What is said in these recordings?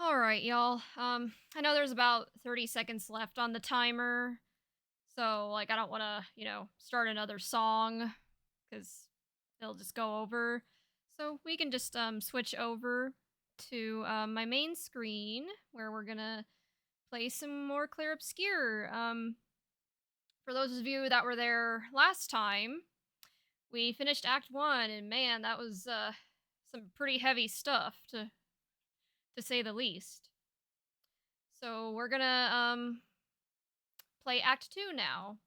All right, y'all. I know there's about 30 seconds left on the timer. So, like, I don't want to, start another song because it'll just go over. So, we can just switch over to my main screen where we're going to play some more Clair Obscur. For those of you that were there last time, we finished Act 1, and man, that was some pretty heavy stuff to say the least. So, we're going to play Act 2 now.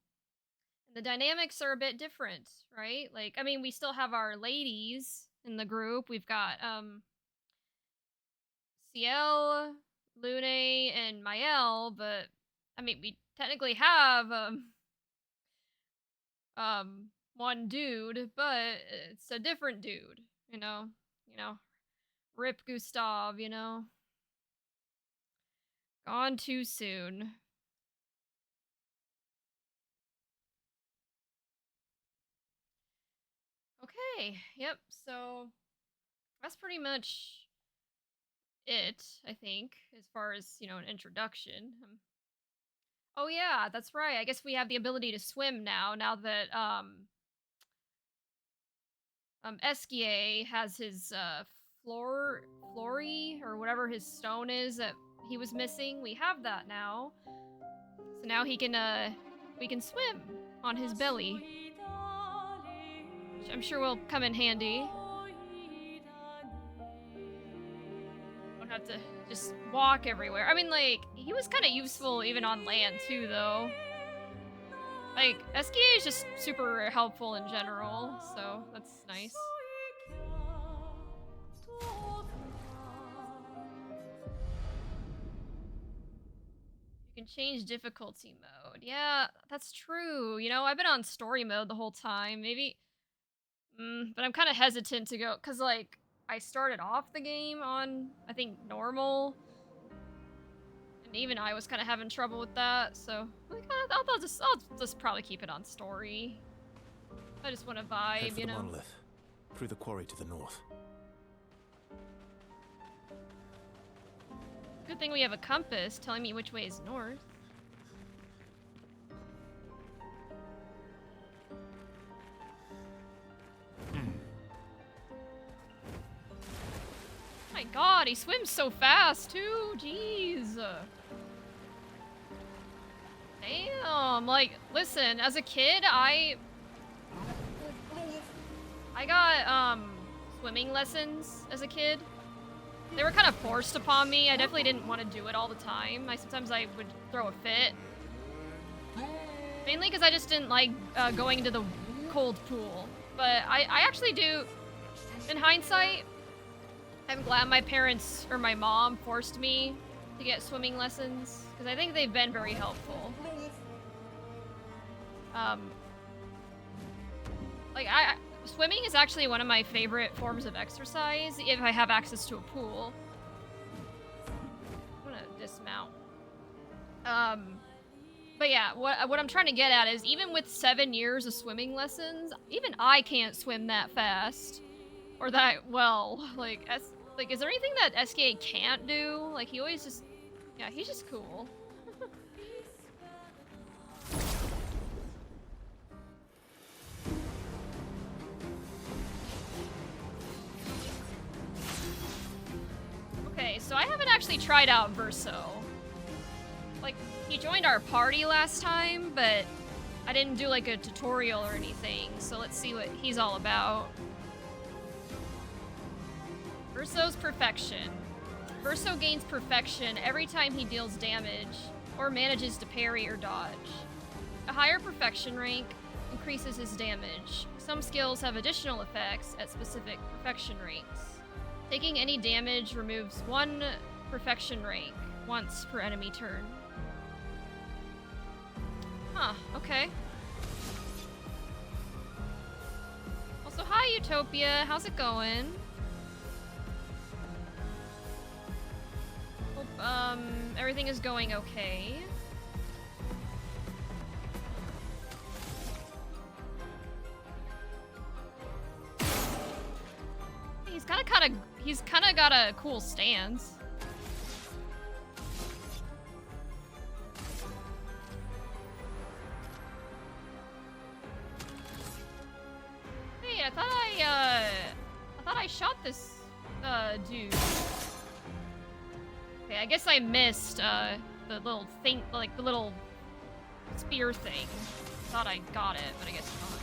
And the dynamics are a bit different, right? Like, I mean, we still have our ladies in the group. We've got Ciel, Lune, and Mael, but I mean, we technically have one dude, but it's a different dude, you know. You know, Rip Gustav, Gone too soon. Okay, yep. So that's pretty much it, I think, as far as, an introduction. Oh yeah, that's right. I guess we have the ability to swim now that Esquier has his flory or whatever his stone is that he was missing. We have that now. So now he can we can swim on his belly. Which I'm sure will come in handy. Don't have to just walk everywhere. I mean, like, he was kind of useful even on land too, though. Like, SKA is just super helpful in general, so that's nice. You can change difficulty mode. Yeah, that's true. I've been on story mode the whole time. Maybe, but I'm kind of hesitant to go, because, like, I started off the game on, I think, normal. And even I was kind of having trouble with that, so like, I'll just probably keep it on story. I just want to vibe, Head for the monolith, through the quarry to the north. Good thing we have a compass telling me which way is north. My god, he swims so fast too. Jeez. Damn, like, listen, as a kid, I got swimming lessons as a kid. They were kind of forced upon me. I definitely didn't want to do it all the time. Sometimes I would throw a fit. Mainly because I just didn't like going into the cold pool. But I actually do, in hindsight, I'm glad my parents or my mom forced me to get swimming lessons, because I think they've been very helpful. Like, swimming is actually one of my favorite forms of exercise if I have access to a pool. I'm gonna dismount. But yeah, what I'm trying to get at is, even with 7 years of swimming lessons, even I can't swim that fast or that well. Like, is there anything that SKA can't do? Like, he always just, yeah, he's just cool. Okay, so I haven't actually tried out Verso. Like, he joined our party last time, but I didn't do like a tutorial or anything, so let's see what he's all about. Verso's Perfection. Verso gains perfection every time he deals damage or manages to parry or dodge. A higher perfection rank increases his damage. Some skills have additional effects at specific perfection ranks. Taking any damage removes 1 perfection rank once per enemy turn. Huh, okay. Also, hi Utopia, how's it going? Hope everything is going okay. He's kind of got a cool stance. Wait, I thought I shot this, dude. Okay, I guess I missed, the little thing, like, the little spear thing. Thought I got it, but I guess not.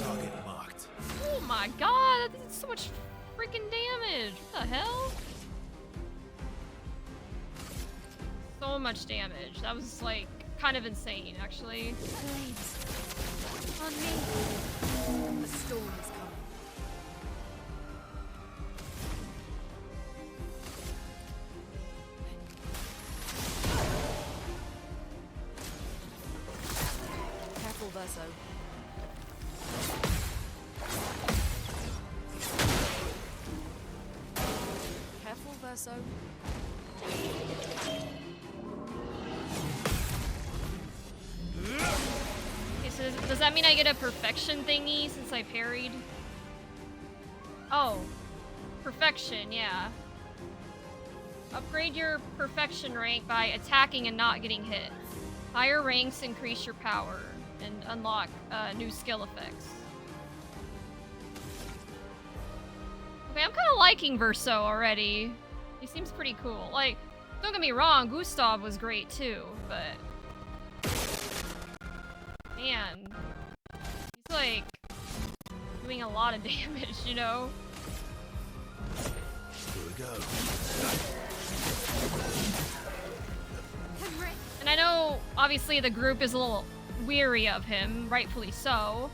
Target marked. Oh my god, that did so much freaking damage. What the hell? So much damage. That was, like, kind of insane, actually. Please. On me. The storm is coming. Careful, Verso. Careful, Verso. Okay, so does that mean I get a perfection thingy since I parried? Oh. Perfection, yeah. Upgrade your perfection rank by attacking and not getting hit. Higher ranks increase your power and unlock new skill effects. Okay, I'm kind of liking Verso already. He seems pretty cool. Like, don't get me wrong, Gustav was great too, but... Man. He's like... doing a lot of damage, you know? Here we go. And I know, obviously, the group is a little weary of him, rightfully so.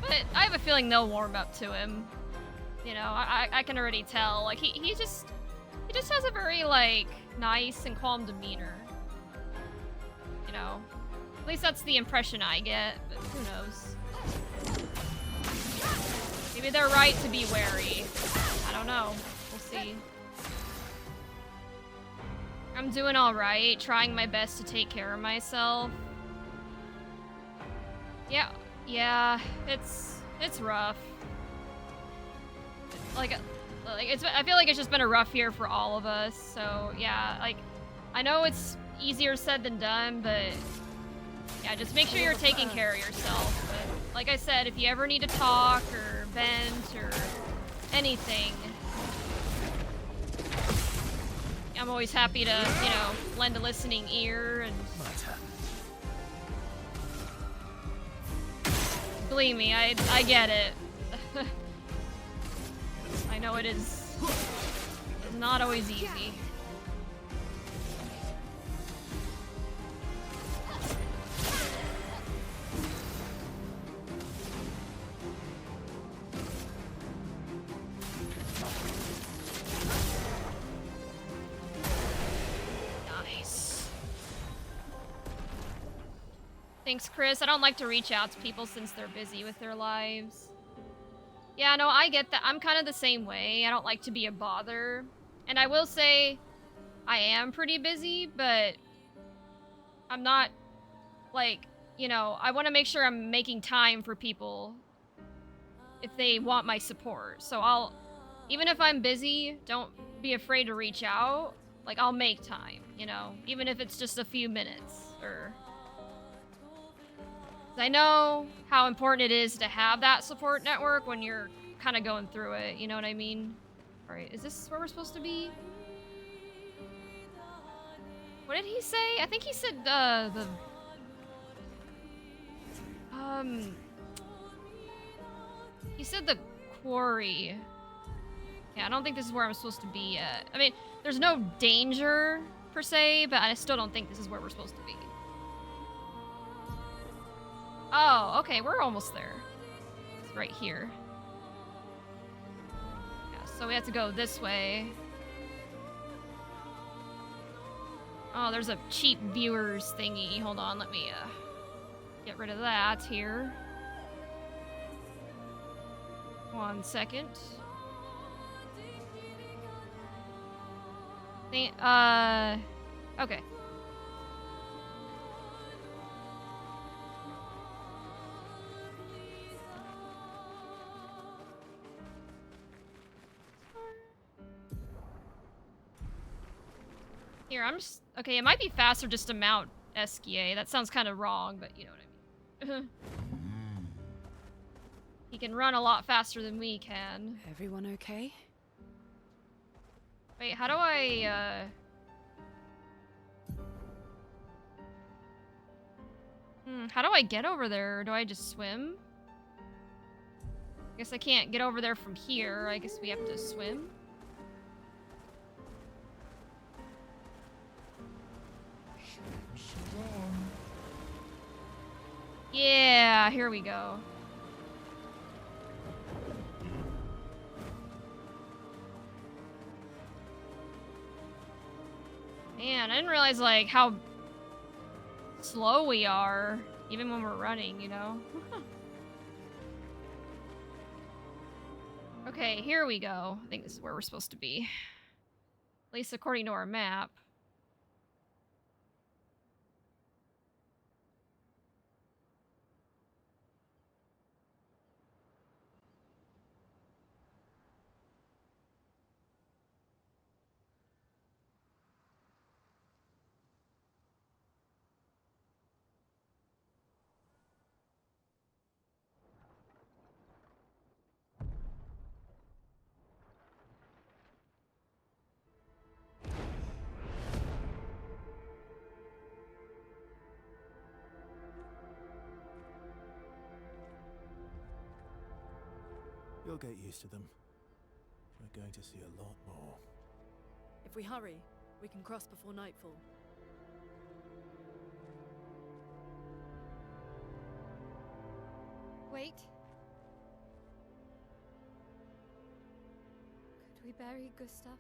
But I have a feeling they'll warm up to him. You know, I can already tell. Like, he just has a very, like, nice and calm demeanor. You know? At least that's the impression I get, but who knows? Maybe they're right to be wary. I don't know. We'll see. I'm doing alright, trying my best to take care of myself. Yeah, it's rough. Like I feel like it's just been a rough year for all of us, so yeah, like, I know it's easier said than done, but yeah, just make sure you're taking care of yourself. But like I said, if you ever need to talk or vent or anything, I'm always happy to, you know, lend a listening ear and... Believe me, I get it. I know it is not always easy. Nice. Thanks, Chris. I don't like to reach out to people since they're busy with their lives. Yeah, no, I get that. I'm kind of the same way. I don't like to be a bother. And I will say, I am pretty busy, but I'm not, like, you know, I want to make sure I'm making time for people if they want my support. So I'll, even if I'm busy, don't be afraid to reach out. Like, I'll make time, you know, even if it's just a few minutes, or... I know how important it is to have that support network when you're kind of going through it, you know what I mean? Alright, is this where we're supposed to be? What did he say? I think he said, he said the quarry. Yeah, I don't think this is where I'm supposed to be yet. I mean, there's no danger, per se, but I still don't think this is where we're supposed to be. Oh, okay, we're almost there. It's right here. Yeah, so we have to go this way. Oh, there's a cheap viewers thingy. Hold on, let me get rid of that here. 1 second. Okay. Here, I'm just... Okay, it might be faster just to mount Eskia. That sounds kind of wrong, but you know what I mean. He can run a lot faster than we can. Everyone okay? Wait, how do I, how do I get over there? Or do I just swim? I guess I can't get over there from here. I guess we have to swim. Yeah, here we go. Man, I didn't realize, like, how slow we are, even when we're running, you know? Okay, here we go. I think this is where we're supposed to be. At least according to our map. You'll get used to them. We're going to see a lot more. If we hurry, we can cross before nightfall. Wait. Could we bury Gustav?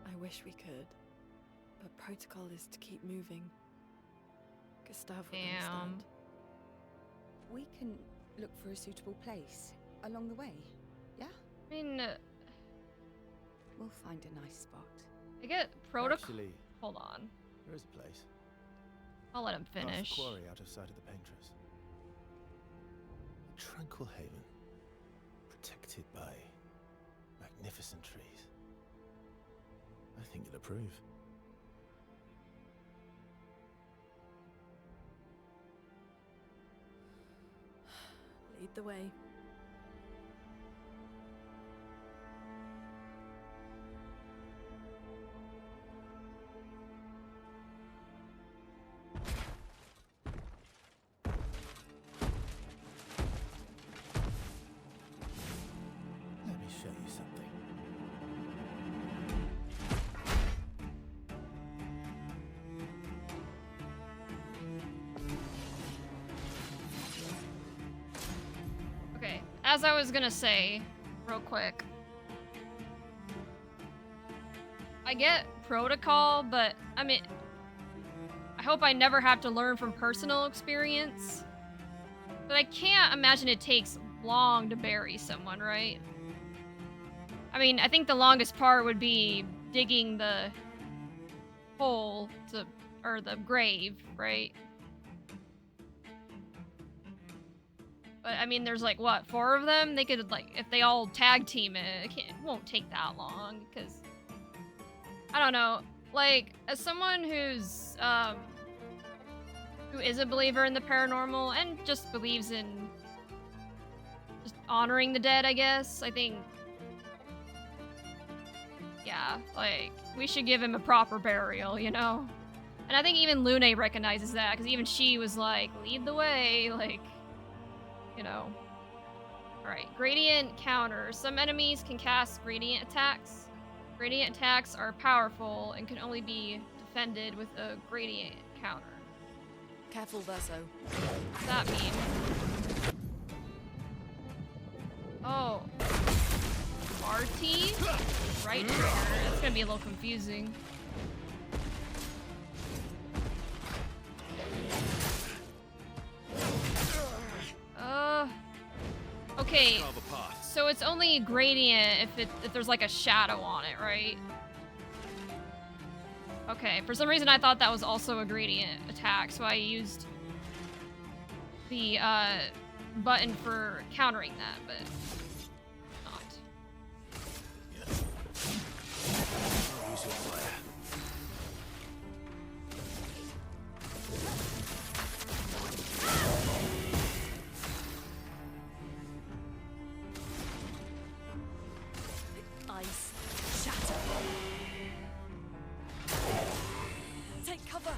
I wish we could, but protocol is to keep moving. Gustav would understand. We can look for a suitable place along the way, yeah? I mean, We'll find a nice spot. I get protocol. Actually, Hold on. there is a place. I'll let him Past finish. the quarry out of sight of the painters. A tranquil haven, protected by magnificent trees. I think you'll approve. Lead the way. Let me show you something. Okay, as I was gonna say, real quick. I get protocol, but I mean, I hope I never have to learn from personal experience. But I can't imagine it takes long to bury someone, right? I mean, I think the longest part would be digging the hole to, or the grave, right? But I mean, there's like, what, 4 of them? They could, like, if they all tag team it, it won't take that long, because, I don't know, like, as someone who's, who is a believer in the paranormal and just believes in just honoring the dead, I guess, I think, yeah, like, we should give him a proper burial, you know? And I think even Lune recognizes that, because even she was like, lead the way, like, you know. Alright, gradient counters. Some enemies can cast gradient attacks. Gradient attacks are powerful and can only be defended with a gradient counter. Careful, Verso. What's that mean? Oh. RT? Right trigger. That's gonna be a little confusing. Okay. Carve a path. So it's only gradient if there's like a shadow on it, right? Okay, for some reason I thought that was also a gradient attack, so I used the button for countering that, but not. lies. Shatter. Take cover.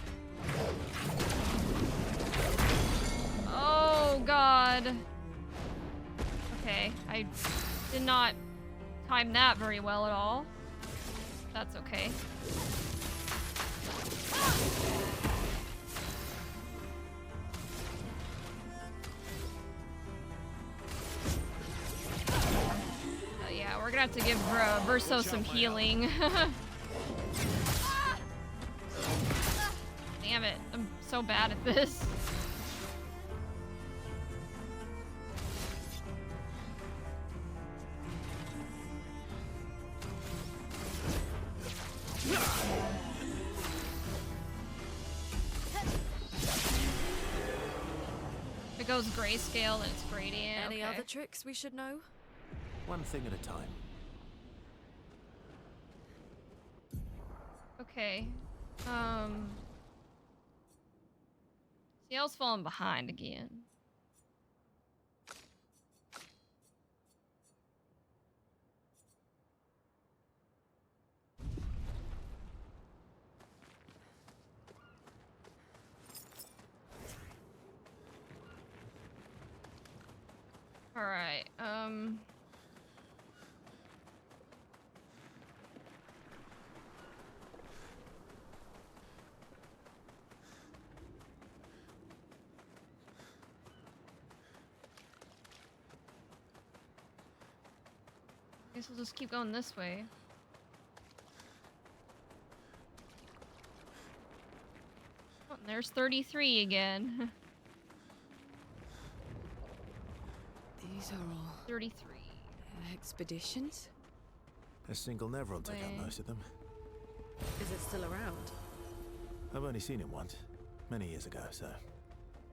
Oh god. Okay, I did not time that very well at all. That's okay. Yeah, we're gonna have to give Verso some healing. Damn it, I'm so bad at this. If it goes grayscale, then it's gradient. Any okay. other tricks we should know? One thing at a time. Okay. CL's falling behind again. All right. Guess we'll just keep going this way. Oh, and there's 33 again. These are all 33. Expeditions? A single Nevron took out Wait. most of them. Is it still around? I've only seen him once, many years ago, so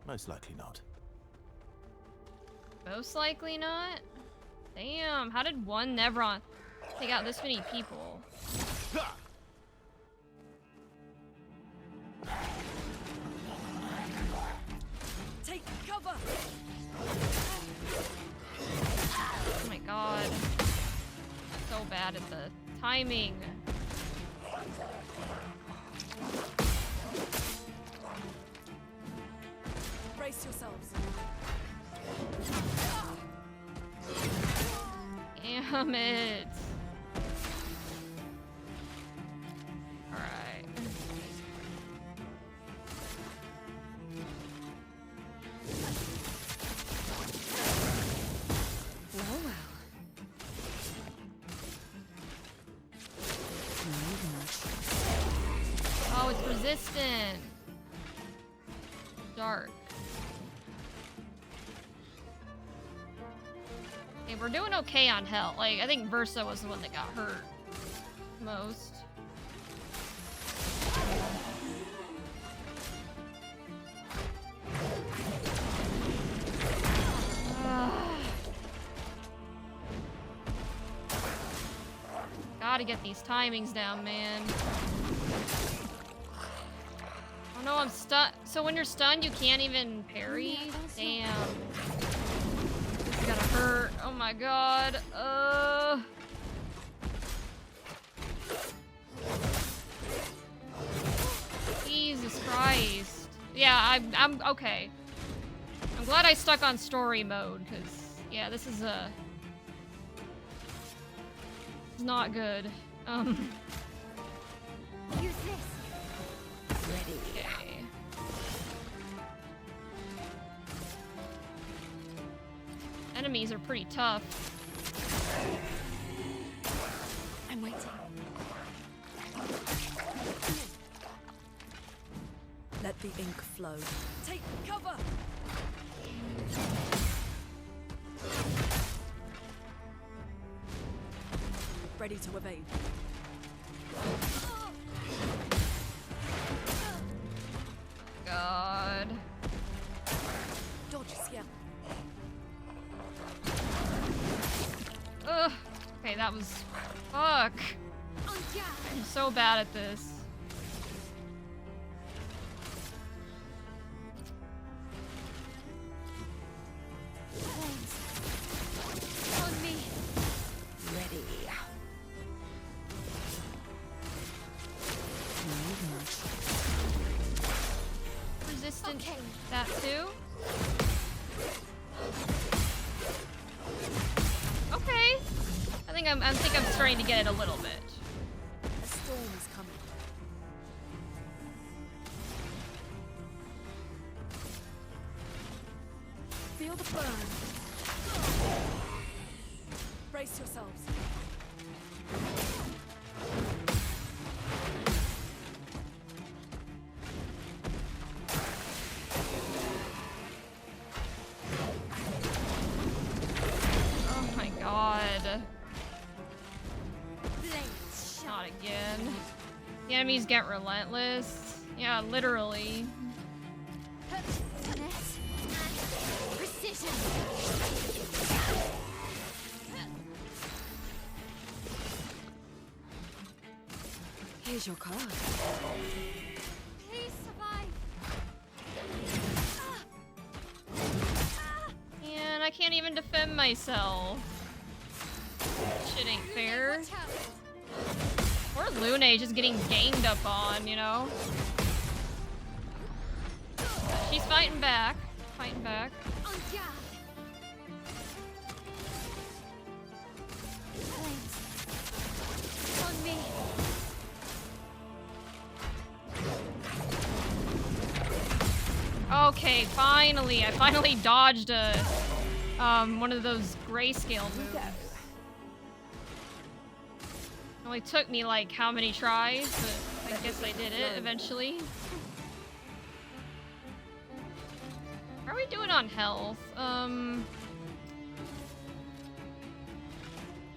most likely not. Most likely not. Damn, how did one Nevron take out this many people? Take cover. Oh my god. So bad at the timing. Brace yourselves. Damn it. Alright. Well. Oh, it's resistant. Dark. Okay, we're doing okay on health. Like, I think Versa was the one that got hurt most. Gotta get these timings down, man. Oh no, I'm stunned. So when you're stunned, you can't even parry? Damn. This is gonna hurt. Oh my god. Jesus Christ. Yeah, I'm okay. I'm glad I stuck on story mode, because, yeah, this is it's not good. Use this. Ready. Okay. Enemies are pretty tough. I'm waiting. Let the ink flow. Take cover. Ready to evade. God. Dodge, Ciel. Ugh. Okay, that was... Fuck. I'm so bad at this. On me. Ready. think I'm starting to get it a little bit. A storm is coming. Feel the burn. Brace yourselves. Oh my god. Not again. The enemies get relentless. Yeah, literally. Precision. Here's your card. Please survive. And I can't even defend myself. Shit ain't fair. Watch out. Poor Lune just getting ganged up on, you know? She's fighting back. Fighting back. On guard. Flames. On me. Okay, finally. I finally dodged a one of those grayscale moves. It only took me like how many tries, but I guess I did it eventually. How are we doing on health? I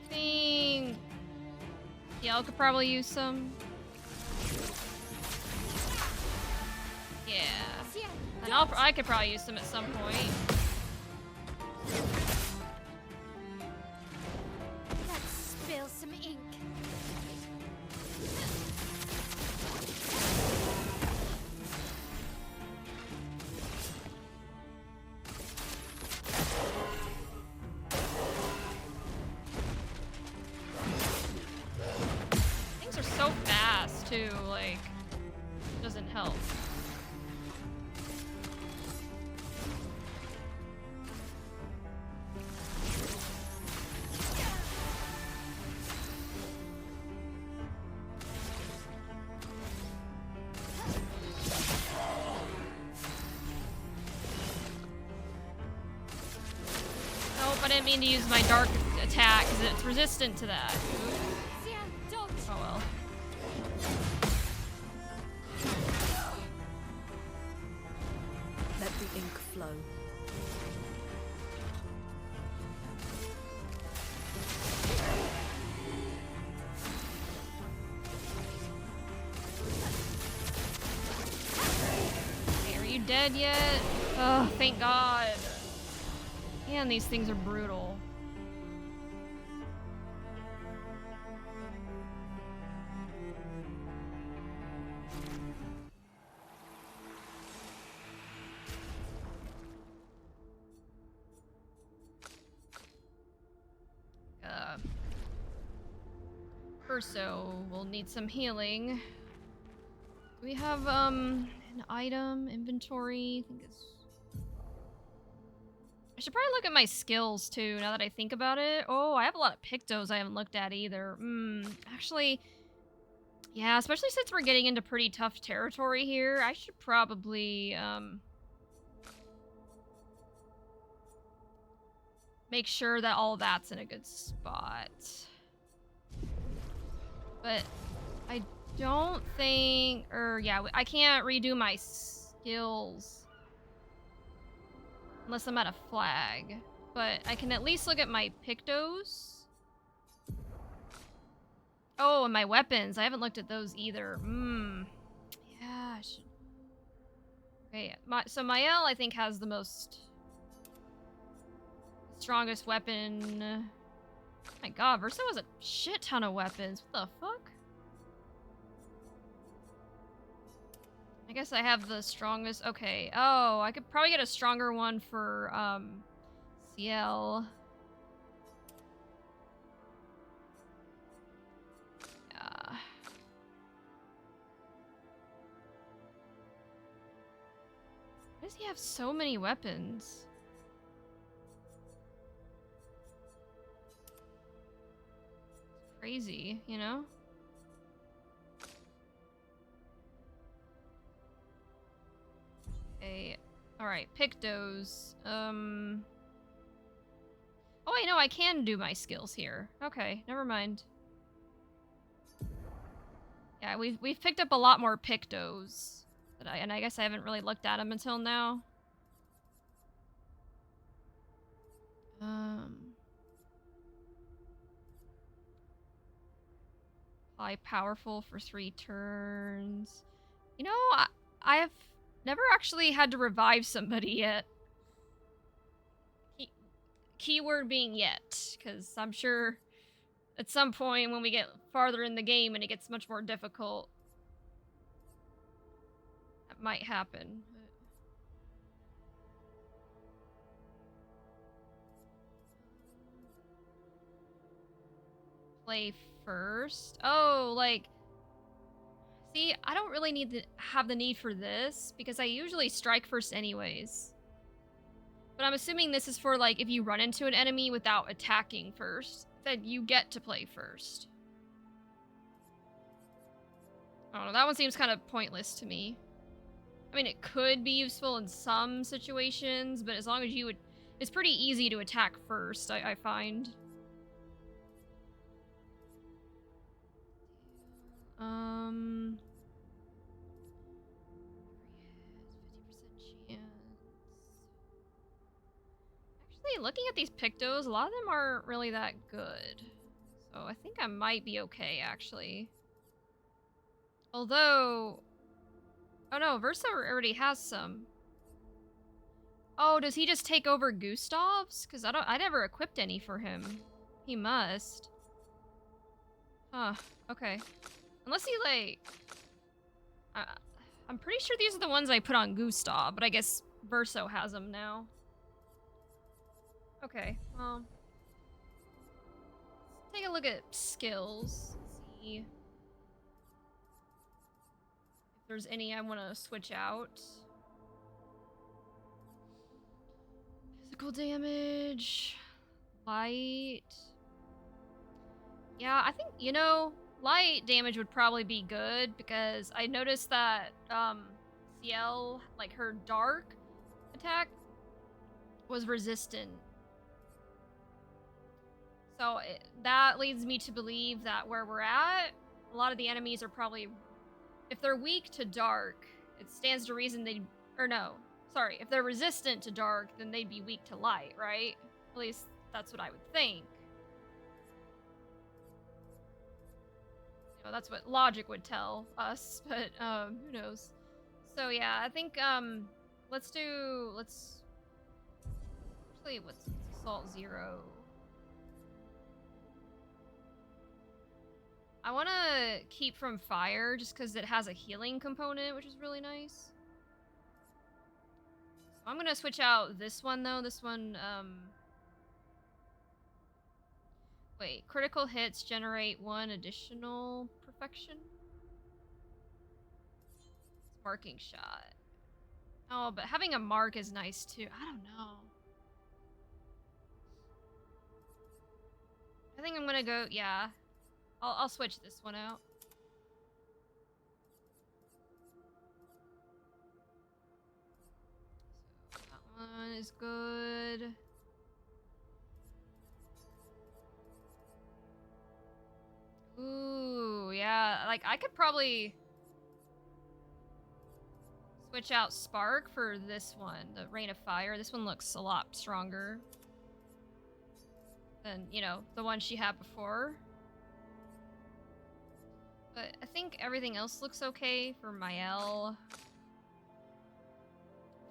think Yell could probably use some. Yeah. And I could probably use some at some point. Let's spill some ink. Things are so fast too, like, doesn't help. Nope, I didn't mean to use my dark attack because it's resistant to that. Oh well. Let the ink flow. Hey, are you dead yet? Oh, thank God. Man, these things are brutal. So we'll need some healing. Do we have an item inventory? I think it's. I should probably look at my skills too. Now that I think about it. Oh, I have a lot of pictos I haven't looked at either. Actually, yeah. Especially since we're getting into pretty tough territory here, I should probably make sure that all that's in a good spot. But I don't think, I can't redo my skills unless I'm at a flag. But I can at least look at my pictos. Oh, and my weapons. I haven't looked at those either. Yeah, I should. Okay, so Mael, I think, has the strongest weapon. Oh my god, Versa has a shit ton of weapons. What the fuck? I guess I have the strongest. Okay. Oh, I could probably get a stronger one for CL. Yeah. Why does he have so many weapons? crazy, you know? Okay. Alright, Pictos. Oh wait, no, I can do my skills here. Okay, never mind. Yeah, we've picked up a lot more Pictos. And I guess I haven't really looked at them until now. Apply powerful for 3 turns. You know, I have never actually had to revive somebody yet. Keyword being yet, because I'm sure at some point when we get farther in the game and it gets much more difficult, that might happen. Play first. Oh, like, see, I don't really need to have the need for this because I usually strike first anyways. But I'm assuming this is for, like, if you run into an enemy without attacking first, then you get to play first. I don't know, that one seems kind of pointless to me. I mean, it could be useful in some situations, but as long as you would... It's pretty easy to attack first, I find. 50% chance. Actually, looking at these Pictos, a lot of them aren't really that good. So I think I might be okay, actually. Although... Oh no, Versa already has some. Oh, does he just take over Gustav's? Because I never equipped any for him. He must. Huh, okay. Unless he, like... I'm pretty sure these are the ones I put on Gustav, but I guess Verso has them now. Okay, well... Let's take a look at skills. Let's see if there's any I want to switch out. Physical damage... Light... Yeah, I think, you know, light damage would probably be good because I noticed that CL, like her dark attack, was resistant. So that leads me to believe that where we're at, a lot of the enemies are probably, if they're weak to dark, it stands to reason they, or no, sorry, if they're resistant to dark, then they'd be weak to light, right? At least that's what I would think. That's what logic would tell us, but who knows. So yeah, I think let's actually what's Assault 0. I want to keep from fire just because it has a healing component, which is really nice. So I'm gonna switch out this one though. This one wait, critical hits generate 1 additional perfection. Marking shot. Oh, but having a mark is nice too. I don't know. I think I'm gonna go, yeah. I'll switch this one out. So that one is good. Ooh, yeah. Like, I could probably switch out Spark for this one, the Rain of Fire. This one looks a lot stronger than, you know, the one she had before. But I think everything else looks okay for Mael.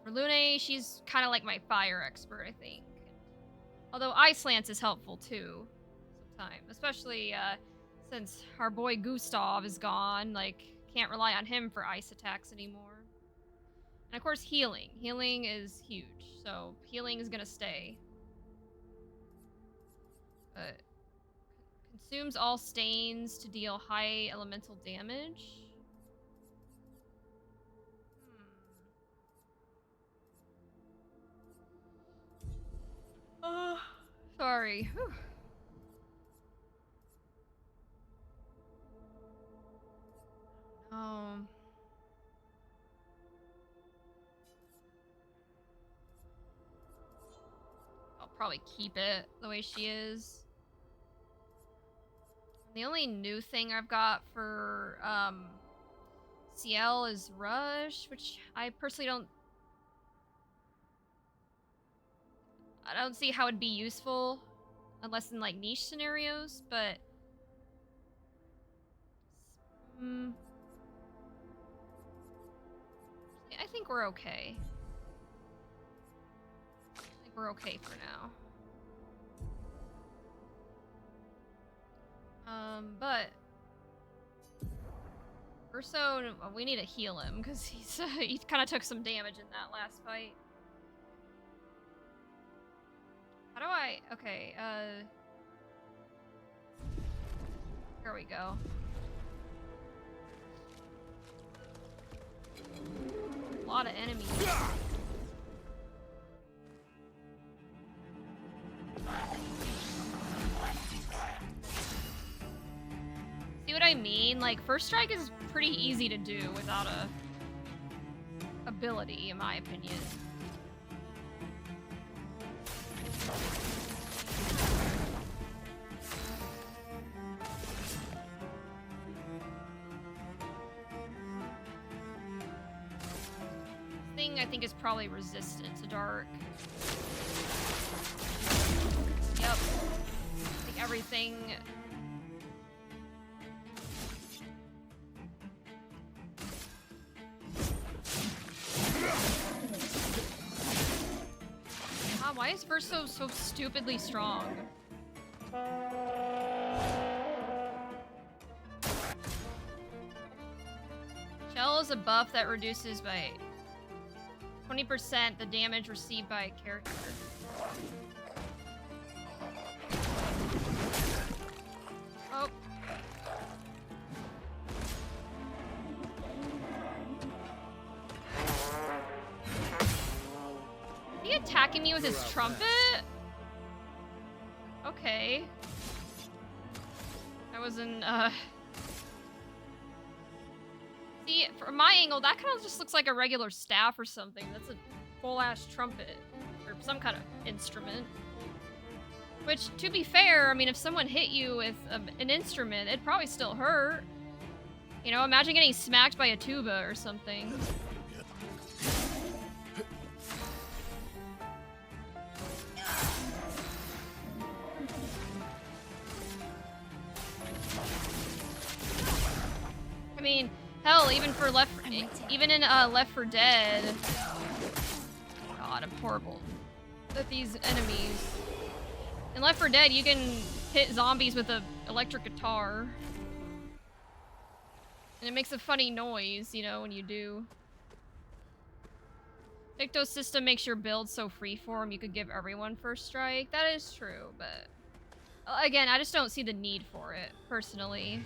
For Lune, she's kind of like my fire expert, I think. Although Ice Lance is helpful too, sometimes. Especially since our boy Gustav is gone. Like, can't rely on him for ice attacks anymore. And of course, healing. Healing is huge, so healing is gonna stay. But consumes all stains to deal high elemental damage. Oh, sorry. Whew. probably keep it the way she is. The only new thing I've got for CL is Rush, which I personally I don't see how it'd be useful unless in like niche scenarios, but I think we're okay. I think we're okay for now. But Urso, we need to heal him because he kind of took some damage in that last fight. How do I? Okay, here we go. A lot of enemies. See what I mean? Like, first strike is pretty easy to do without a ability, in my opinion. Thing I think is probably resistant to dark. Yep. I think everything. God, why is Verso so stupidly strong? Shell is a buff that reduces by 20% the damage received by a character. Oh. Is he attacking me with his trumpet? Okay. I was in, See, from my angle, that kind of just looks like a regular staff or something. That's a full-ass trumpet. Or some kind of instrument. Which, to be fair, I mean, if someone hit you with an instrument, it'd probably still hurt. You know, imagine getting smacked by a tuba or something. I mean, hell, even in Left 4 Dead. God, I'm horrible at these enemies. In Left 4 Dead, you can hit zombies with an electric guitar. And it makes a funny noise, you know, when you do. Picto system makes your build so freeform you could give everyone first strike. That is true, but again, I just don't see the need for it, personally.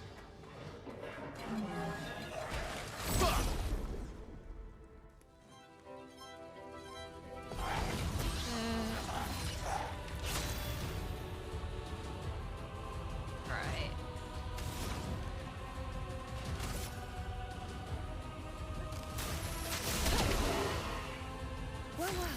Right. Well, well.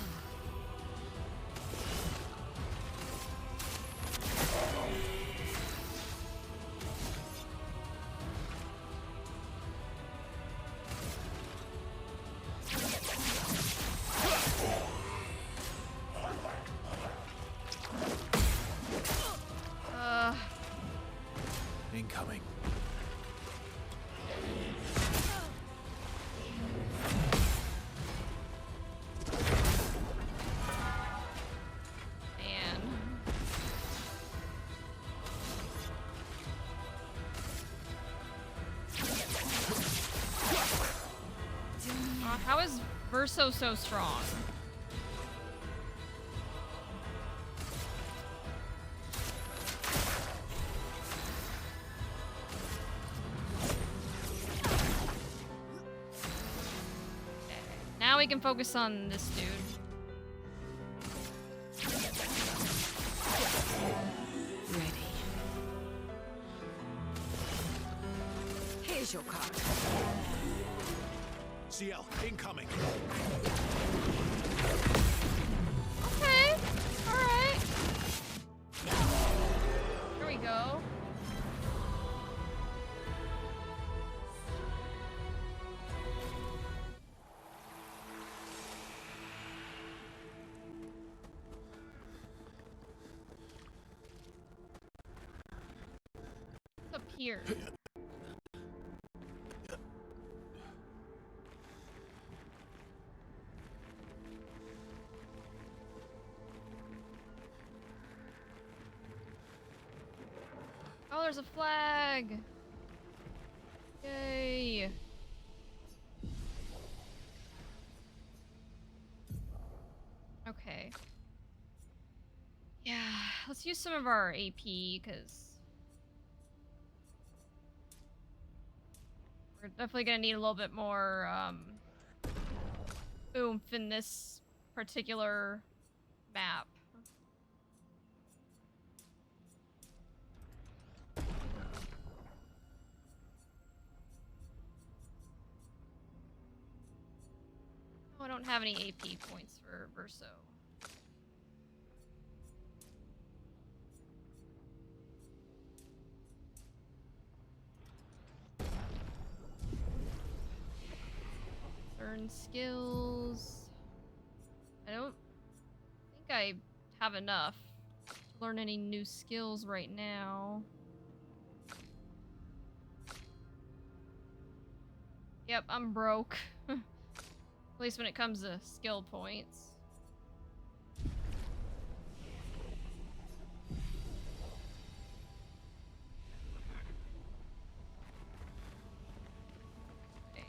Incoming. Man. How is Verso so strong? Now we can focus on this dude. Ready. Here's your card. CL, incoming. Okay. Alright. go. What's up here? Oh, there's a flag! Yay! Okay. Yeah, let's use some of our AP, because we're definitely gonna need a little bit more, oomph in this particular map. Oh, I don't have any AP points for Verso. Learn skills. I don't think I have enough to learn any new skills right now. Yep, I'm broke. At least when it comes to skill points. Okay.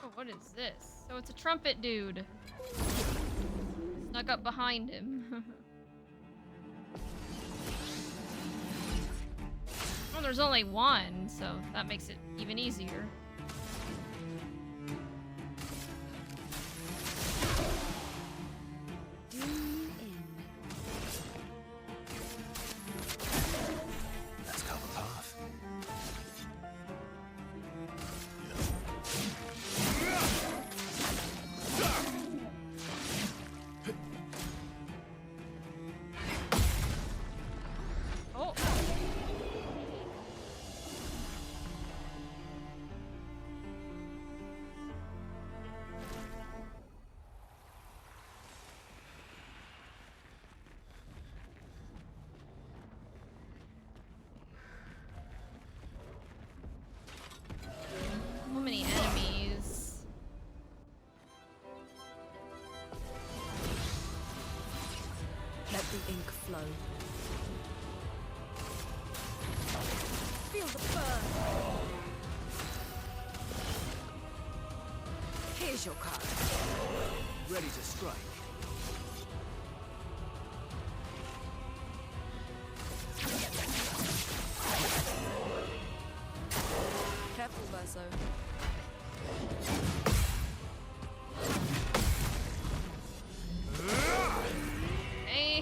Oh, what is this? So it's a trumpet dude. Snuck up behind him. Well, there's only one, so that makes it even easier. Let's cover path. Oh. So many enemies. Let the ink flow. Feel the burn. Here's your card. Ready to strike. Careful, Verso.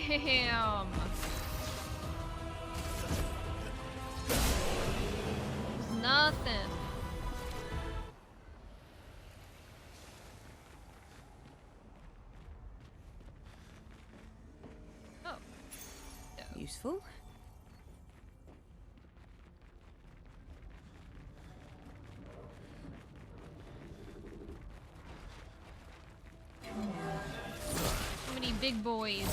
Damn. There's nothing. Oh. Useful. So many big boys.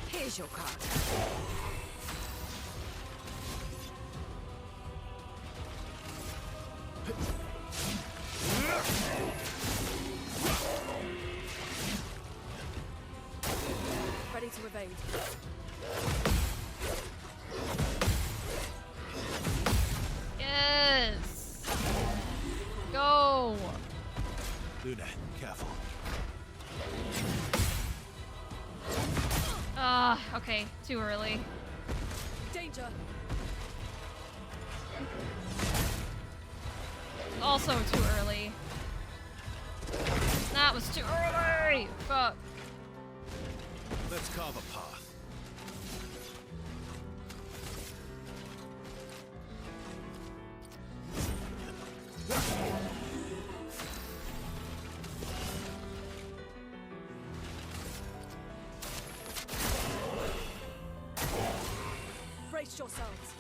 Here's your card. Ready to evade. Yes. Luna, careful. Okay, too early. Danger! Also too early. That was too early! Fuck. Let's carve a path. Brace yourselves.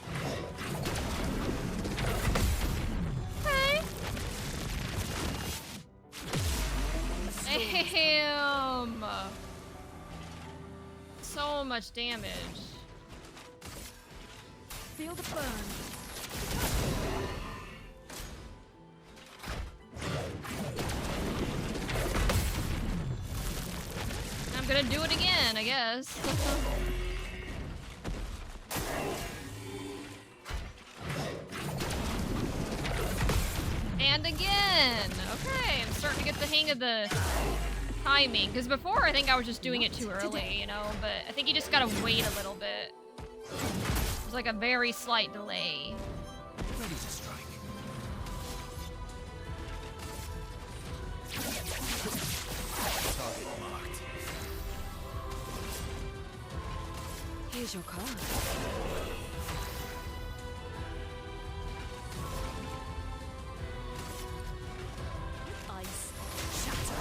Damn! So much damage. Feel the burn. I'm gonna do it again, I guess. And again! Okay, I'm starting to get the hang of the timing. Because before, I think I was just doing it too early, you know? But I think you just gotta wait a little bit. There's like a very slight delay. Ready to strike. Target marked. Here's your card. Ice shatter.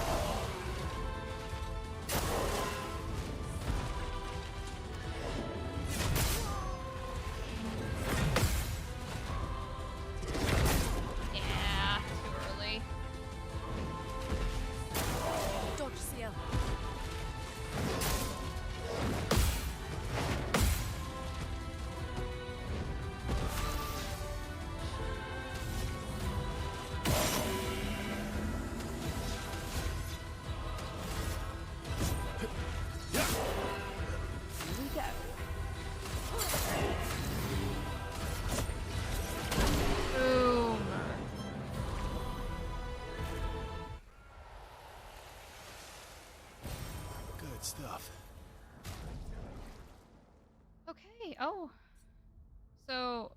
Yeah, too early. Dodge seal. Boom. Good stuff. Okay, oh. So,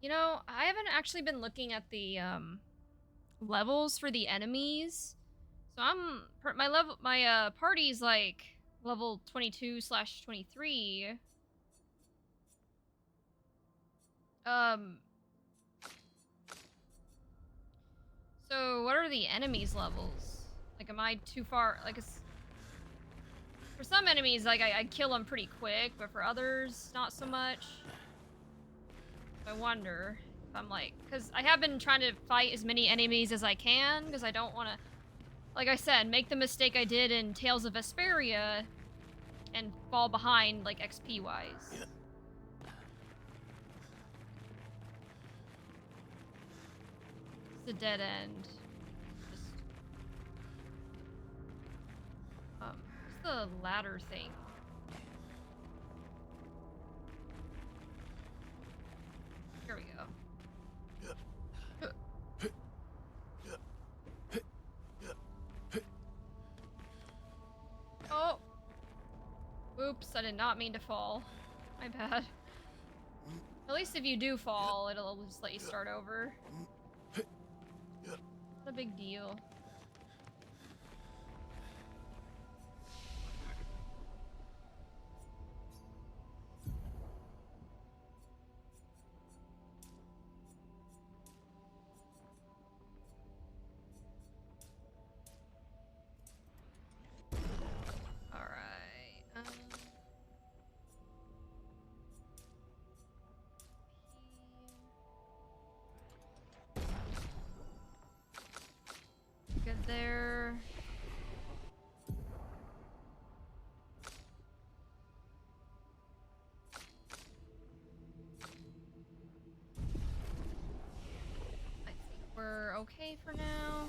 you know, I haven't actually been looking at the, levels for the enemies. So my party's like level 22/23. So what are the enemies levels? Like, am I too far? Like, for some enemies, like, I kill them pretty quick, but for others, not so much. I wonder if I'm like, because I have been trying to fight as many enemies as I can, because I don't want to, like I said, make the mistake I did in Tales of Vesperia and fall behind, like, XP-wise. It's a dead end. Just, what's the ladder thing? Here we go. Oh! Oops, I did not mean to fall. My bad. At least if you do fall, it'll just let you start over. Not a big deal. Alright, good there. I think we're okay for now.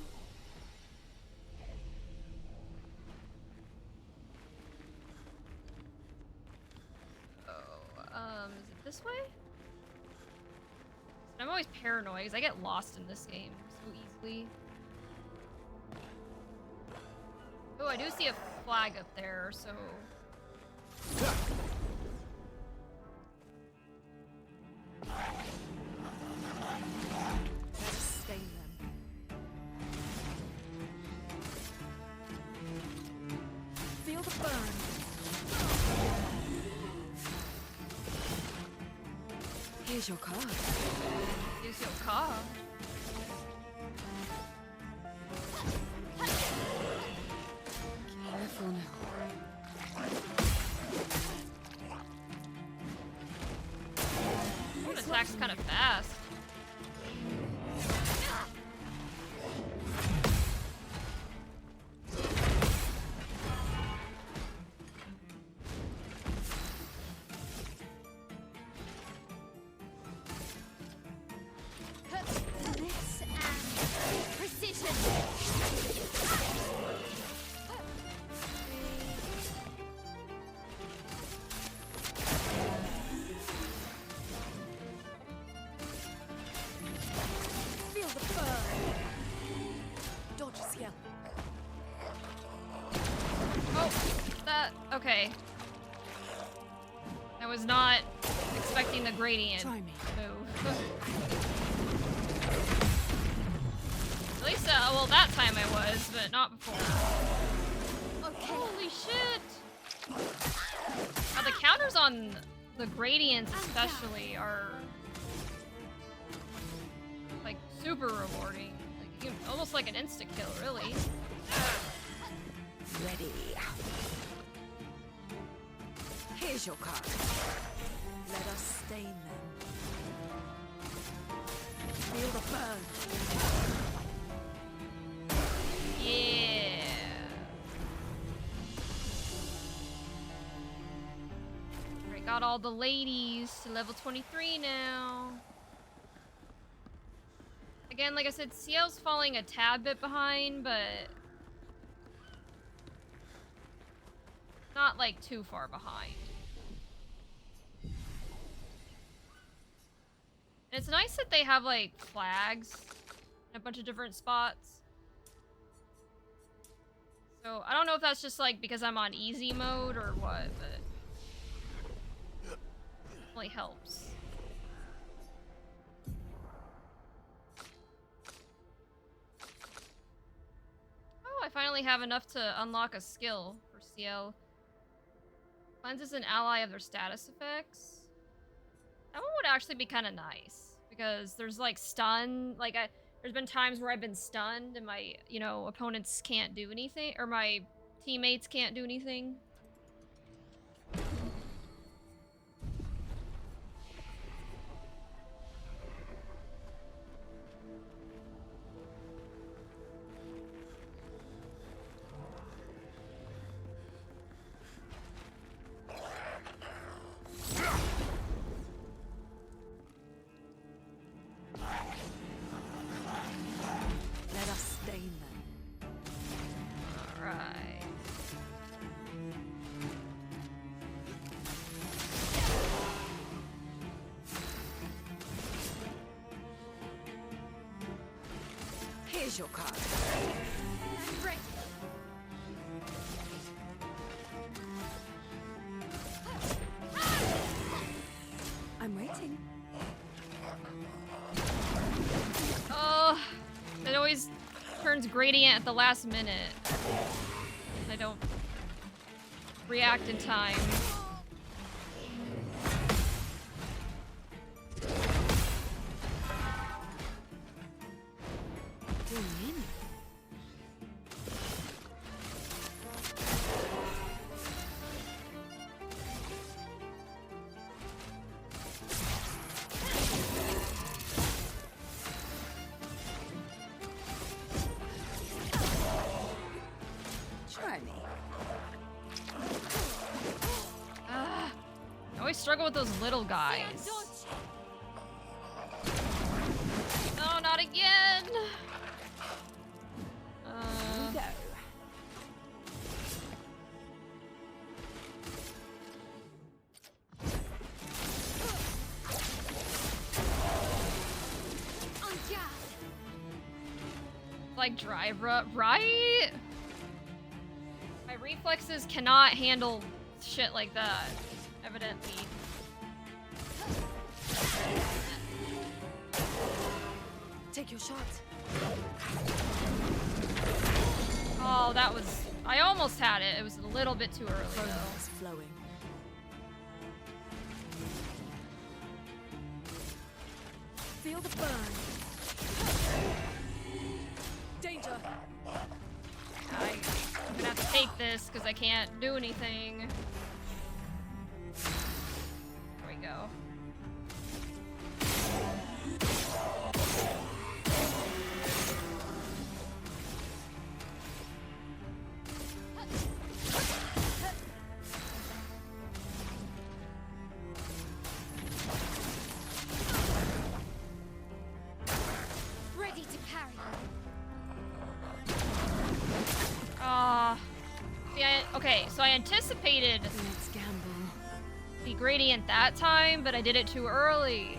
Is it this way? I'm always paranoid because I get lost in this game so easily. Oh, I do see a flag up there, so... Let us stain them. Feel the burn. Here's your card. Use your car. Careful now. That attack's kind of fast. This and precision. Feel the burn. Dodge skill. Oh, that... okay. I was not expecting the gradient Try me. move. At least, well, that time I was, but not before. Okay. Holy shit! The counters on the gradients especially are like super rewarding. Like, almost like an insta-kill, really. Ready. Here's your card. Let us stain them. Feel the burn. Yeah. Alright, got all the ladies to level 23 now. Again, like I said, CL's falling a tad bit behind, but not like too far behind. And it's nice that they have like flags in a bunch of different spots. So I don't know if that's just like because I'm on easy mode or what, but it definitely helps. Oh, I finally have enough to unlock a skill for CL. Cleanses an ally of their status effects. That one would actually be kind of nice because there's like stun, like there's been times where I've been stunned and my, opponents can't do anything, or my teammates can't do anything. Let us stain them. Alright. Here's your card. Right. I'm waiting. Oh, it always turns gradient at the last minute. I don't react in time. Zoom in. Try me. I always struggle with those little guys. No, not again! Go. On guard. Like drive up, right? reflexes cannot handle shit like that, evidently. Take your shot. Oh, that was... I almost had it. It was a little bit too early, Chrome though. is flowing. Feel the burn. Danger. I'm gonna have to take this because I can't do anything. There we go. Ready to carry. Okay, so I anticipated Let's gamble. the gradient that time, but I did it too early.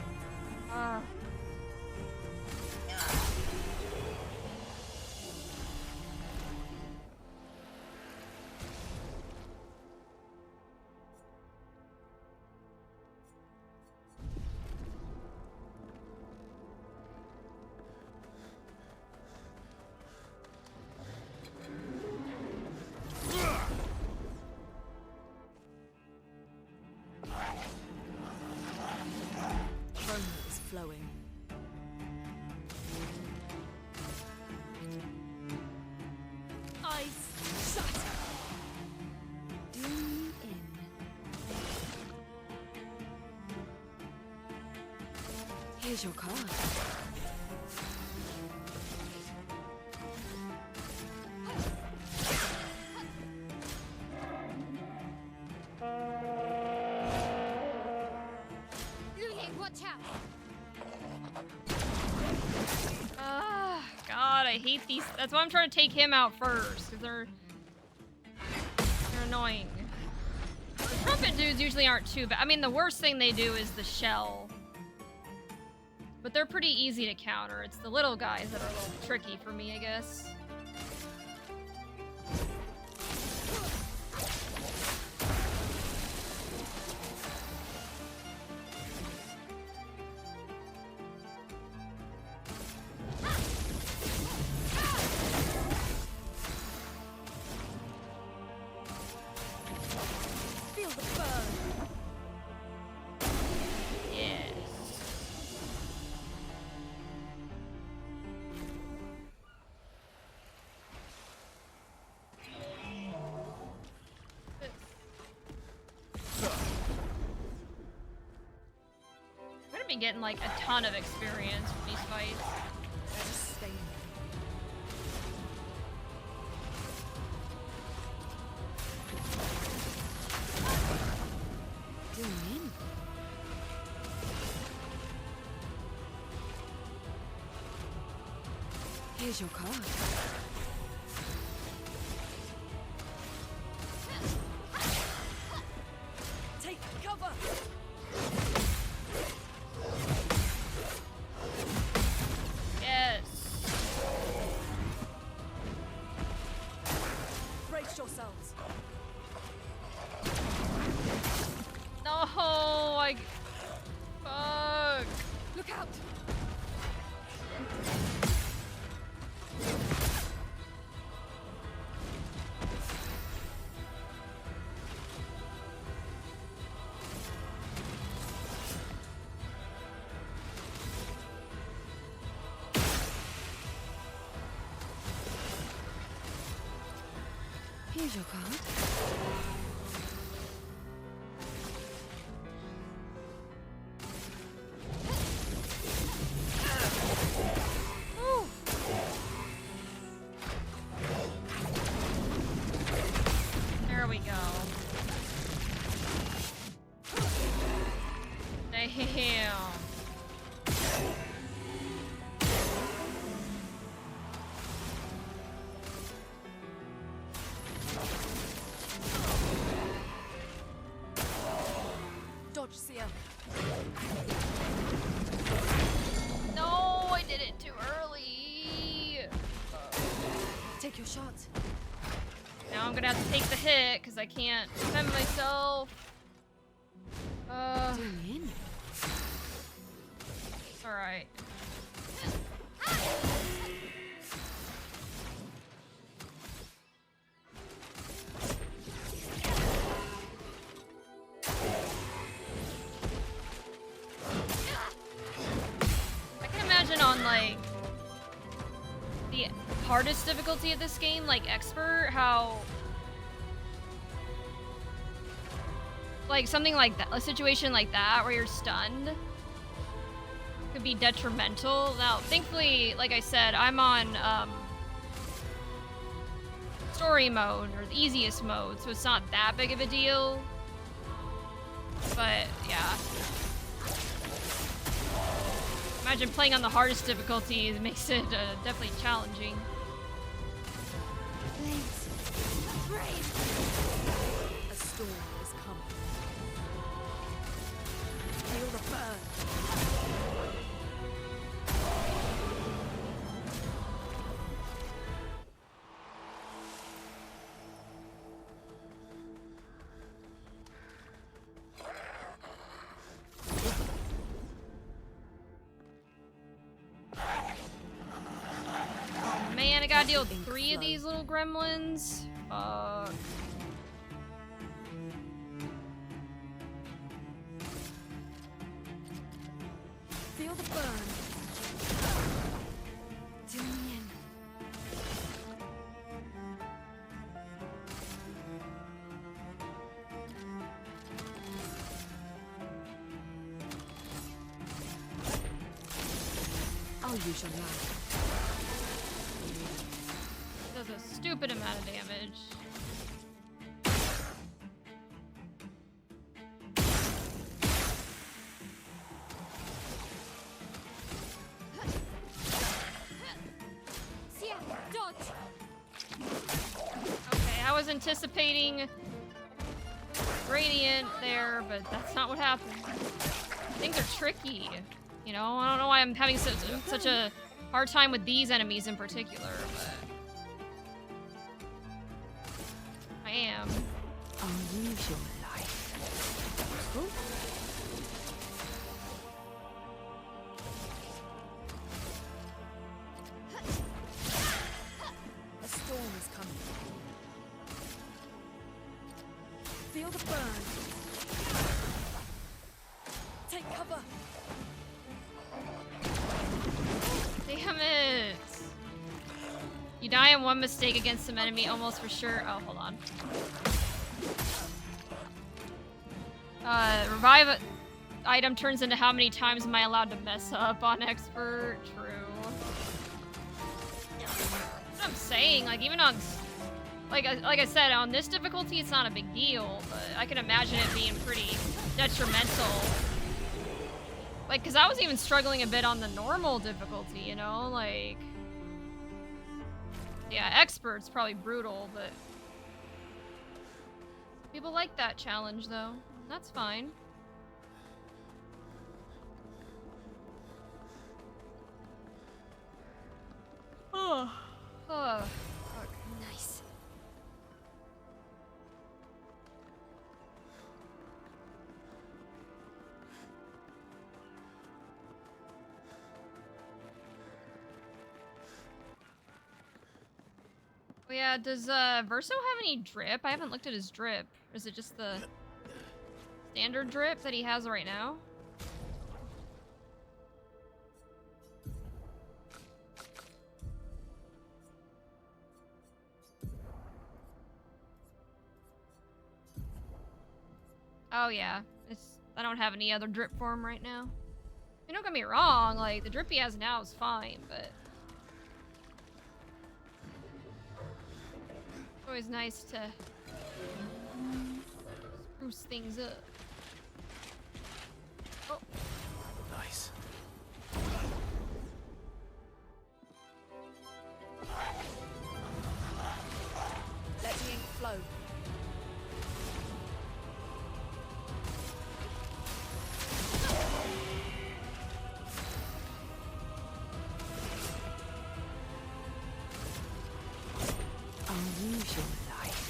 Chrome is flowing. Eyes shut. Do me in. Here's your card. Lulu, watch out. God, I hate these. That's why I'm trying to take him out first, because they're annoying. The trumpet dudes usually aren't too bad. I mean, the worst thing they do is the shell. But they're pretty easy to counter. It's the little guys that are a little tricky for me, I guess. Feel the burn. Yes. I'm gonna be getting like a ton of experience with these fights. Just stay in there. Do me in. Here's your card. Take cover. Yes. Brace yourselves. No, I... Fuck. Look out. Here's your card. Whew. There we go. Damn. Dodge, Seer. No, I did it too early. Take your shot. Now I'm gonna have to take the hit because I can't defend myself. Doing? Alright. I can imagine on, like, the hardest difficulty of this game, like Expert, how... like, something like that, a situation like that where you're stunned could be detrimental. Now, thankfully, like I said, I'm on, story mode, or the easiest mode, so it's not that big of a deal. But, yeah. Imagine playing on the hardest difficulty, it makes it definitely challenging. Thanks. Brave. A storm is coming. Feel the burn. Man, I gotta deal with 3 of these little gremlins. Fuck. Feel the burn. Tune in. I'll use your knife. Does a stupid amount of damage. Sia, dodge. Okay, I was anticipating Radiant there, but that's not what happened. Things are tricky. You know, I don't know why I'm having such a hard time with these enemies in particular, but I am. I'll use your life. Ooh. A storm is coming. Feel the burn. Take cover. Damn it! You die in one mistake against some enemy, almost for sure. Oh, hold on. Revive item turns into how many times am I allowed to mess up on Expert? True. That's what I'm saying. Like, even on... like I said, on this difficulty, it's not a big deal, but I can imagine it being pretty detrimental. Like, because I was even struggling a bit on the normal difficulty, you know? Like... yeah, Expert's probably brutal, but... people like that challenge, though. That's fine. Oh. Oh. Fuck. Nice. Oh yeah, does Verso have any drip? I haven't looked at his drip. Or is it just the standard drip that he has right now? Oh yeah, I don't have any other drip for him right now. I mean, don't get me wrong, like the drip he has now is fine, but it's always nice to spruce things up. Oh. Nice. Let the ink flow. I'll use your life.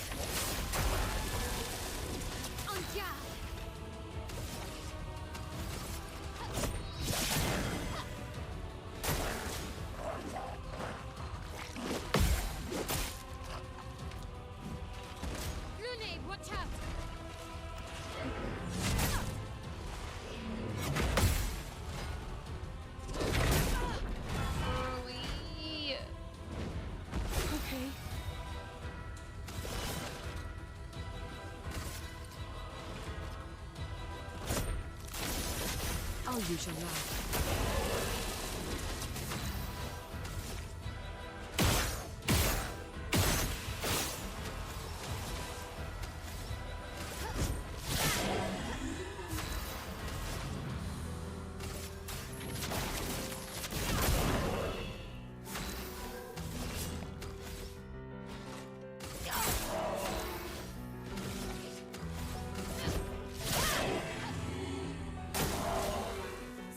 I'll use your love.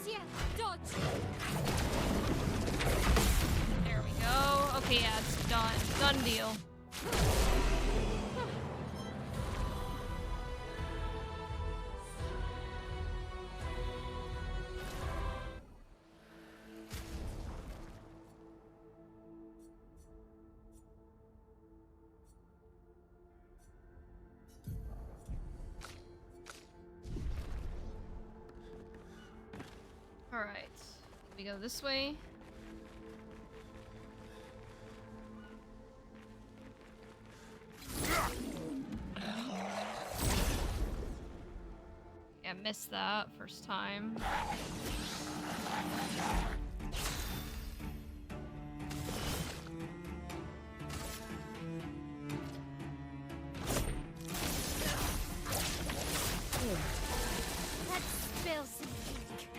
Sia, dodge. There we go. Okay, yeah, it's done. Done deal. Alright. We go this way. Yeah, missed that first time. Let's spill some ink.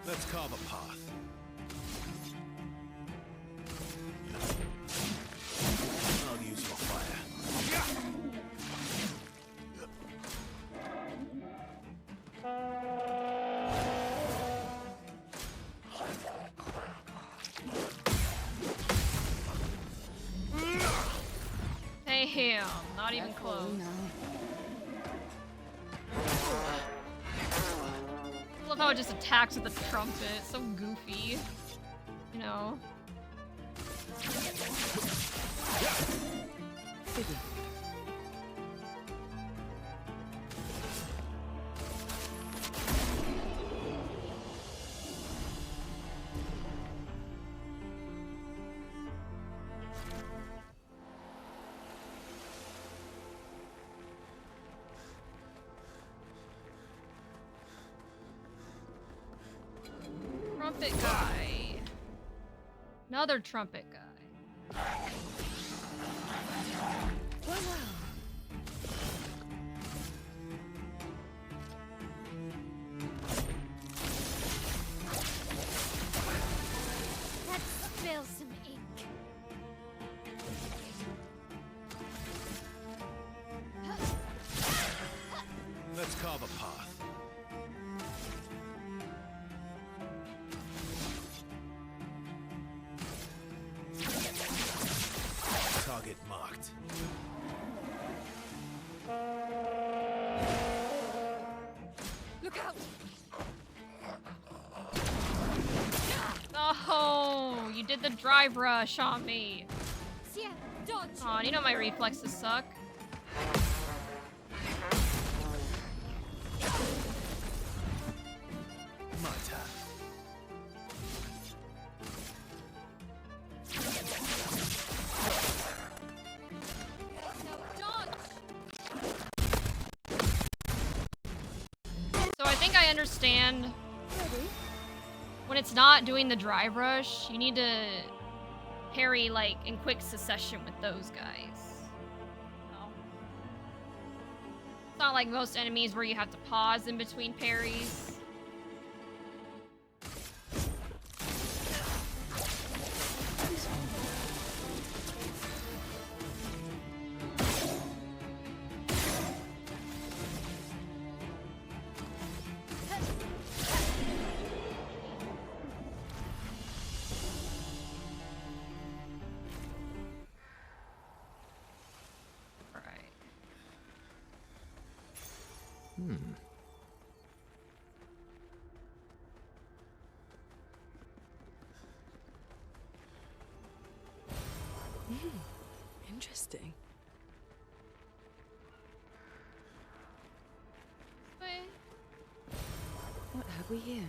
Let's carve a path. I'll use your fire. Damn, not even close. I love how it just attacks with the trumpet. So goofy. You know? Figgy. Trumpet guy. Another trumpet guy. Well, well. Let's spill some ink. Let's carve a path. Target marked. Look out! Oh, you did the drive rush on me. Sia, dodge. Aw, you know my reflexes suck. My turn. So I think I understand Ready? when it's not doing the drive rush, you need to parry like in quick succession with those guys. No. It's not like most enemies where you have to pause in between parries. Alright. Interesting. Wait. What have we here?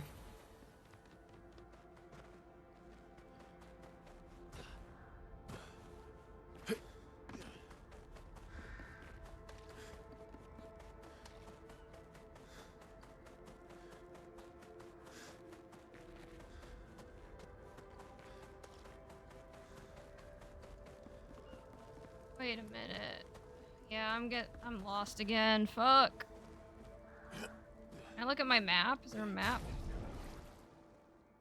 Wait a minute. Yeah, I'm lost again. Fuck. Can I look at my map? Is there a map?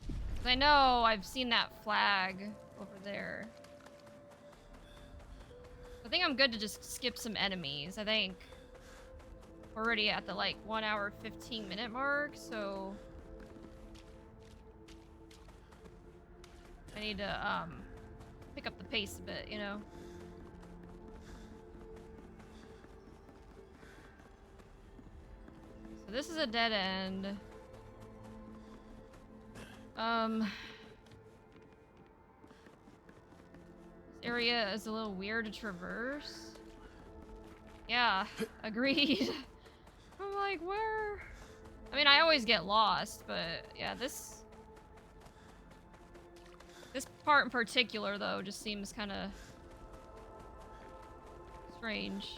'Cause I know I've seen that flag over there. I think I'm good to just skip some enemies. I think we're already at the like 1 hour 15-minute mark, so I need to pick up the pace a bit, you know. So this is a dead end. This area is a little weird to traverse. Yeah, agreed. I'm like, where? I mean, I always get lost, but yeah, this part in particular, though, just seems kind of strange.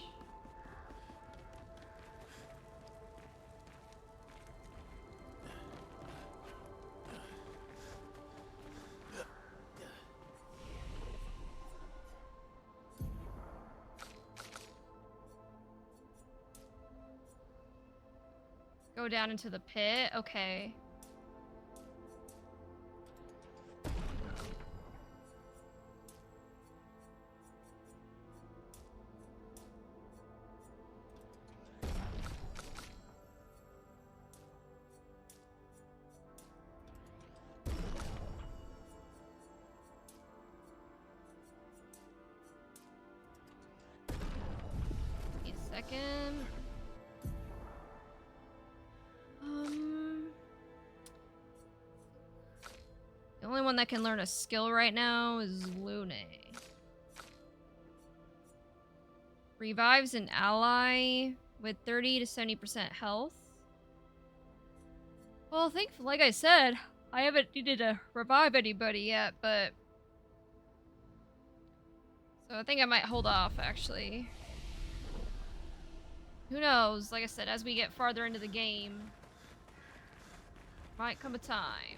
Go down into the pit? Okay. Wait a second. The only one that can learn a skill right now is Lune. Revives an ally with 30 to 70% health. Well, I think, like I said, I haven't needed to revive anybody yet, but... So I think I might hold off, actually. Who knows? Like I said, as we get farther into the game, might come a time.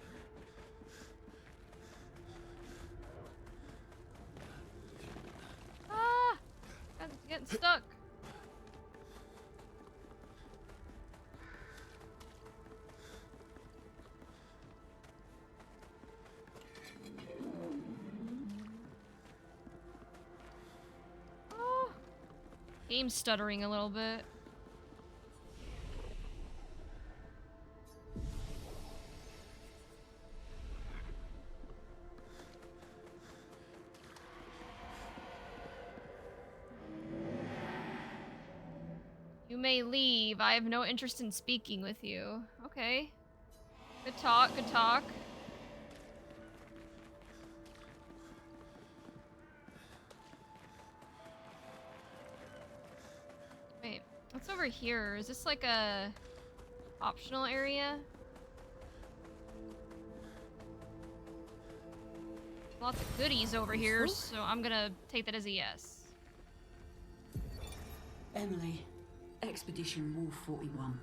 Ah! I'm getting stuck. Oh. Game's stuttering a little bit. You may leave. I have no interest in speaking with you. Okay. Good talk, good talk. Wait, what's over here? Is this like a optional area? Lots of goodies over here, so I'm gonna take that as a yes. Emily, Expedition Wolf 41.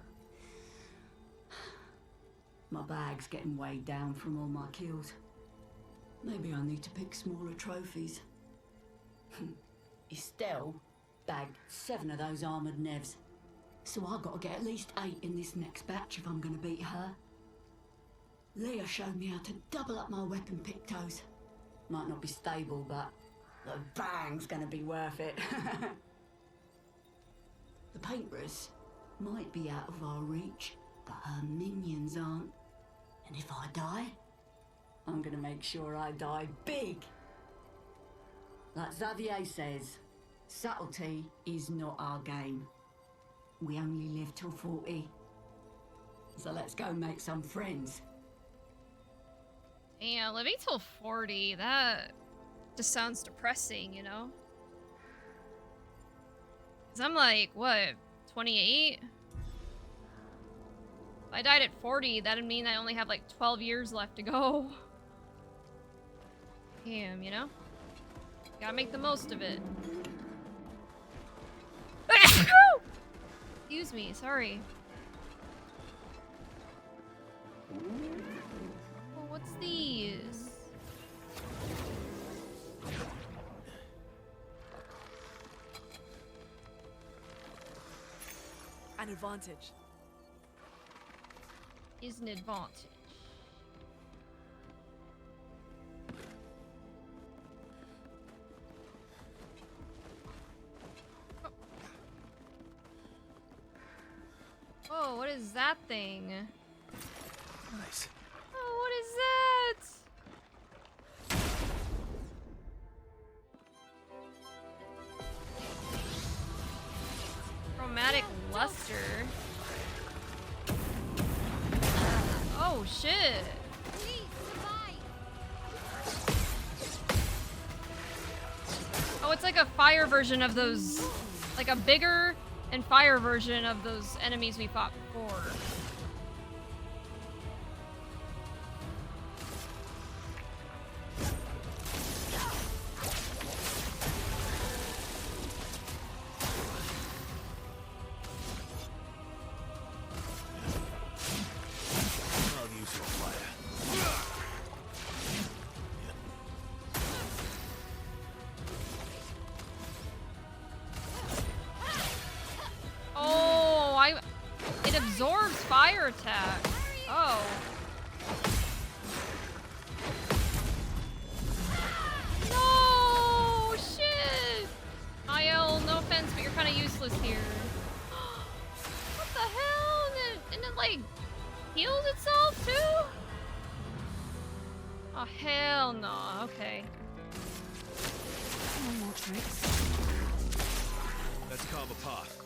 My bag's getting weighed down from all my kills. Maybe I need to pick smaller trophies. Estelle bagged 7 of those armoured nevs. So I've got to get at least 8 in this next batch if I'm going to beat her. Leah showed me how to double up my weapon pictos. Might not be stable, but the bang's going to be worth it. The paintbrus might be out of our reach, but her minions aren't. And if I die, I'm gonna make sure I die big. Like Xavier says, subtlety is not our game. We only live till 40. So let's go make some friends. Yeah, living till 40, that just sounds depressing, you know? 'Cause I'm like, what, 28? If I died at 40, that'd mean I only have like 12 years left to go. Damn, you know? Gotta make the most of it. Excuse me, sorry. Oh, what's these? An advantage. Is an advantage. Oh, what is that thing? Nice. Oh, what is that? Chromatic luster. Oh shit. Please survive. Oh, it's like a fire version of those, like a bigger and fire version of those enemies we fought before. I'll use your fire. Oh, it absorbs fire attack. Oh. No, shit. IL, no offense, but you're kind of useless here. What the hell? And it like heals itself too? Oh, hell no. Okay. No more tricks. Let's carve a path.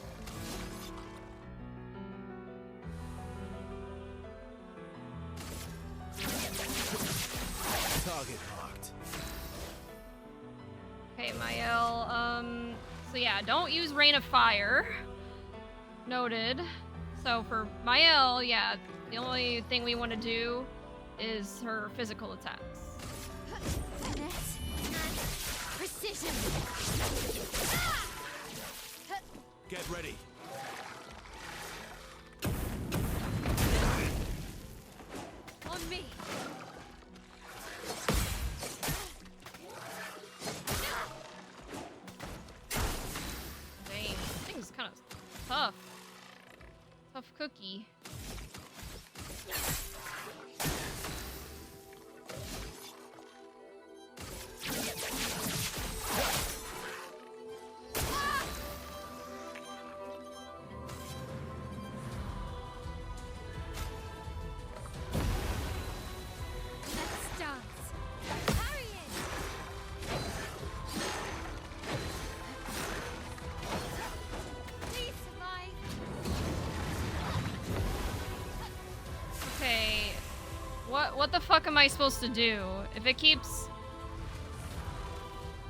Target marked. Okay, Mael, so yeah, don't use Rain of Fire. Noted. So for Mael, yeah, the only thing we want to do is her physical attacks. Finesse and precision. Get ready. On me. Dang, this thing's kind of tough. Tough cookie. Let's dance. Hurry it. Please survive. Okay, what the fuck am I supposed to do? If it keeps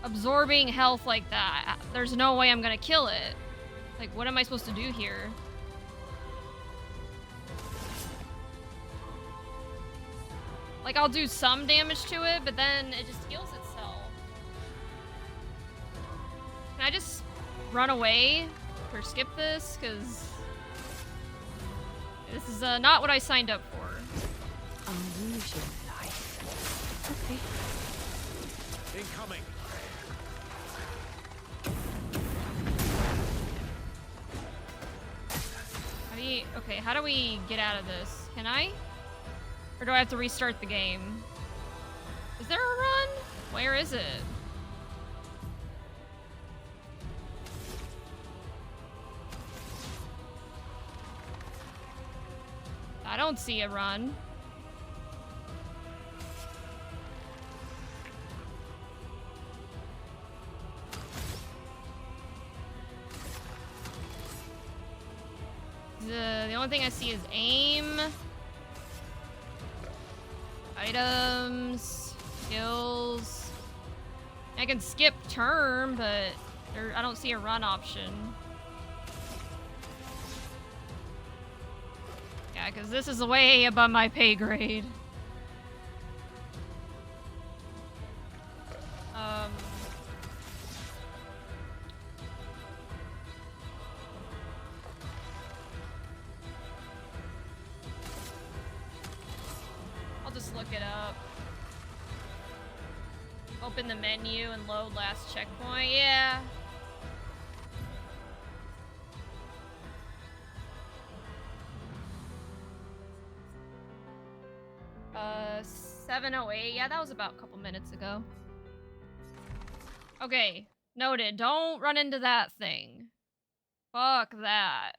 absorbing health like that, there's no way I'm gonna kill it. Like, what am I supposed to do here? Like, I'll do some damage to it, but then it just heals itself. Can I just run away or skip this? Because this is not what I signed up for. Unusual life. Okay. Incoming. Okay, how do we get out of this? Can I? Or do I have to restart the game? Is there a run? Where is it? I don't see a run. The only thing I see is aim, items, skills. I can skip turn, but I don't see a run option. Yeah, because this is way above my pay grade. I'll just look it up. Open the menu and load last checkpoint. Yeah. 7:08. Yeah, that was about a couple minutes ago. Okay, noted. Don't run into that thing. Fuck that.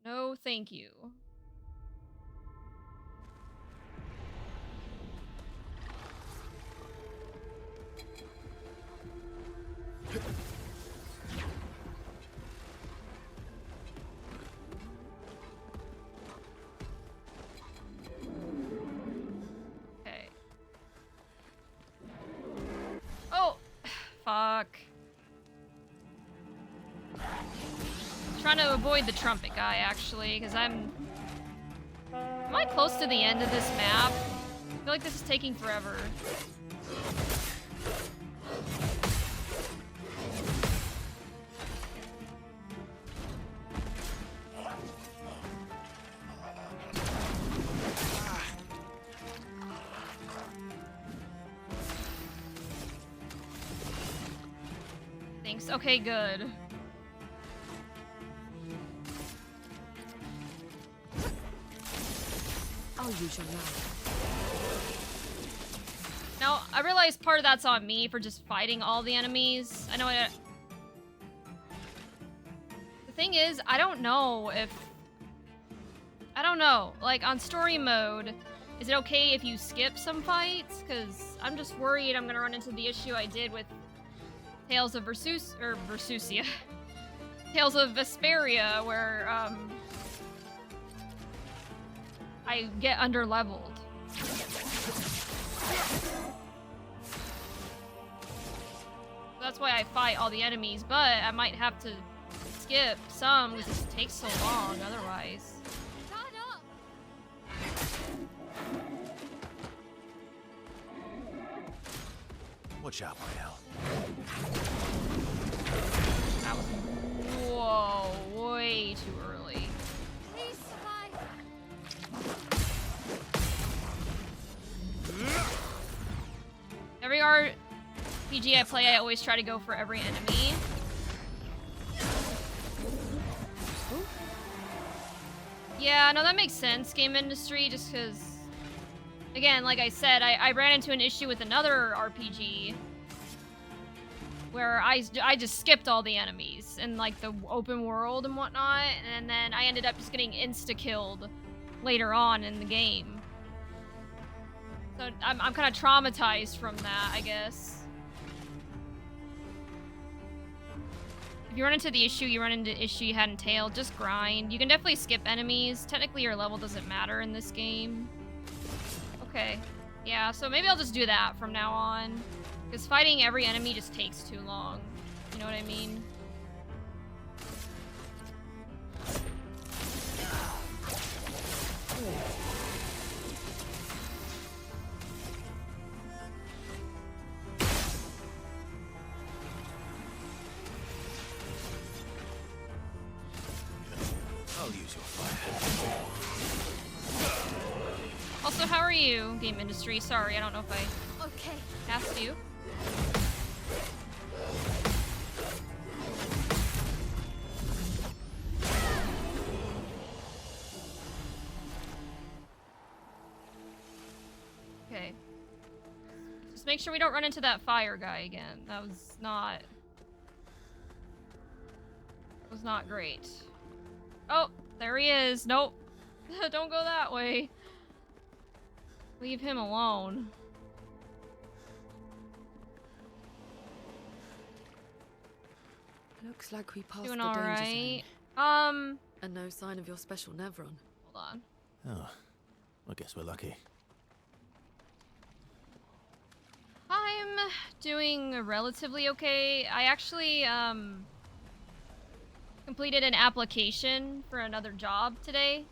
No, thank you. Okay. Oh, fuck. Trying to avoid the trumpet guy, actually, because Am I close to the end of this map? I feel like this is taking forever. Thanks. Okay, good. I'll use your knife. Now, I realize part of that's on me for just fighting all the enemies. I know the thing is, I don't know. Like, on story mode, is it okay if you skip some fights? Because I'm just worried I'm gonna run into the issue I did with Tales of Versusia. Tales of Vesperia, where, I get underleveled. That's why I fight all the enemies, but I might have to skip some because it takes so long otherwise. Guard up! Watch out, Rael. That was, whoa, way too early. Please survive! Every RPG I play, I always try to go for every enemy. Yeah, no, that makes sense, game industry, just because, again, like I said, I ran into an issue with another RPG where I just skipped all the enemies in, like, the open world and whatnot, and then I ended up just getting insta-killed later on in the game. So I'm kind of traumatized from that, I guess. If you run into the issue, you run into the issue you had in Tail, just grind. You can definitely skip enemies. Technically, your level doesn't matter in this game. Okay. Yeah, so maybe I'll just do that from now on. Because fighting every enemy just takes too long. You know what I mean? I'll use your fire. Also, how are you, game industry? Sorry, I don't know if I Okay. asked you. Okay. Just make sure we don't run into that fire guy again. That was not great. Oh, there he is. Nope. Don't go that way. Leave him alone. Looks like we passed Doing the danger alright. zone. And no sign of your special Nevron. Hold on. Oh, I guess we're lucky. I'm doing relatively okay. I actually, completed an application for another job today.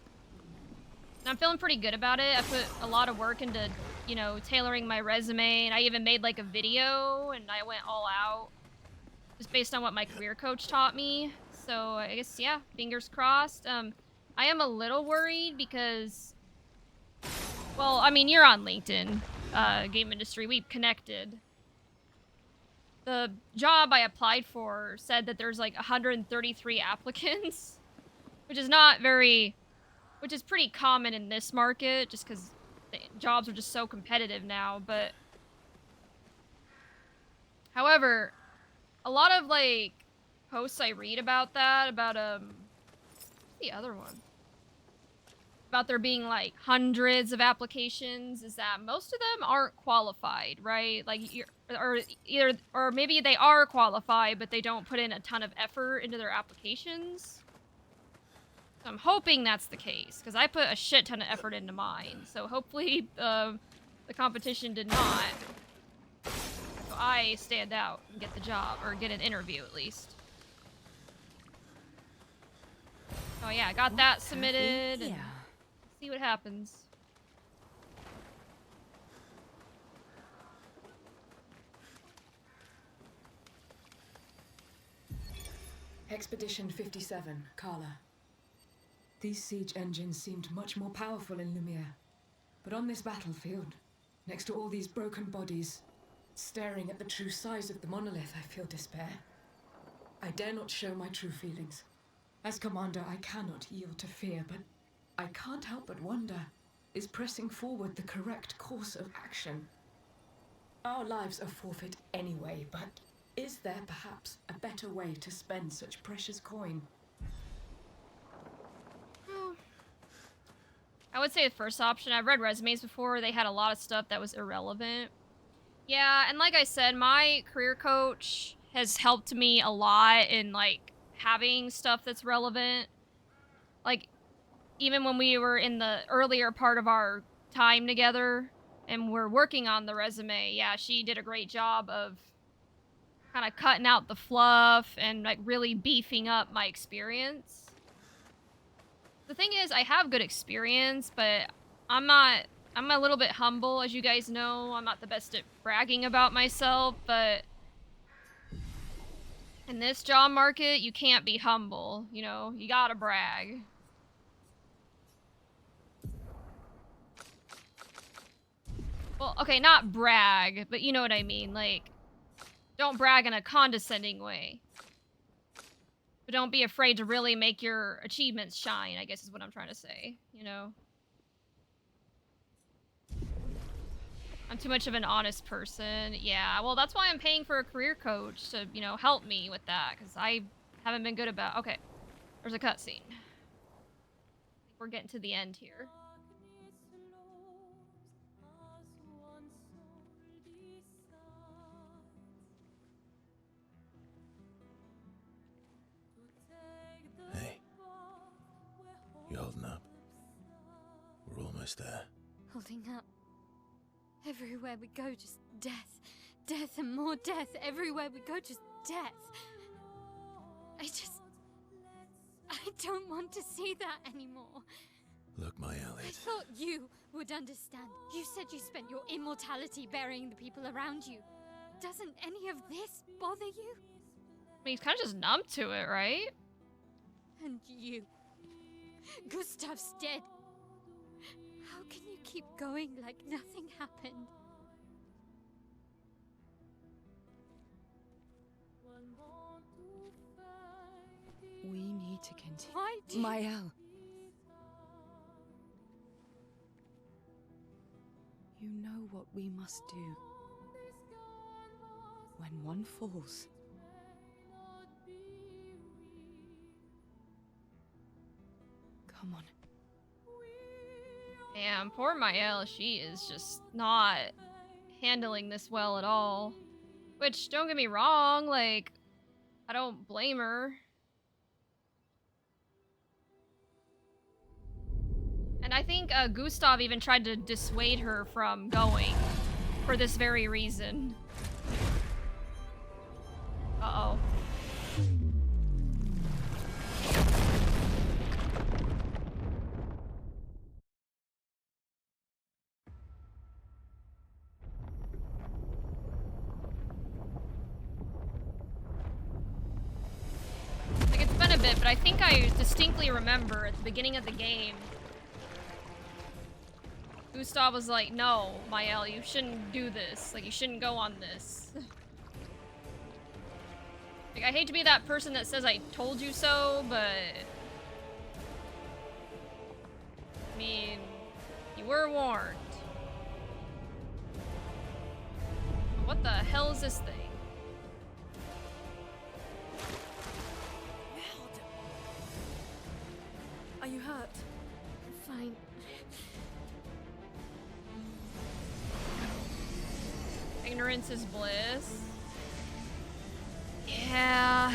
And I'm feeling pretty good about it. I put a lot of work into, you know, tailoring my resume, and I even made like a video, and I went all out. Just based on what my career coach taught me. So I guess, yeah, fingers crossed. I am a little worried because, well, I mean, you're on LinkedIn, game industry. We've connected. The job I applied for said that there's like 133 applicants, which is not very, which is pretty common in this market, just because jobs are just so competitive now, but however, a lot of like posts I read about that, about what's the other one? About there being like hundreds of applications, is that most of them aren't qualified, right? Like or maybe they are qualified, but they don't put in a ton of effort into their applications. So I'm hoping that's the case, because I put a shit ton of effort into mine. So hopefully the competition did not. So I stand out and get the job, or get an interview at least. Oh yeah, I got that submitted. And see what happens. Expedition 57, Carla. These siege engines seemed much more powerful in Lumiere. But on this battlefield, next to all these broken bodies, staring at the true size of the monolith, I feel despair. I dare not show my true feelings. As commander, I cannot yield to fear, but I can't help but wonder, is pressing forward the correct course of action? Our lives are forfeit anyway, but is there perhaps a better way to spend such precious coin? I would say the first option. I've read resumes before. They had a lot of stuff that was irrelevant. Yeah, and like I said, my career coach has helped me a lot in, like, having stuff that's relevant. Like, even when we were in the earlier part of our time together and we're working on the resume, yeah, she did a great job of kind of cutting out the fluff and, like, really beefing up my experience. The thing is, I have good experience, but I'm a little bit humble, as you guys know. I'm not the best at bragging about myself, but in this job market, you can't be humble, you know? You gotta brag. Well, okay, not brag, but you know what I mean. Like, don't brag in a condescending way. But don't be afraid to really make your achievements shine, I guess is what I'm trying to say, you know? I'm too much of an honest person. Yeah, well, that's why I'm paying for a career coach to, you know, help me with that, because I haven't been good about... Okay, there's a cutscene. I think we're getting to the end here. Hey, you holding up? We're almost there. Holding up. Everywhere we go, just death. Death and more death. Everywhere we go, just death. I don't want to see that anymore. Look, my I Elliot. thought you would understand. You said you spent your immortality burying the people around you. Doesn't any of this bother you? I mean, he's kind of just numb to it, right? And you. Gustav's dead. How can you keep going like nothing happened? We need to continue. Why do Mael. You know what we must do. When one falls, come on. Damn, poor Mael, she is just not handling this well at all. Which, don't get me wrong, like, I don't blame her. And I think Gustav even tried to dissuade her from going for this very reason. Uh-oh. Like, it's been a bit, but I think I distinctly remember at the beginning of the game, Gustav was like, no, Mael, you shouldn't do this. Like, you shouldn't go on this. Like, I hate to be that person that says I told you so, but... I mean, you were warned. what the hell is this thing? Are you hurt? Fine. Ignorance is bliss. Yeah.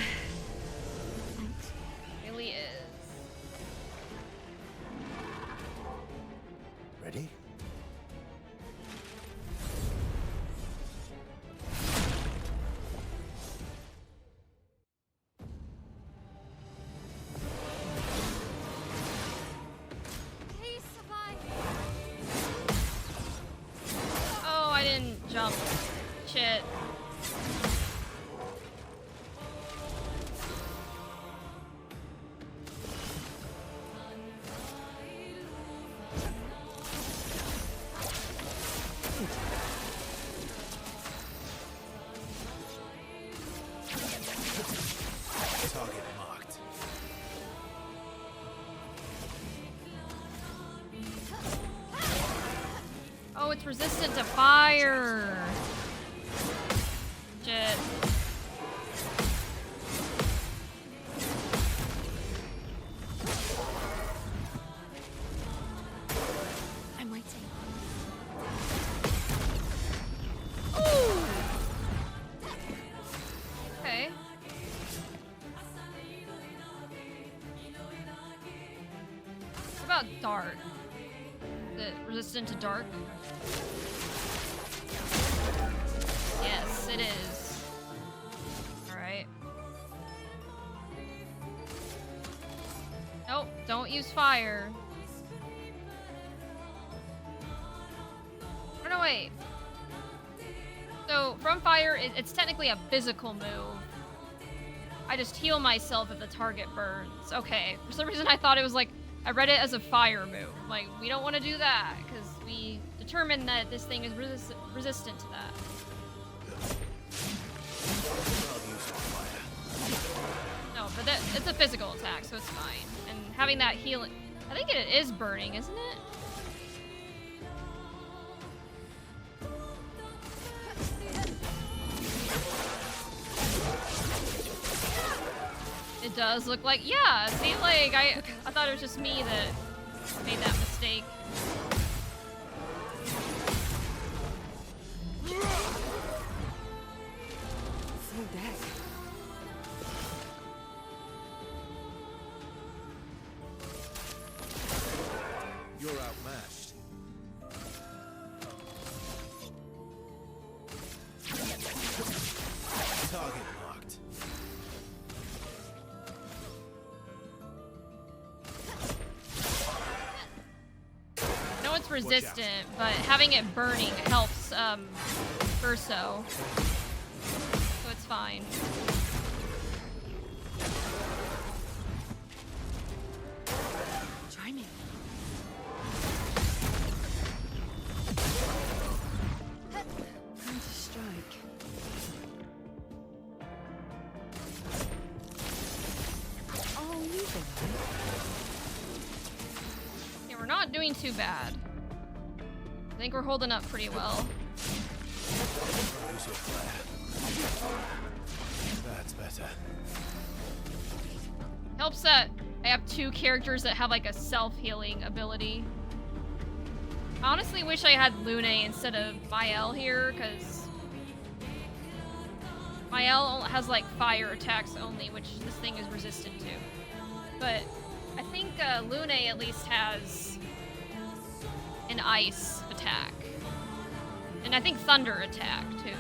Thanks. Really is. Ready? Please survive. Oh, I didn't jump. Shit. Target marked. Oh, it's resistant to fire. Shit. I'm waiting. Ooh. Okay. What about dark? Is it resistant to dark? Yes, it is. Alright. Nope, don't use fire. Oh no, wait. So, from fire, it's technically a physical move. I just heal myself if the target burns. Okay, for some reason I thought it was like, I read it as a fire move. Like, we don't want to do that, because we determined that this thing is resistant to that. I'll use fire. No, but it's a physical attack, so it's fine. And having that healing... I think it is burning, isn't it? It does look like... Yeah, see, like, I thought it was just me that made that mistake. Full deck. You're outmatched. Target marked. I know it's resistant, but having it burning helps, Verso. So it's fine. Try me. Time to strike. Oh, you been Yeah, we're not doing too bad. I think we're holding up pretty well. Use your flare. That's better. Helps that I have two characters that have like a self-healing ability. I honestly wish I had Lune instead of Mael here, because Mael has like fire attacks only, which this thing is resistant to. But I think Lune at least has an ice attack. And I think thunder attack too.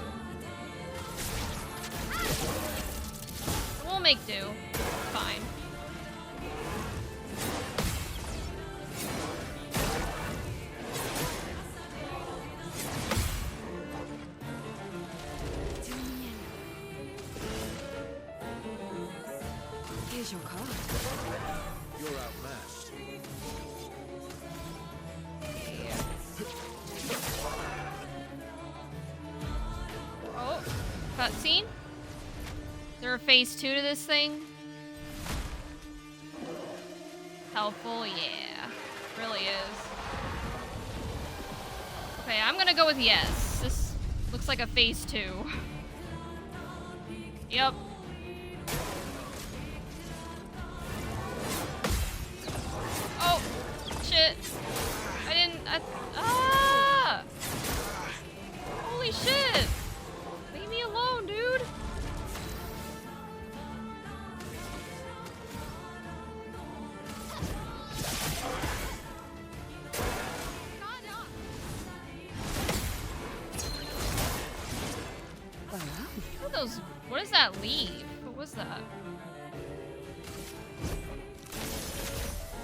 We'll make do. Fine. Here's your card. You're outmatched. Oh, cutscene? Is there a phase 2 to this thing? Helpful, yeah. Really is. Okay, I'm gonna go with yes. Looks like a phase 2. Yep. Oh, shit. Ah! Holy shit! Leave me alone, dude! What are those? What does that leave? What was that?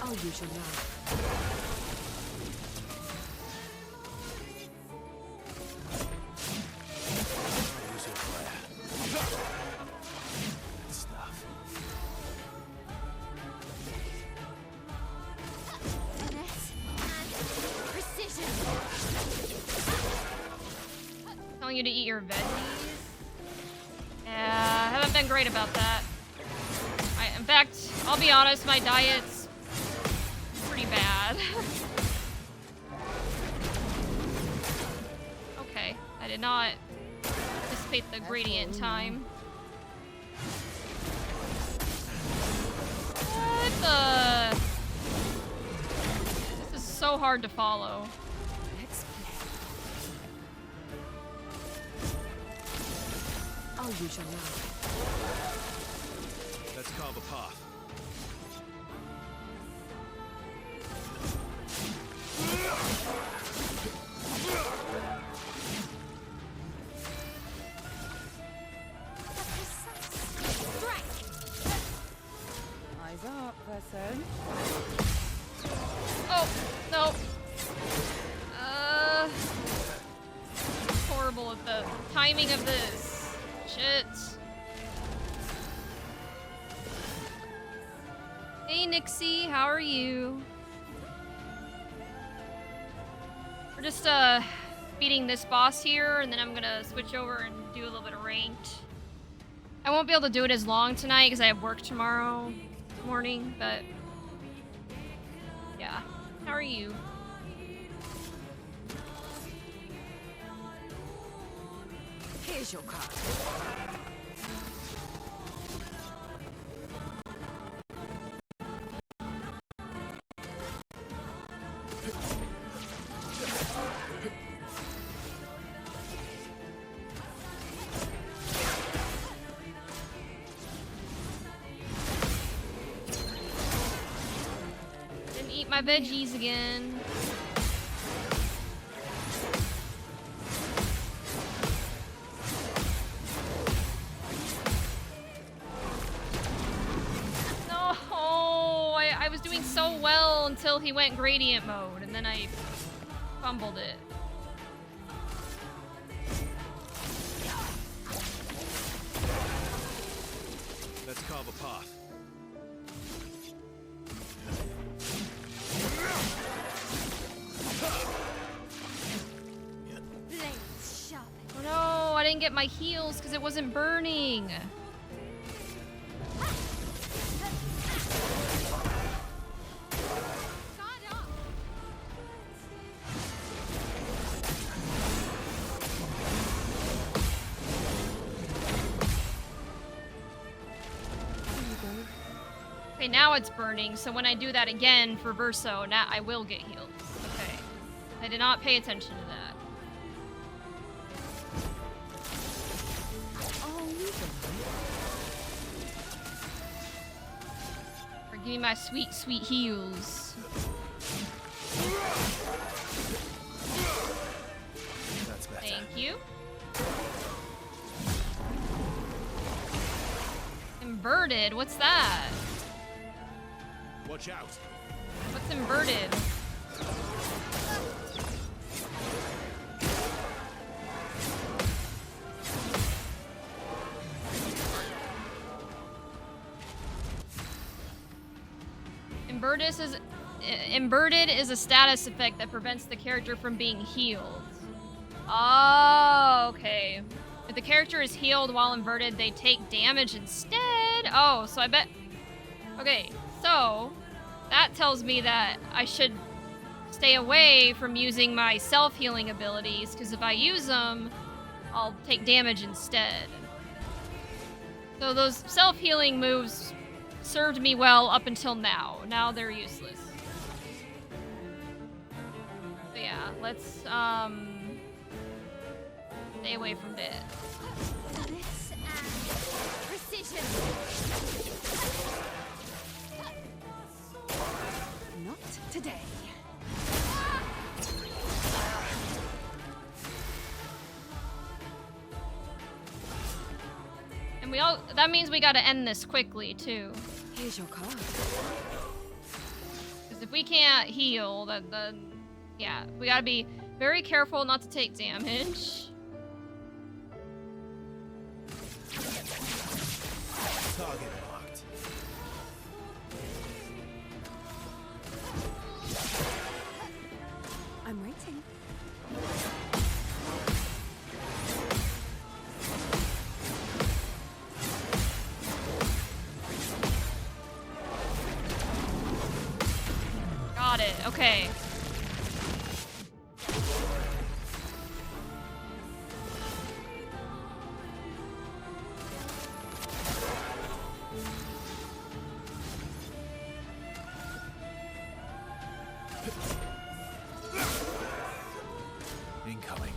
I'll use your love. Use your Clair. Good stuff. Finesse and precision. Telling you to eat your veggies? Yeah, I haven't been great about that. In fact, I'll be honest, my diet's pretty bad. Okay, I did not anticipate the gradient time. What the? This is so hard to follow. Let's play. I'll use your love. Let's carve a path. Eyes up, person. Oh, no. Horrible at the timing of this. Shit. Hey, Nixie, how are you? We're just, beating this boss here, and then I'm gonna switch over and do a little bit of ranked. I won't be able to do it as long tonight because I have work tomorrow morning, but yeah. How are you? Here's your card. Didn't eat my veggies again. I was doing so well until he went gradient mode, and then I fumbled it. Let's carve a path. Blades sharp. Oh no, I didn't get my heals because it wasn't burning. Okay, now it's burning, so when I do that again for Verso, now I will get healed. Okay. I did not pay attention to that. Or give me my sweet, sweet heals. That's better. Thank you. Inverted? What's that? Watch out. What's inverted? Inverted is a status effect that prevents the character from being healed. Oh, okay. If the character is healed while inverted, they take damage instead. Oh, so I bet... Okay, so that tells me that I should stay away from using my self-healing abilities, because if I use them, I'll take damage instead. So those self-healing moves served me well up until now. Now they're useless. So yeah, let's stay away from death. Finesse and precision. Not today. And that means we gotta end this quickly too. Here's your card. Because if we can't heal, then yeah, we gotta be very careful not to take damage. Target marked. I'm waiting. Got it. Okay. Incoming.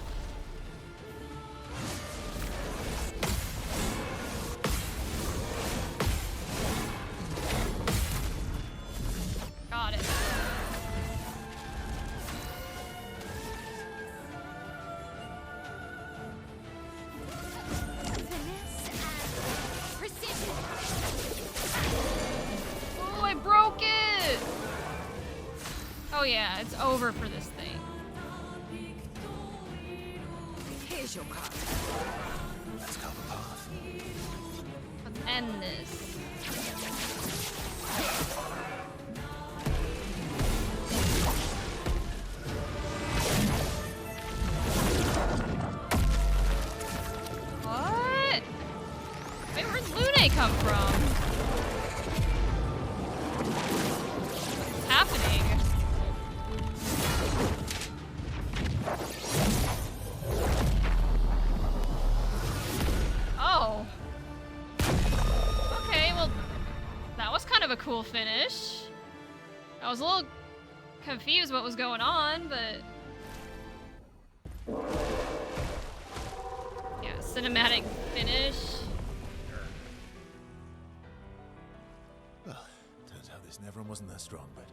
Got it. Finesse and precision. Oh, I broke it! Oh yeah, it's over for this thing. Here's your card. Let's cover path. Let's end this. What? Wait, where'd Lune come from? What's happening? Oh. Okay, well, that was kind of a cool finish. I was a little confused what was going on, but... yeah, cinematic finish. Well, turns out this Nevron wasn't that strong, but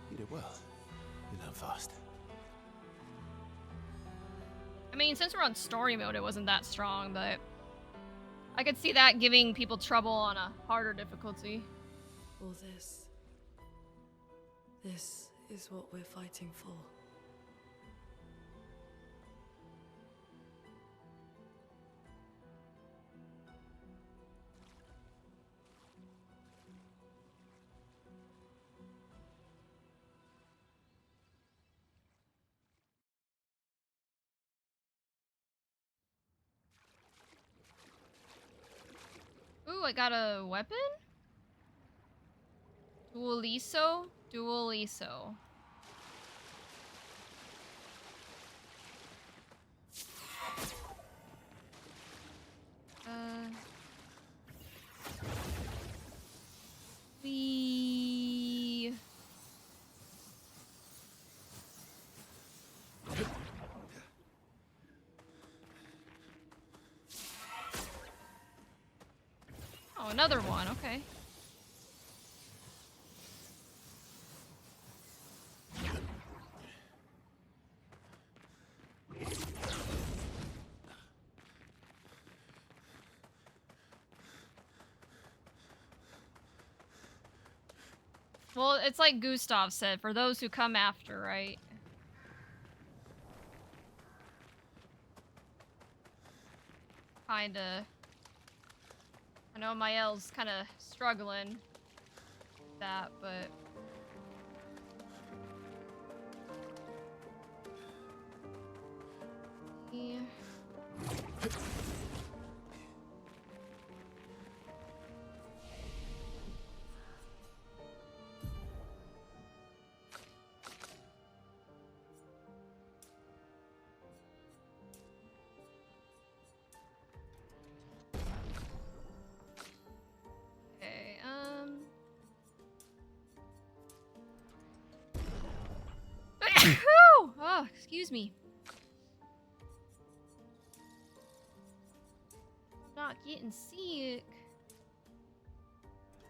you did well. You learn fast. I mean, since we're on story mode, it wasn't that strong, but I could see that giving people trouble on a harder difficulty. All this. This is what we're fighting for. Ooh, I got a weapon? Dualiso? Dualiso. We... Oh, another one, okay. Well, it's like Gustav said, for those who come after, right? Kinda. I know Mael's kinda struggling with that, but... yeah. Oh, excuse me. I'm not getting sick.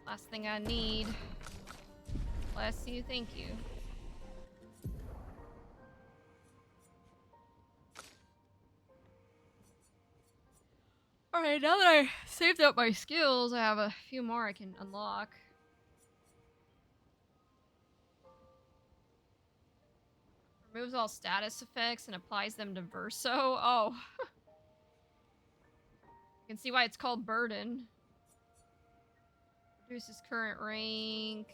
Last thing I need. Bless you, thank you. Alright, now that I saved up my skills, I have a few more I can unlock. Removes all status effects and applies them to Verso. Oh. You can see why it's called Burden. Reduces current rank.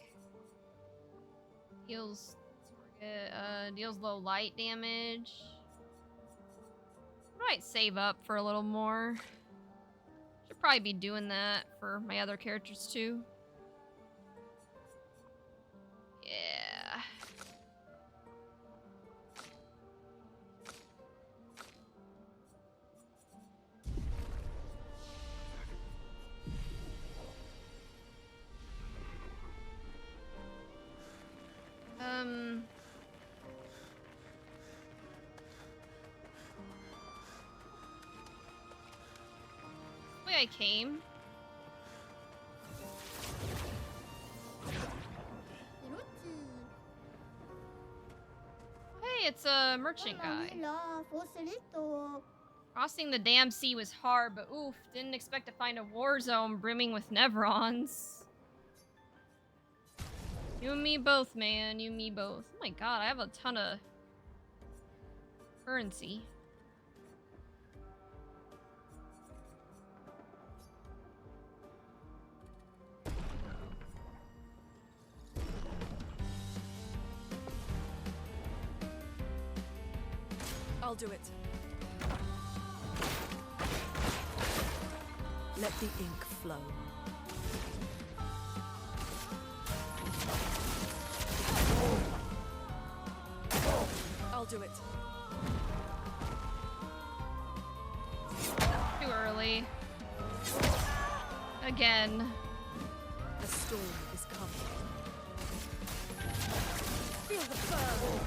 Deals target, deals low light damage. I might save up for a little more. Should probably be doing that for my other characters too. Yeah. The way I came. Hey, it's a merchant guy. Crossing the damn sea was hard, but oof, didn't expect to find a war zone brimming with Nevrons. You and me both, man. You and me both. Oh my god, I have a ton of currency. I'll do it. Let the ink flow. I'll do it. Too early. Again. A storm is coming. Feel the burn.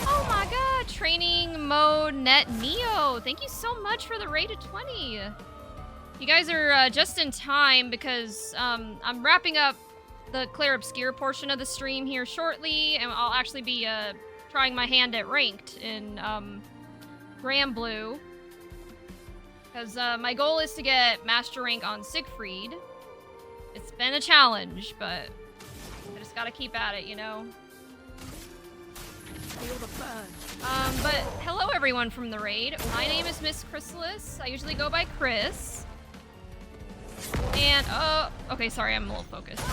Oh my god, training mode net Neo. Thank you so much for the raid of 20. You guys are just in time because I'm wrapping up the Clair Obscur portion of the stream here shortly, and I'll actually be trying my hand at ranked in Grand Blue. Because my goal is to get Master Rank on Siegfried. It's been a challenge, but I just gotta keep at it, you know? Feel the burn. But hello everyone from the raid. My name is Miss Chrysalis. I usually go by Chris. And, okay, sorry, I'm a little focused.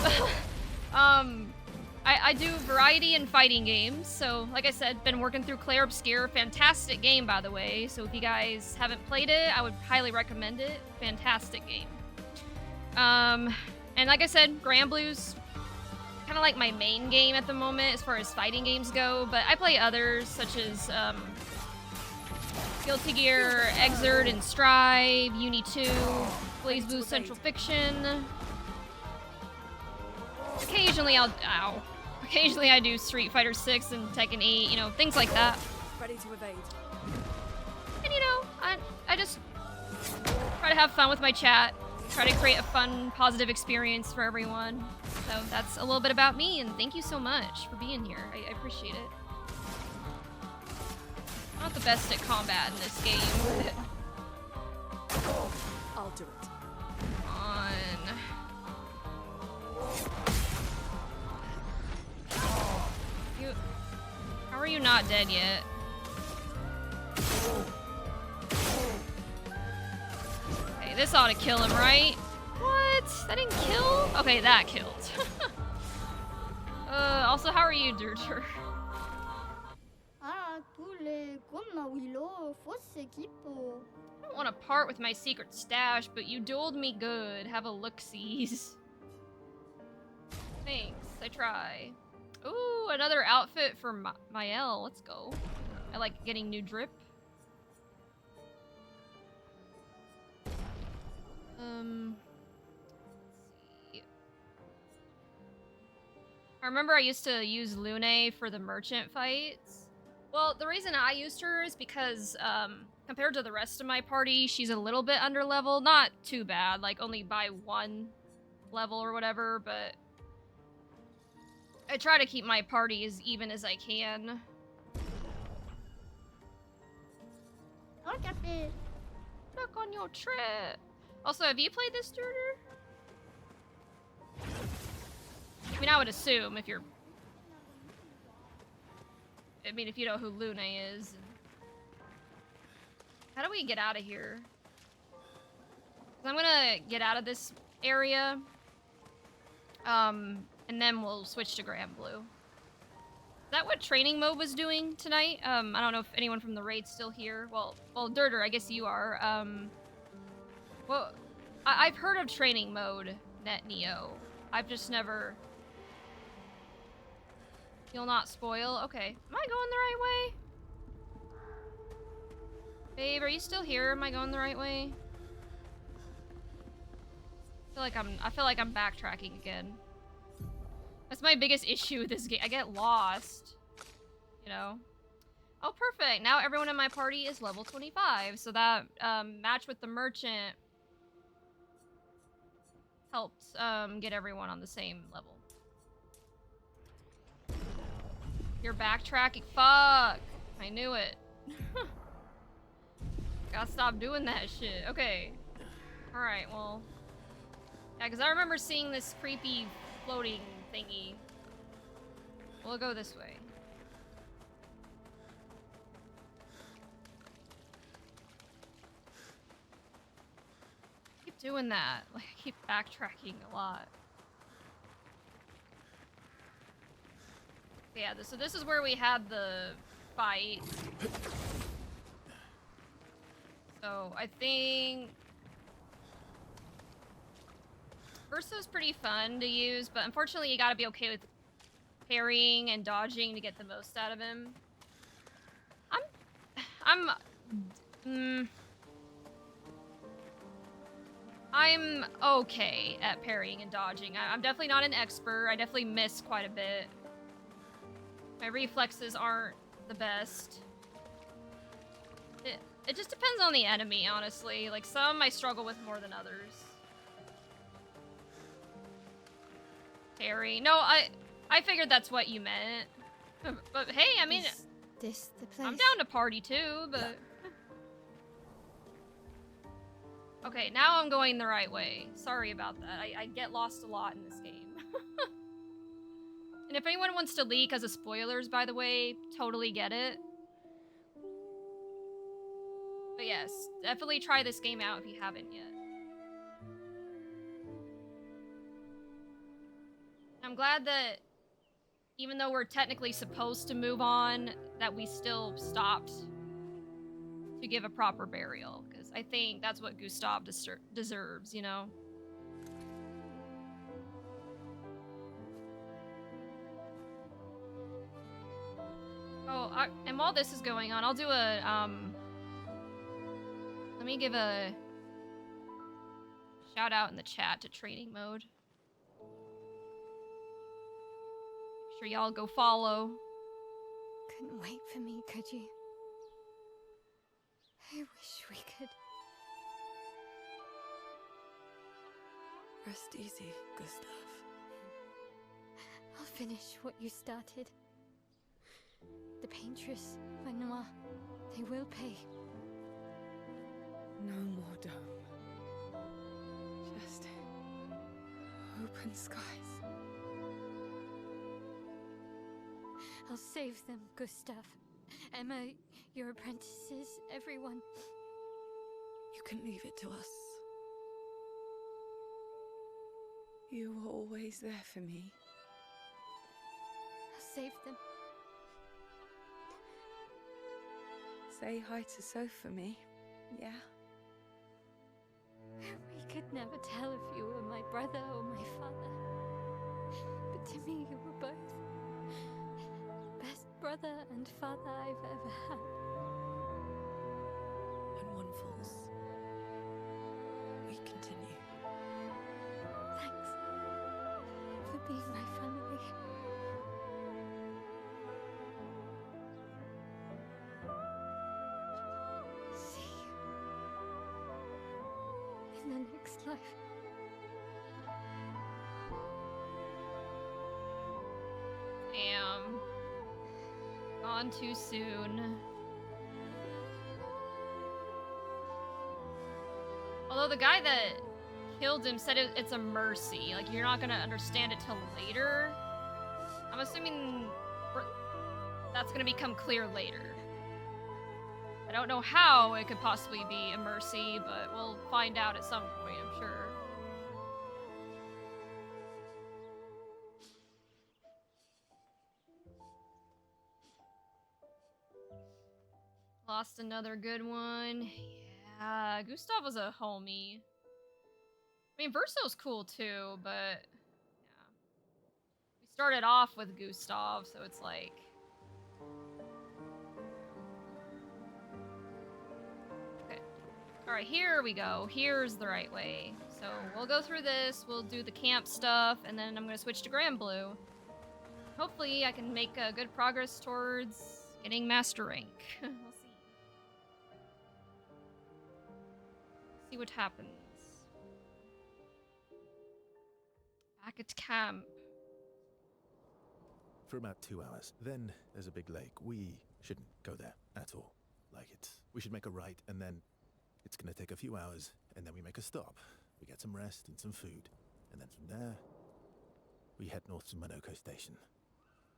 I do variety and fighting games, so like I said, been working through Clair Obscur. Fantastic game, by the way, so if you guys haven't played it, I would highly recommend it. Fantastic game. And like I said, Grand Blue's kind of like my main game at the moment as far as fighting games go, but I play others such as Guilty Gear, Exert and Strive, Uni 2, Blaze Blue Central Fiction. Occasionally occasionally I do Street Fighter 6 and Tekken 8, you know, things like that. Ready to evade. And you know, I just try to have fun with my chat, try to create a fun, positive experience for everyone. So that's a little bit about me, and thank you so much for being here. I appreciate it. I'm not the best at combat in this game. I'll do it. How are you not dead yet? Okay, this ought to kill him, right? What? That didn't kill? Okay, that killed. Also, how are you, Durter? I don't want to part with my secret stash, but you dueled me good. Have a look-sees. Thanks, I try. Ooh, another outfit for Mael. Let's go. I like getting new drip. I remember I used to use Lune for the merchant fights. Well, the reason I used her is because, compared to the rest of my party, she's a little bit under level. Not too bad, like only by 1 level or whatever, but I try to keep my party as even as I can. Look at me. Look on your trip. Also, have you played this, Durder? I mean, I would assume if you're... I mean, if you know who Lune is. How do we get out of here? 'Cause I'm gonna get out of this area. And then we'll switch to Grand Blue. Is that what training mode was doing tonight? I don't know if anyone from the raid's still here. Well, Durder, I guess you are. Well, I've heard of training mode, Net Neo. I've just never... You'll not spoil? Okay. Am I going the right way? Babe, are you still here? Am I going the right way? I feel like I'm backtracking again. That's my biggest issue with this game. I get lost. You know? Oh, perfect. Now everyone in my party is level 25. So that match with the merchant helped get everyone on the same level. You're backtracking. Fuck. I knew it. Gotta stop doing that shit. Okay. Alright, well. Yeah, because I remember seeing this creepy floating thingy. We'll go this way. Keep doing that. Like, I keep backtracking a lot. Yeah, so this is where we had the fight. So I think Versa was pretty fun to use, but unfortunately you gotta be okay with parrying and dodging to get the most out of him. I'm okay at parrying and dodging. I'm definitely not an expert. I definitely miss quite a bit. My reflexes aren't the best. It just depends on the enemy, honestly. Like, some I struggle with more than others. Parry. No, I figured that's what you meant. But hey, I mean... Is this the place? I'm down to party too, but... Okay, now I'm going the right way. Sorry about that. I get lost a lot in this game. And if anyone wants to leak as a spoilers, by the way, totally get it. But yes, definitely try this game out if you haven't yet. I'm glad that even though we're technically supposed to move on, that we still stopped to give a proper burial. Because I think that's what Gustav deserves, you know? Oh, and while this is going on, I'll do a, let me give a shout out in the chat to training mode. Make sure y'all go follow. Couldn't wait for me, could you? I wish we could. Rest easy, Gustav. I'll finish what you started. The paintress, Renoir, they will pay. No more dome. Just open skies. I'll save them, Gustav. Emma, your apprentices, everyone. You can leave it to us. You were always there for me. I'll save them. Say hi to Soph for me, yeah? We could never tell if you were my brother or my father. But to me, you were both. Best brother and father I've ever had. When one falls, we continue. Thanks for being my family. life. Damn. Gone too soon. Although the guy that killed him said it's a mercy. Like, you're not gonna understand it till later. I'm assuming that's gonna become clear later. I don't know how it could possibly be a mercy, but we'll find out at some point, I'm sure. Lost another good one. Yeah, Gustav was a homie. I mean, Verso's cool too, but yeah. We started off with Gustav, so it's like... Okay. Alright, here we go. Here's the right way. So we'll go through this, we'll do the camp stuff, and then I'm gonna switch to Grand Blue. Hopefully I can make good progress towards getting Master Rank. We'll see. See what happens. Back at camp. For about 2 hours. Then there's a big lake. We shouldn't go there at all. We should make a right, and then it's gonna take a few hours, and then we make a stop. We get some rest and some food. And then from there, we head north to Monoko Station.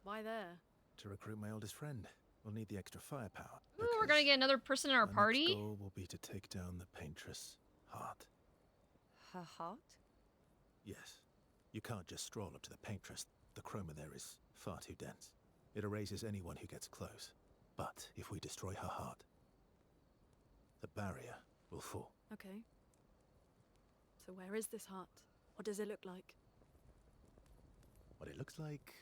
Why there? To recruit my oldest friend. We'll need the extra firepower. Ooh, we're gonna get another person in our party? Next goal will be to take down the Paintress' heart. Her heart? Yes. You can't just stroll up to the Paintress. The chroma there is far too dense. It erases anyone who gets close. But if we destroy her heart, the barrier will fall. Okay. So where is this heart? What does it look like? What it looks like,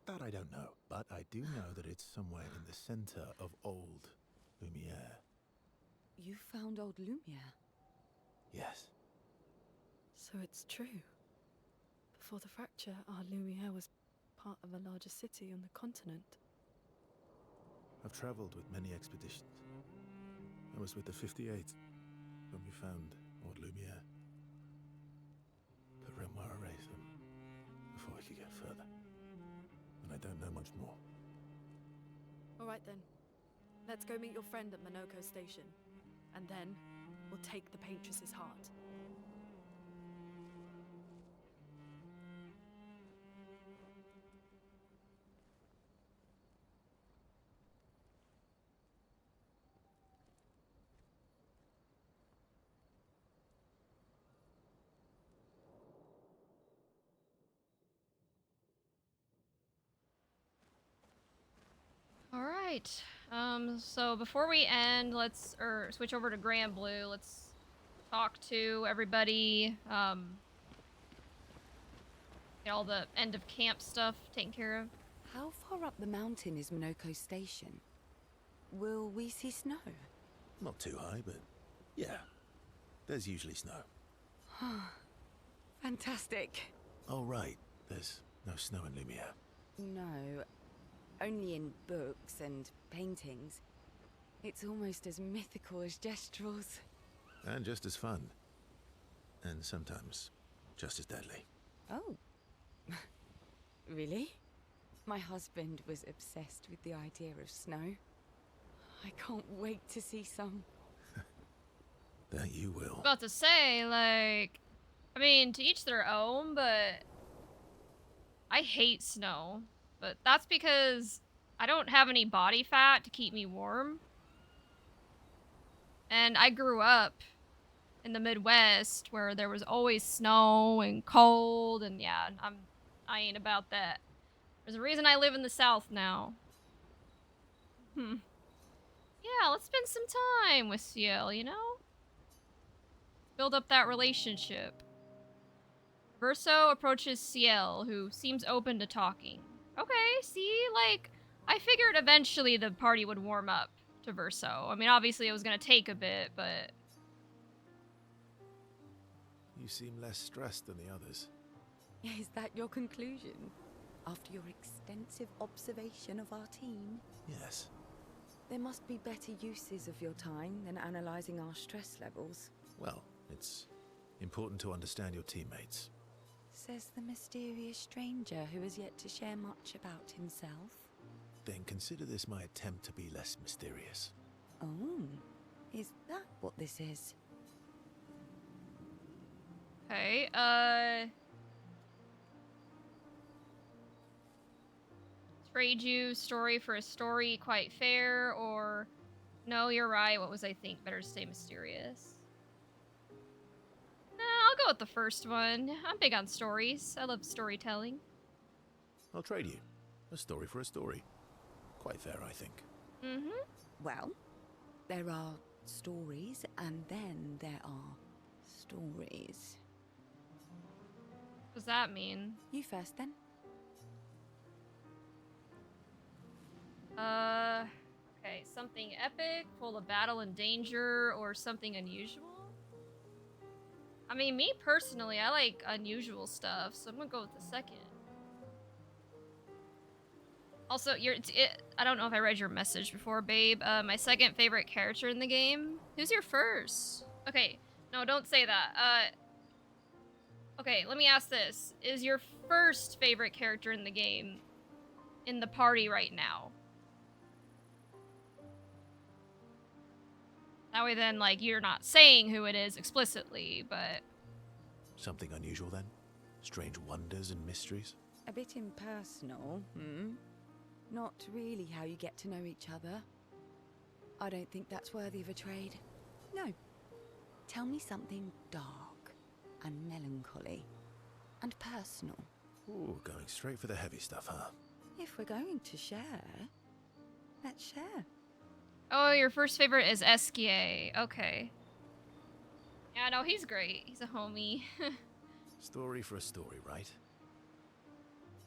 that I don't know. But I do know that it's somewhere in the center of old Lumiere. You found old Lumiere? Yes. So it's true. Before the fracture, our Lumiere was part of a larger city on the continent. I've traveled with many expeditions. I was with the 58th when we found old Lumiere. But Renoir erased them before we could get further. And I don't know much more. All right then. Let's go meet your friend at Monoko Station. And then, we'll take the Paintress's heart. Alright. So before we end, let's switch over to Grand Blue. Let's talk to everybody. Get all the end of camp stuff taken care of. How far up the mountain is Monoko Station? Will we see snow? Not too high, but yeah. There's usually snow. Fantastic. Oh, right. There's no snow in Lumiere. No, only in books and paintings. It's almost as mythical as Gestrels. And just as fun. And sometimes just as deadly. Oh. Really? My husband was obsessed with the idea of snow. I can't wait to see some. That you will. About to say, like, I mean, to each their own, but I hate snow. But that's because I don't have any body fat to keep me warm. And I grew up in the Midwest where there was always snow and cold, and yeah, I ain't about that. There's a reason I live in the South now. Yeah, let's spend some time with Ciel, you know? Build up that relationship. Verso approaches Ciel, who seems open to talking. Okay, see, like, I figured eventually the party would warm up to Verso. I mean, obviously it was gonna take a bit, but... You seem less stressed than the others. Is that your conclusion? After your extensive observation of our team? Yes. There must be better uses of your time than analysing our stress levels. Well, it's Important to understand your teammates. Says the mysterious stranger who has yet to share much about himself. Then consider this my attempt to be less mysterious. Oh, is that what this is? Okay, trade you story for a story, quite fair, or no, you're right, what was I think? Better stay mysterious. I'll go with the first one. I'm big on stories. I love storytelling. I'll trade you. A story for a story. Quite fair, I think. Mm-hmm. Well, there are stories, and then there are stories. What does that mean? You first, then. Okay, something epic, full of battle and danger, or something unusual? I mean, me personally, I like unusual stuff, so I'm gonna go with the second. Also, I don't know if I read your message before, babe. My second favorite character in the game. Who's your first? Okay, no, don't say that. Okay, let me ask this. Is your first favorite character in the game in the party right now? That way then, like, you're not saying who it is explicitly, but... Something unusual then? Strange wonders and mysteries? A bit impersonal, Not really how you get to know each other. I don't think that's worthy of a trade. No. Tell me something dark and melancholy and personal. Ooh, going straight for the heavy stuff, huh? If we're going to share, let's share. Oh, your first favorite is Esquier. Okay. Yeah, no, he's great. He's a homie. Story for a story, right?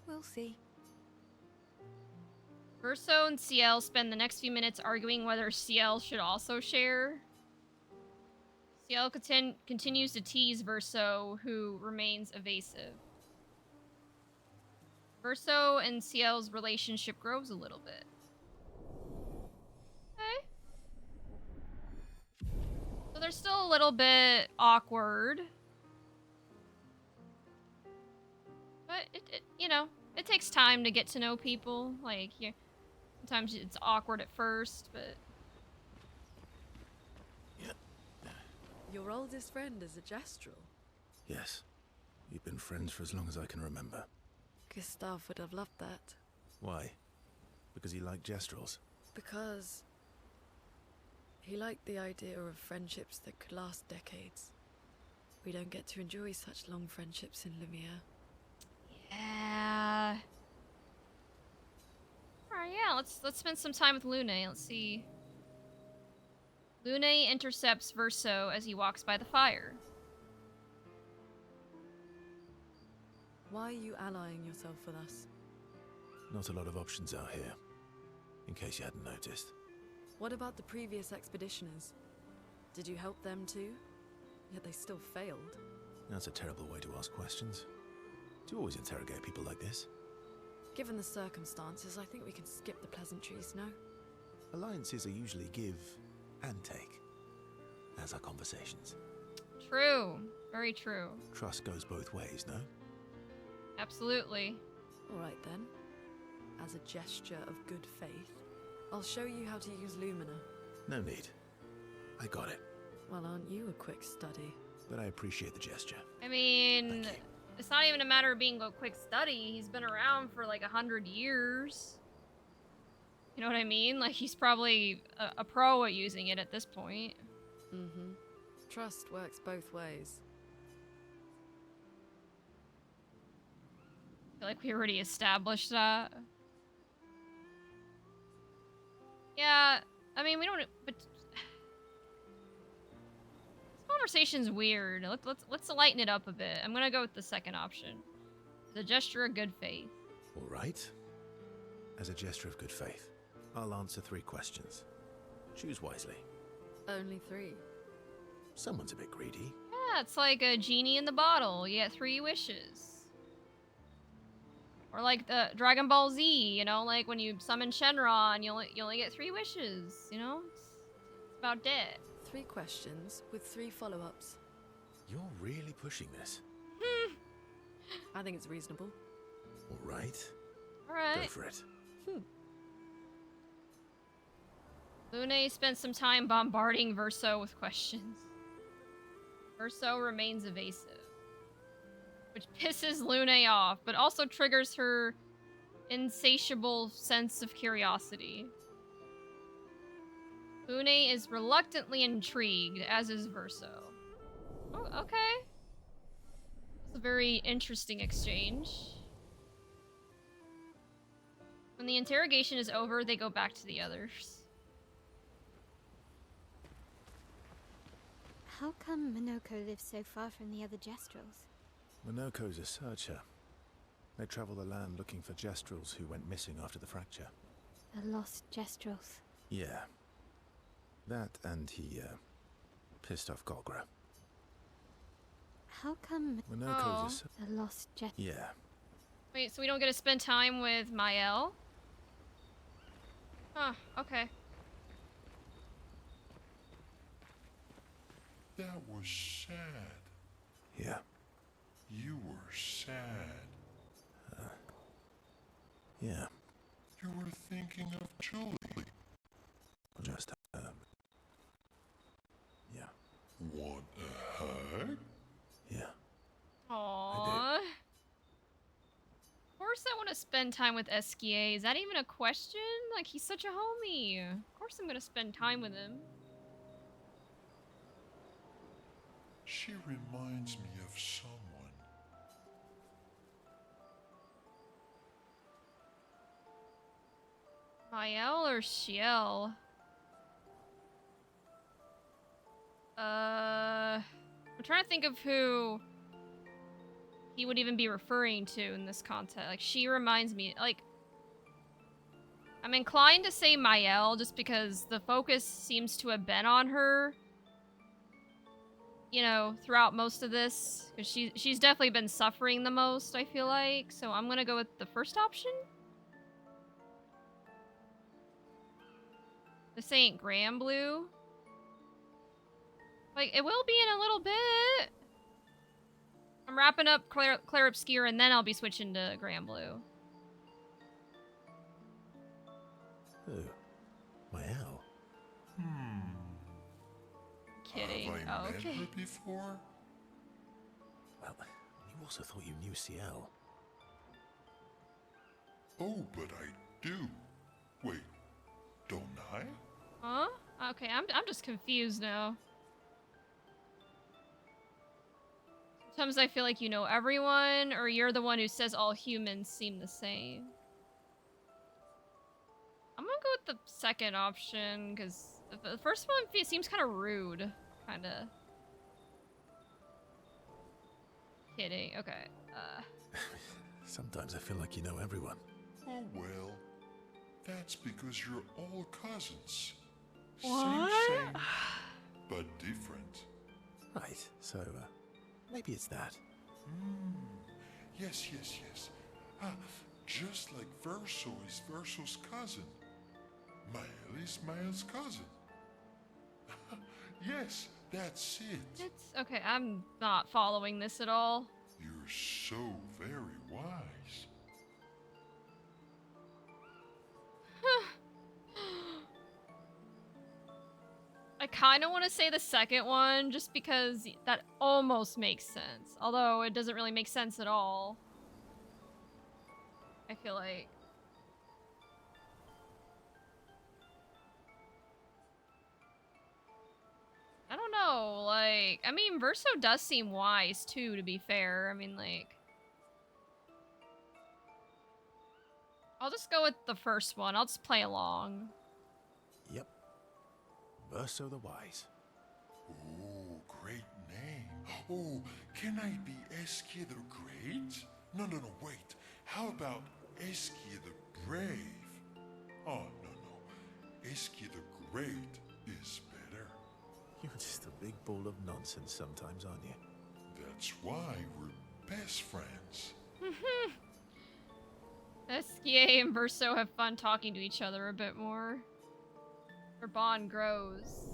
We'll see. Verso and CL spend the next few minutes arguing whether CL should also share. CL continues to tease Verso, who remains evasive. Verso and CL's relationship grows a little bit. Okay. So they're still a little bit awkward. But it takes time to get to know people. Like, sometimes it's awkward at first, but... Your oldest friend is a Gestrel. Yes. We've been friends for as long as I can remember. Gustav would have loved that. Why? Because he liked Gestrels? Because he liked the idea of friendships that could last decades. We don't get to enjoy such long friendships in Lumiere. Yeah. Alright, yeah, let's spend some time with Lune. Let's see. Lune intercepts Verso as he walks by the fire. Why are you allying yourself with us? Not a lot of options out here, in case you hadn't noticed. What about the previous expeditioners? Did you help them too? Yet they still failed. That's a terrible way to ask questions. Do you always interrogate people like this? Given the circumstances, I think we can skip the pleasantries, no? Alliances are usually give and take, as are conversations. True. Very true. Trust goes both ways, no? Absolutely. Alright then. As a gesture of good faith, I'll show you how to use Lumina. No need. I got it. Well, aren't you a quick study? But I appreciate the gesture. I mean, Thank you. it's not even a matter of being a quick study. He's been around for like 100 years. You know what I mean? Like, he's probably a pro at using it at this point. Mm-hmm. Trust works both ways. I feel like we already established that. Yeah, I mean, we don't... But this conversation's weird. Let's lighten it up a bit. I'm gonna go with the second option. The gesture of good faith. All right. As a gesture of good faith, I'll answer 3 questions. Choose wisely. Only 3. Someone's a bit greedy. Yeah, it's like a genie in the bottle. You get 3 wishes. Or like the Dragon Ball Z, you know, like when you summon Shenron, you only get 3 wishes, you know? It's about dead. 3 questions with 3 follow-ups. You're really pushing this. I think it's reasonable. All right. All right. Go for it. Lune spends some time bombarding Verso with questions. Verso remains evasive, which pisses Lune off, but also triggers her insatiable sense of curiosity. Lune is reluctantly intrigued, as is Verso. Oh, okay. It's a very interesting exchange. When the interrogation is over, they go back to the others. How come Minoko lives so far from the other Jestrels? Minoko's a searcher. They travel the land looking for Jestrels who went missing after the fracture. The lost Jestrels. Yeah. That and he, pissed off Golgra. How come Minoko's the lost Jestrels? Yeah. Wait, so we don't get to spend time with Mael? Huh, okay. That was sad. Yeah. You were sad. Yeah. You were thinking of Julie. Just, yeah. Want a hug? Yeah. Aww. Of course I want to spend time with Esquier. Is that even a question? Like, he's such a homie. Of course I'm gonna spend time with him. She reminds me of someone. Mael or Shiel? I'm trying to think of who he would even be referring to in this context. Like, she reminds me, like, I'm inclined to say Mael just because the focus seems to have been on her, you know, throughout most of this. Because she's definitely been suffering the most, I feel like. So I'm gonna go with the first option. This ain't Grand Blue. Like, it will be in a little bit. I'm wrapping up Clair Obscur, and then I'll be switching to Grand Blue. Who? Mael. Kidding. Have I Oh, met okay. her before? Well, you also thought you knew Ciel. Oh, but I do. Wait, don't I? Huh? Okay, I'm just confused now. Sometimes I feel like you know everyone, or you're the one who says all humans seem the same. I'm gonna go with the second option, because the first one seems kind of rude. Kinda. Kidding. Okay. Sometimes I feel like you know everyone. Oh well, that's because you're all cousins. What? Same, but different. Right, so, maybe it's that. Yes. Ah, just like Verso is Verso's cousin. Mael is Mael's cousin. Yes, that's it. It's okay. I'm not following this at all. You're so very wise. I kind of want to say the second one just because that almost makes sense. Although it doesn't really make sense at all. I feel like. I don't know, like, I mean, Verso does seem wise too, to be fair. I mean, like, I'll just go with the first one. I'll just play along. Yep. Verso the Wise. Oh, great name. Oh, can I be Eskia the Great? No, wait. How about Eskia the Brave? Oh, no. Eskia the Great is better. You're just a big ball of nonsense sometimes, aren't you? That's why we're best friends. Esquier and Verso have fun talking to each other a bit more. Their bond grows.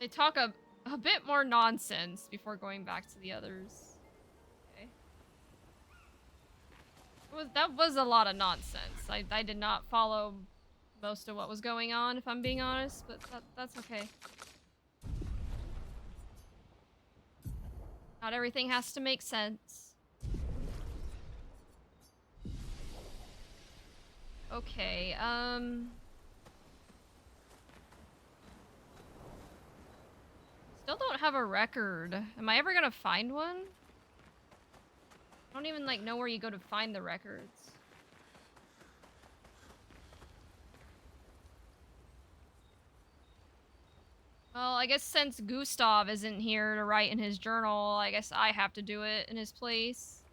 They talk a bit more nonsense before going back to the others. Okay. That was a lot of nonsense. I did not follow most of what was going on, if I'm being honest, but that's okay. Not everything has to make sense. Okay, still don't have a record. Am I ever gonna find one? I don't even, like, know where you go to find the records. Well, I guess since Gustav isn't here to write in his journal, I guess I have to do it in his place.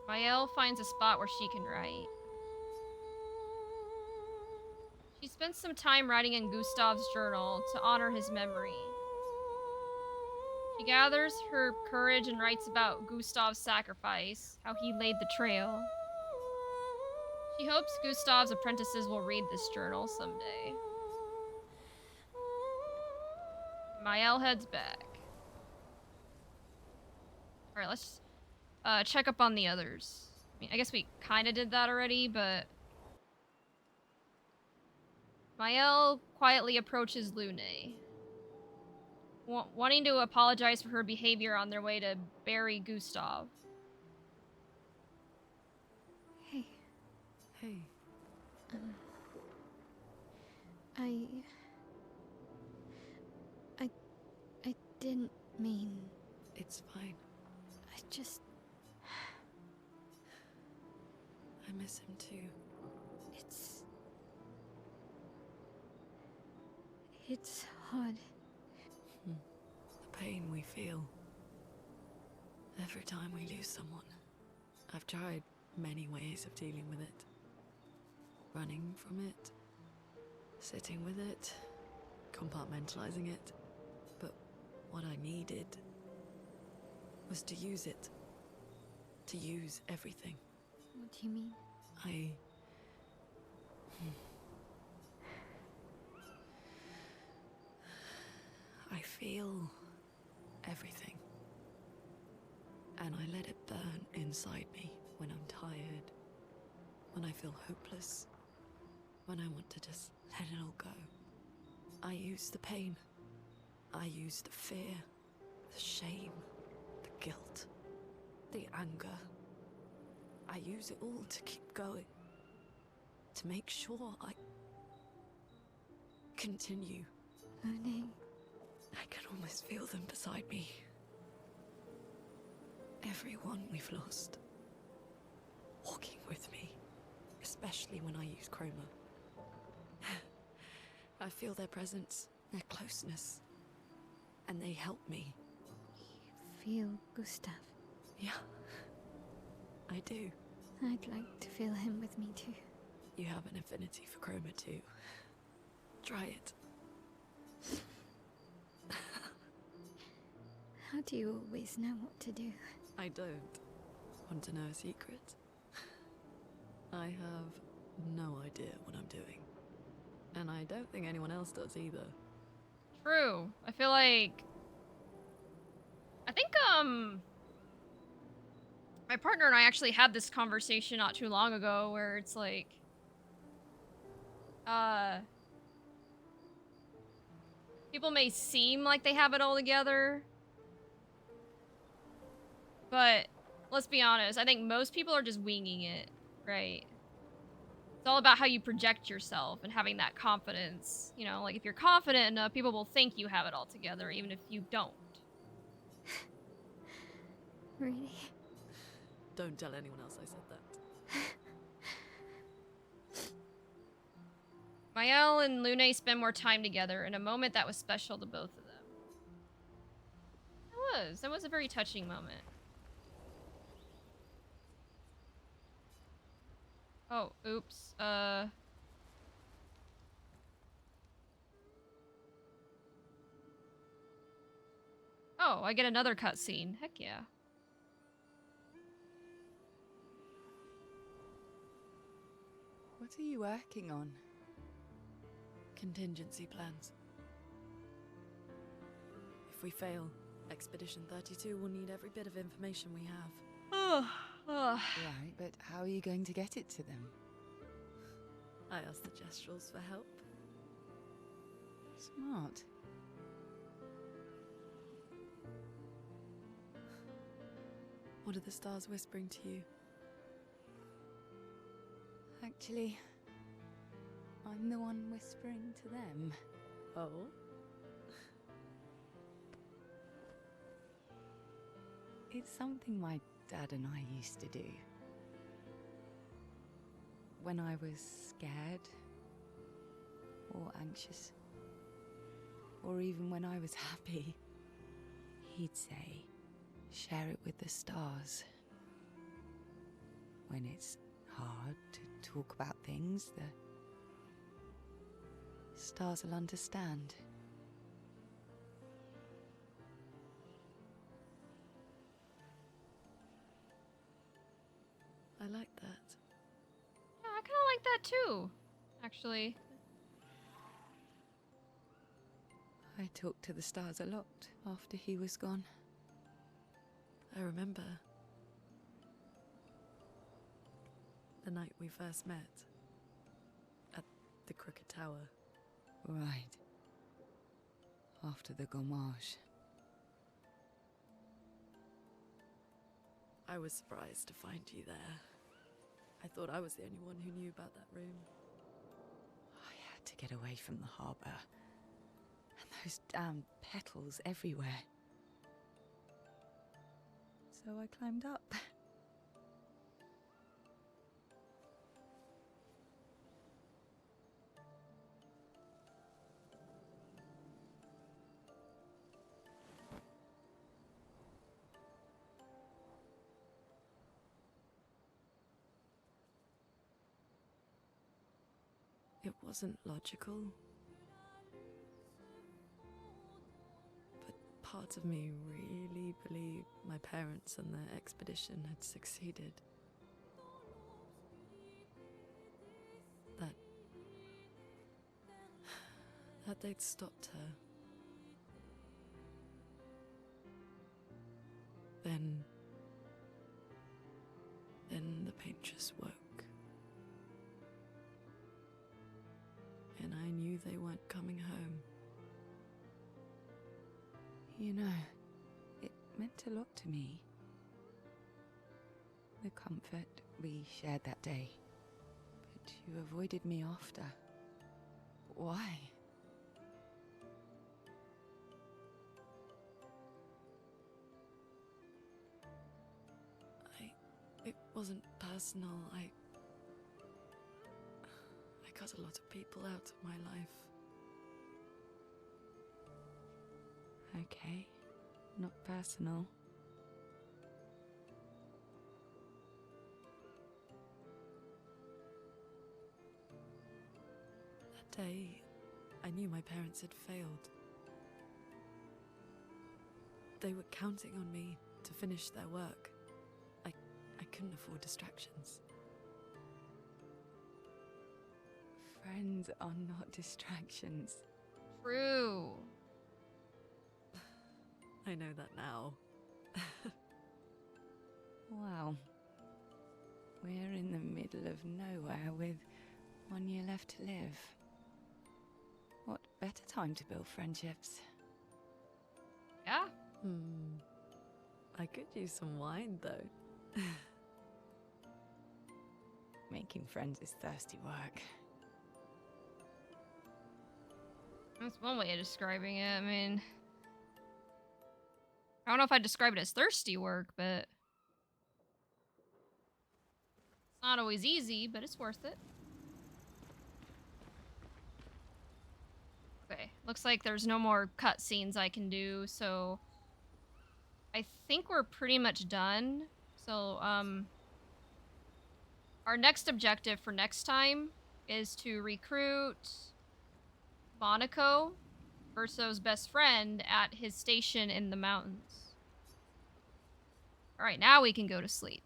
Mael finds a spot where she can write. She spends some time writing in Gustav's journal to honor his memory. She gathers her courage and writes about Gustav's sacrifice, how he laid the trail. She hopes Gustav's apprentices will read this journal someday. Mael heads back. Alright, let's check up on the others. I mean, I guess we kind of did that already, but... Mael quietly approaches Lune, wanting to apologize for her behavior on their way to bury Gustav. Hey. Hey. I didn't mean... It's fine. I just... I miss him too. It's hard. The pain we feel every time we lose someone. I've tried many ways of dealing with it. Running from it, sitting with it, compartmentalizing it. But what I needed was to use it. To use everything. What do you mean? I feel everything. And I let it burn inside me when I'm tired, when I feel hopeless, when I want to just let it all go. I use the pain. I use the fear, the shame, the guilt, the anger. I use it all to keep going. To make sure I continue. Lune. I can almost feel them beside me. Everyone we've lost. Walking with me. Especially when I use chroma. I feel their presence, their closeness. And they help me. You feel Gustav? Yeah. I do. I'd like to feel him with me too. You have an affinity for chroma too. Try it. How do you always know what to do? I don't. Want to know a secret? I have no idea what I'm doing. And I don't think anyone else does either. True. I feel like... I think, my partner and I actually had this conversation not too long ago where it's like... people may seem like they have it all together. But, let's be honest, I think most people are just winging it, right? It's all about how you project yourself and having that confidence. You know, like if you're confident enough, people will think you have it all together, even if you don't. Really? Don't tell anyone else I said that. Mael and Lune spend more time together in a moment that was special to both of them. That was a very touching moment. Oh, oops. Oh, I get another cutscene. Heck yeah. What What are you working on? Contingency plans. If we fail, Expedition 32 will need every bit of information we have. Right, but how are you going to get it to them? I asked the Gestrals for help. Smart. What are the stars whispering to you? Actually, I'm the one whispering to them. Oh? It's something my dad and I used to do. When I was scared, or anxious, or even when I was happy, he'd say, share it with the stars. When it's hard to talk about things, the stars will understand. I like that. Yeah, I kind of like that too, actually. I talked to the stars a lot after he was gone. I remember the night we first met at the Crooked Tower. Right. After the gommage. I was surprised to find you there. I thought I was the only one who knew about that room. I had to get away from the harbour. And those damn petals everywhere. So I climbed up. It wasn't logical. But part of me really believed my parents and their expedition had succeeded. That they'd stopped her. Then the paint just woke. And I knew they weren't coming home. You know, it meant a lot to me. The comfort we shared that day. But you avoided me after. Why? It wasn't personal. I cut a lot of people out of my life. Okay, not personal. That day, I knew my parents had failed. They were counting on me to finish their work. I couldn't afford distractions. Friends are not distractions. True. I know that now. Wow. We're in the middle of nowhere with 1 year left to live. What better time to build friendships? Yeah. I could use some wine, though. Making friends is thirsty work. That's one way of describing it. I mean, I don't know if I'd describe it as thirsty work, but it's not always easy, but it's worth it. Okay, looks like there's no more cutscenes I can do, so I think we're pretty much done. So, our next objective for next time is to recruit Monaco, Verso's best friend, at his station in the mountains. Alright, now we can go to sleep.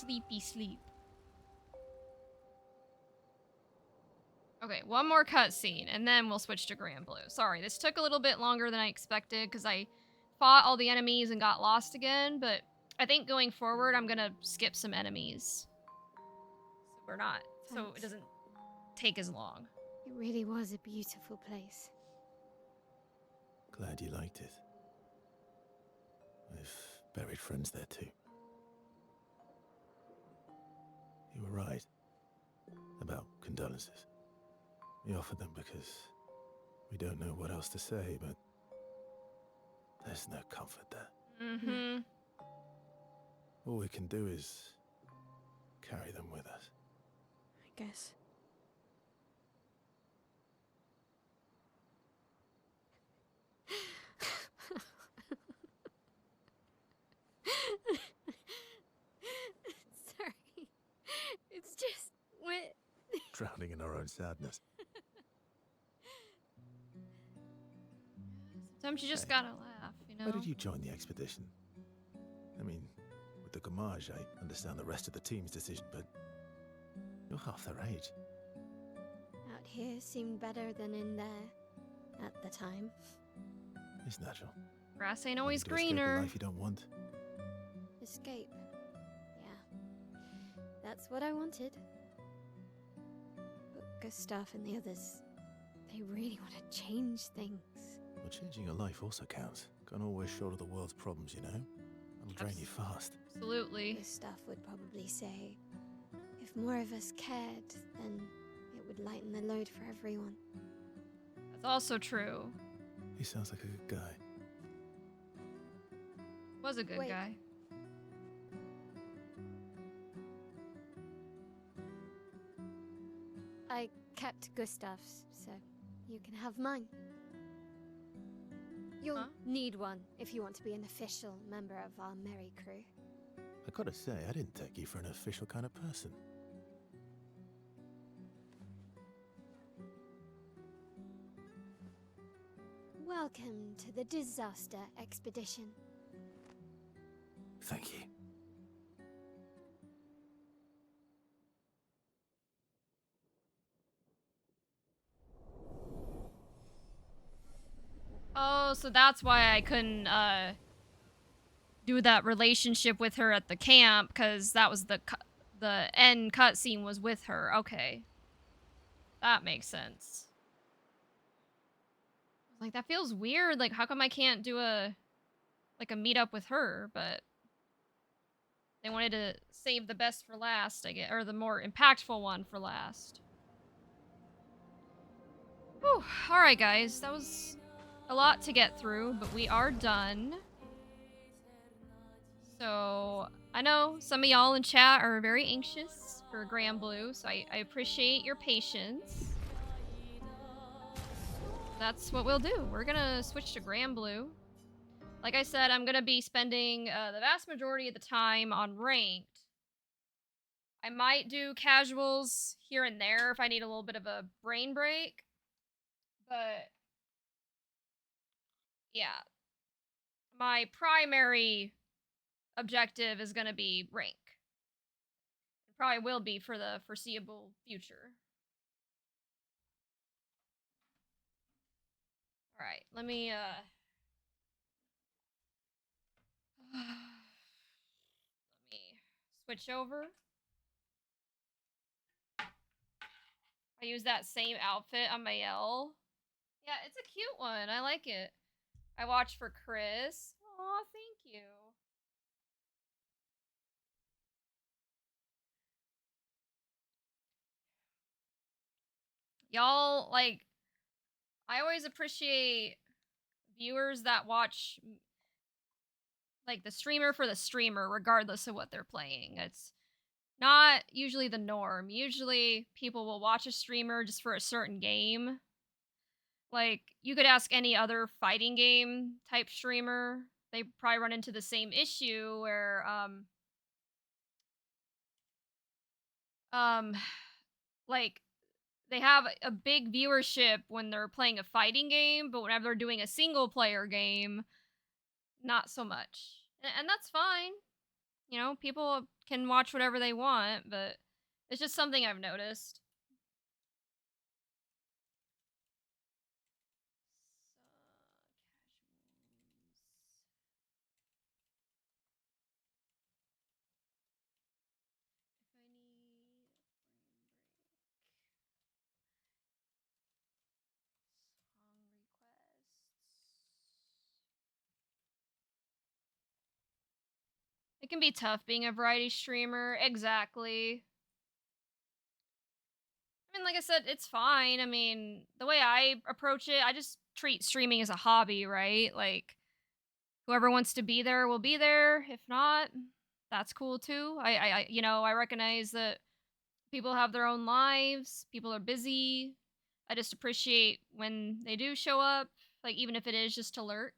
Sleepy sleep. Okay, one more cutscene, and then we'll switch to Grand Blue. Sorry, this took a little bit longer than I expected, because I fought all the enemies and got lost again, but I think going forward, I'm gonna skip some enemies. So we're not, so it Thanks. doesn't take as long. It really was a beautiful place. Glad you liked it. I've buried friends there too. You were right about condolences. We offered them because we don't know what else to say, but there's no comfort there. Mm-hmm. All we can do is carry them with us. I guess. Sorry. It's just wet. Drowning in our own sadness. Sometimes you just Hey, gotta laugh, you know? Why did you join the expedition? I mean, with the Gommage, I understand the rest of the team's decision, but you're half their age. Out here seemed better than in there at the time. It's natural. Grass ain't Wanting always to escape a greener. life you don't want. Escape. Yeah. That's what I wanted. But Gustav and the others, they really want to change things. Well, changing your life also counts. Can't always shoulder the world's problems, you know? It'll drain you fast. Absolutely. Gustav would probably say, if more of us cared, then it would lighten the load for everyone. That's also true. He sounds like a good guy. Was a good Wait. guy. I kept Gustav's, so you can have mine. You'll Huh? need one if you want to be an official member of our merry crew. I gotta say, I didn't take you for an official kind of person. Welcome to the disaster expedition. Thank you. Oh, so that's why I couldn't, do that relationship with her at the camp, because that was the end cutscene was with her. Okay. That makes sense. Like, that feels weird. Like, how come I can't do a meetup with her? But they wanted to save the best for last, I guess, or the more impactful one for last. Whew. Alright, guys. That was a lot to get through, but we are done. So, I know some of y'all in chat are very anxious for Grand Blue, so I appreciate your patience. That's what we'll do. We're gonna switch to Grand Blue. Like I said, I'm gonna be spending the vast majority of the time on ranked. I might do casuals here and there if I need a little bit of a brain break. But yeah, my primary objective is gonna be rank. It probably will be for the foreseeable future. Alright, let me switch over. I use that same outfit on my L. Yeah, it's a cute one. I like it. I watched for Chris. Aw, thank you. Y'all, like, I always appreciate viewers that watch, like, the streamer for the streamer, regardless of what they're playing. It's not usually the norm. Usually, people will watch a streamer just for a certain game. Like, you could ask any other fighting game type streamer. They probably run into the same issue where, like, they have a big viewership when they're playing a fighting game, but whenever they're doing a single player game, not so much. And that's fine. you know, people can watch whatever they want, but it's just something I've noticed. It can be tough being a variety streamer. Exactly. I mean, like I said, it's fine. I mean, the way I approach it, I just treat streaming as a hobby, right? Like, whoever wants to be there will be there. If not, that's cool too. I recognize that people have their own lives. People are busy. I just appreciate when they do show up, like even if it is just to lurk.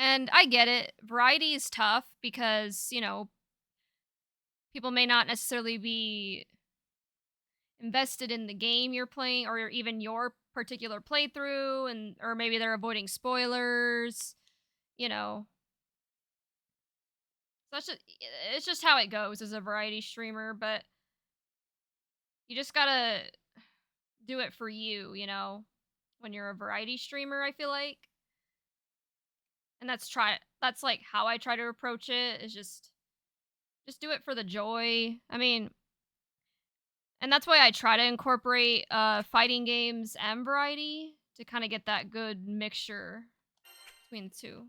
And I get it. Variety is tough because, people may not necessarily be invested in the game you're playing or even your particular playthrough and or maybe they're avoiding spoilers, you know. So it's just how it goes as a variety streamer, but you just got to do it for you, when you're a variety streamer, I feel like. And that's like how I try to approach it is just do it for the joy. I mean, and that's why I try to incorporate fighting games and variety to kind of get that good mixture between the two.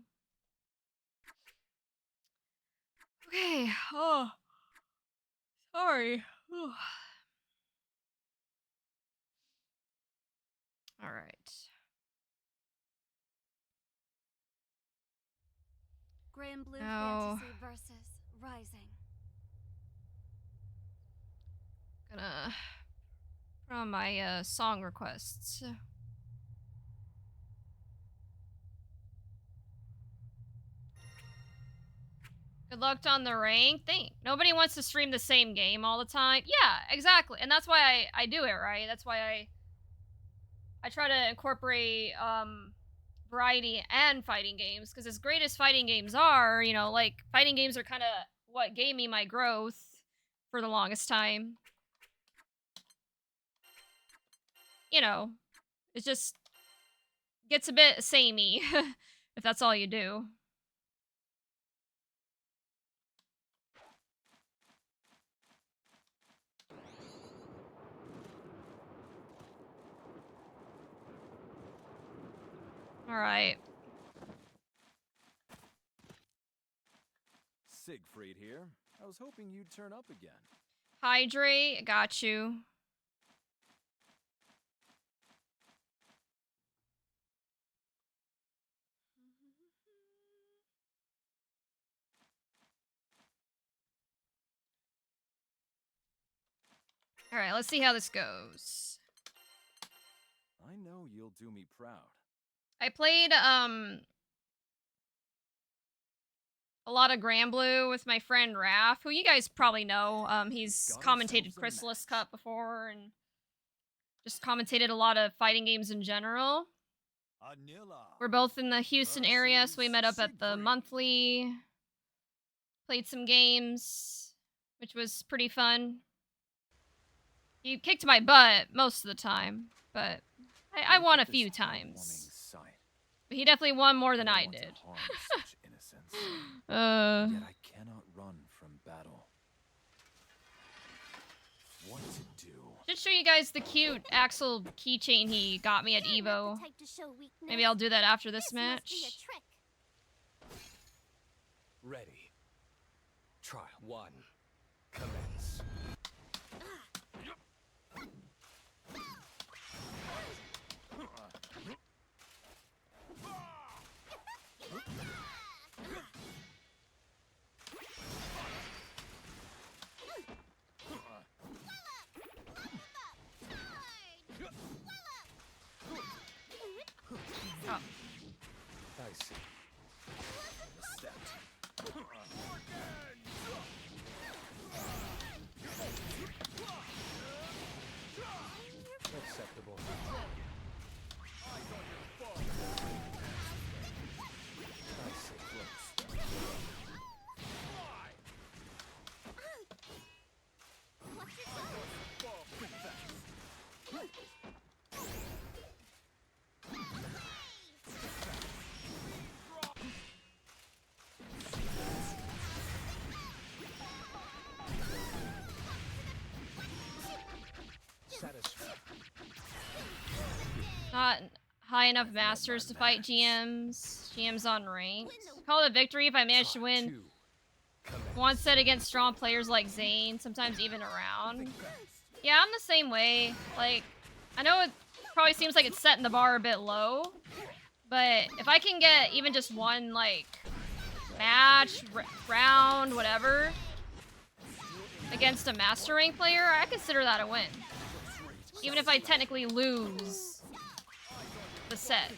Okay. Oh, sorry. All right. Grand Blue Now, Fantasy versus Rising. gonna put on my song requests. Good luck on the rank. Nobody wants to stream the same game all the time. Yeah, exactly. And that's why I do it, right? That's why I try to incorporate variety and fighting games because as great as fighting games are, like fighting games are kind of what gave me my growth for the longest time. It just gets a bit samey if that's all you do. All right. Siegfried here. I was hoping you'd turn up again. Hydrate, got you. All right, let's see how this goes. I know you'll do me proud. I played a lot of Grand Blue with my friend Raph, who you guys probably know. He's commentated Chrysalis Cup before and just commentated a lot of fighting games in general. We're both in the Houston area, so we met up at the monthly, played some games, which was pretty fun. He kicked my butt most of the time, but I won a few times. But he definitely won more than I did. Yet I cannot run from battle. What to do? Should show you guys the cute Axel keychain he got me at Evo. Maybe I'll do that after this match. Ready. Trial 1. Commence. Oh. I see. Acceptable. I see. high enough masters to fight GMs. GMs on ranked. Call it a victory if I manage to win one set against strong players like Zane, sometimes even around. Yeah, I'm the same way. Like, I know it probably seems like it's setting the bar a bit low, but if I can get even just one, like, match, round, whatever, against a master rank player, I consider that a win. Even if I technically lose the set.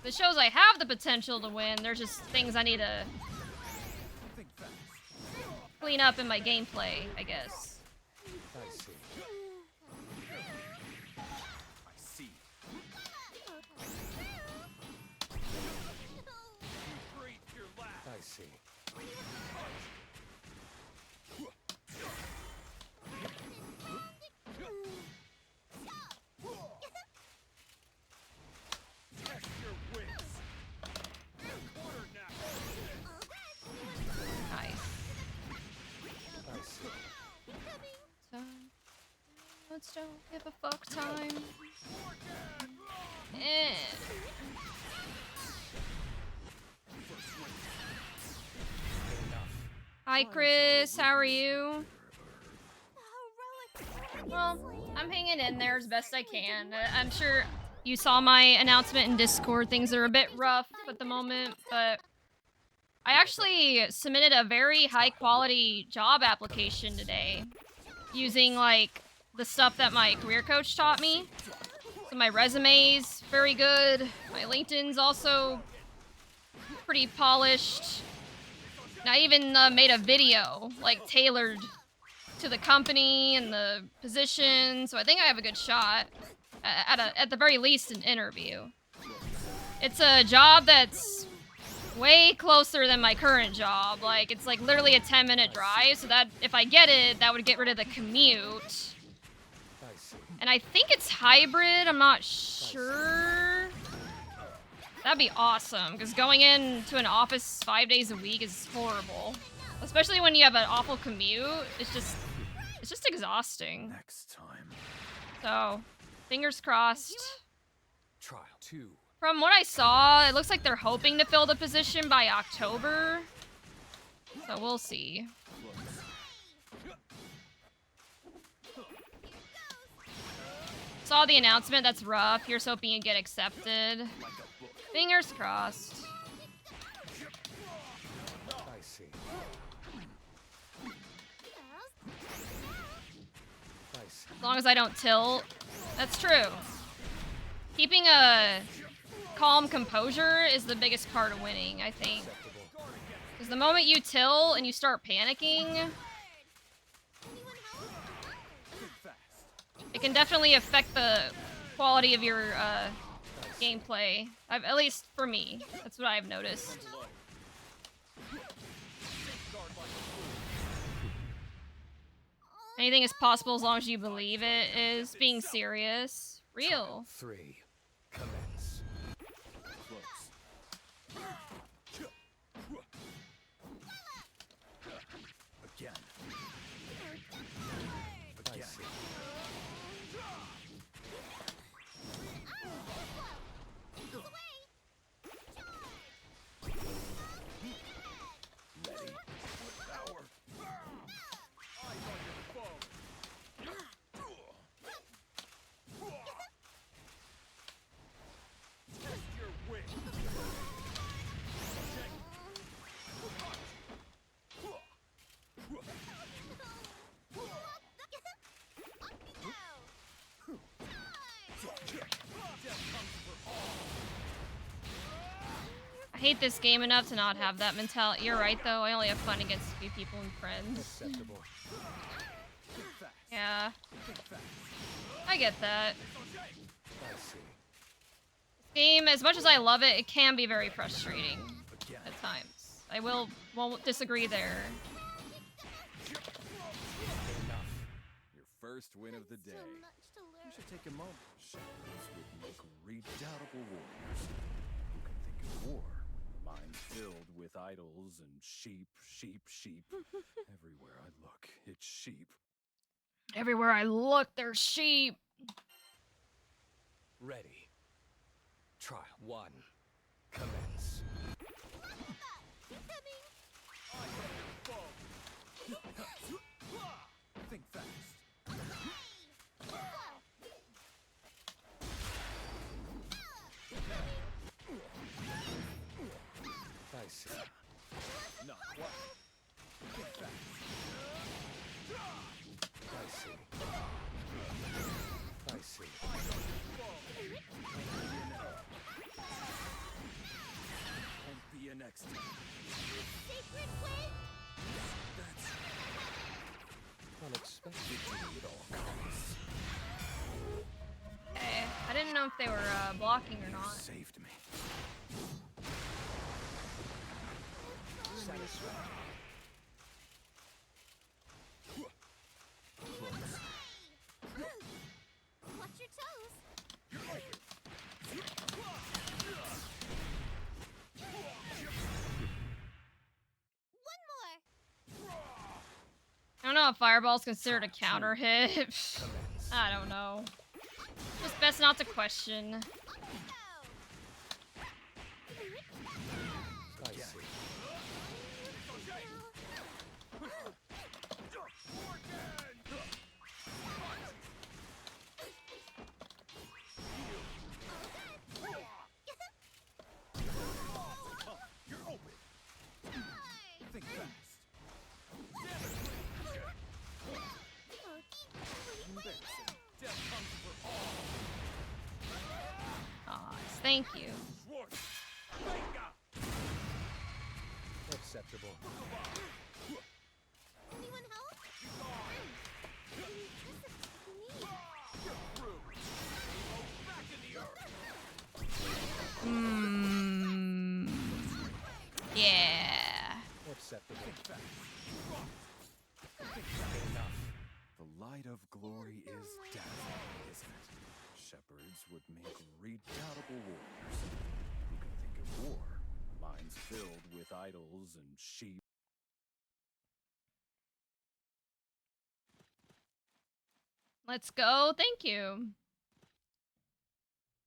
It shows I have the potential to win, there's just things I need to clean up in my gameplay, I guess. I see. I see. Nice. Let's don't give a fuck time. Hi Chris, how are you? Well, I'm hanging in there as best I can. I'm sure you saw my announcement in Discord. Things are a bit rough at the moment, but I actually submitted a very high quality job application today using like the stuff that my career coach taught me. So my resume's very good. My LinkedIn's also pretty polished. And I even made a video like tailored to the company and the position, so I think I have a good shot at the very least an interview. It's a job that's way closer than my current job. Like, it's like literally a 10-minute drive, so that if I get it, that would get rid of the commute. And I think it's hybrid, I'm not sure. That'd be awesome, because going into an office 5 days a week is horrible. Especially when you have an awful commute, it's just exhausting. Next time. So, fingers crossed. Trial 2. From what I saw, it looks like they're hoping to fill the position by October. So we'll see. Saw the announcement, that's rough. Here's hoping you get accepted. Fingers crossed. I see. As long as I don't tilt. That's true. Keeping a calm composure is the biggest part of winning, I think. Because the moment you tilt and you start panicking, it can definitely affect the quality of your gameplay. At least for me, that's what I've noticed. Anything is possible as long as you believe it is being serious. Real. 3. Commence. Close. Again. Again. Ready. Power. Eyes on your foe. Test your wit. I hate this game enough to not have that mentality. You're right, though. I only have fun against a few people and friends. Acceptable. Yeah. I get that. I see. This game, as much as I love it, it can be very frustrating at times. I won't disagree there. Enough. Your first win of the day. You should take a moment. Shadows would make redoubtable warriors who can think of war. Minds filled with idols and sheep, sheep, sheep. Everywhere I look, it's sheep. Everywhere I look, there's sheep. Ready. Trial 1. Commence. Think fast. I see. Not what? Think fast. I see. I see. Won't be a next time. Sacred way? That's unexpected to me at all costs. Okay. I didn't know if they were blocking or not. Saved me. Satisfied. Close. Watch your toes. One more. I don't know if Fireball's considered a counter hit. I don't know. Just best not to question. I see. You're open. Think fast. Embarrassing. Death comes for all. Aw, thank you. Schwartz. Venga. Acceptable. Anyone help? Back in the earth. Yeah. Acceptable. Think fast. Think fast. Enough. The light of glory is dazzling, isn't it? Shepherds would make redoubtable warriors. Who can think of war? Minds filled with idols and sheep. Let's go. Thank you.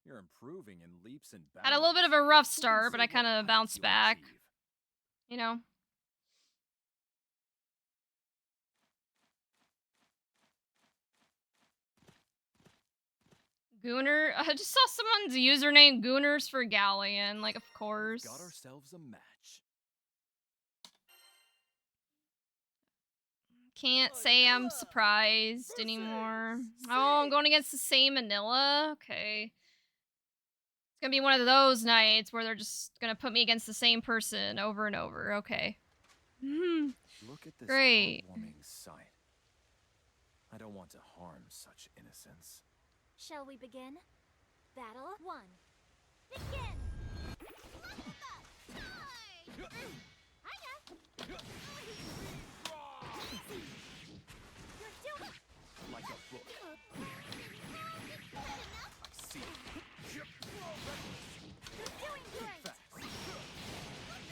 You're improving in leaps and bounds. Had a little bit of a rough Who can start, but say I kind what of heights bounced you'll back. achieve? You know? Gooner? I just saw someone's username Gooners for Galleon. Like, of course. Got ourselves a match. Can't say I'm surprised anymore. Oh, I'm going against the same Manila? Okay. It's gonna be one of those nights where they're just gonna put me against the same person over and over. Okay. Look at this Great. heartwarming sight. I don't want to harm such innocence. Shall we begin? Battle 1. Begin! You're doing Like a book. I see. You're doing great! Fast.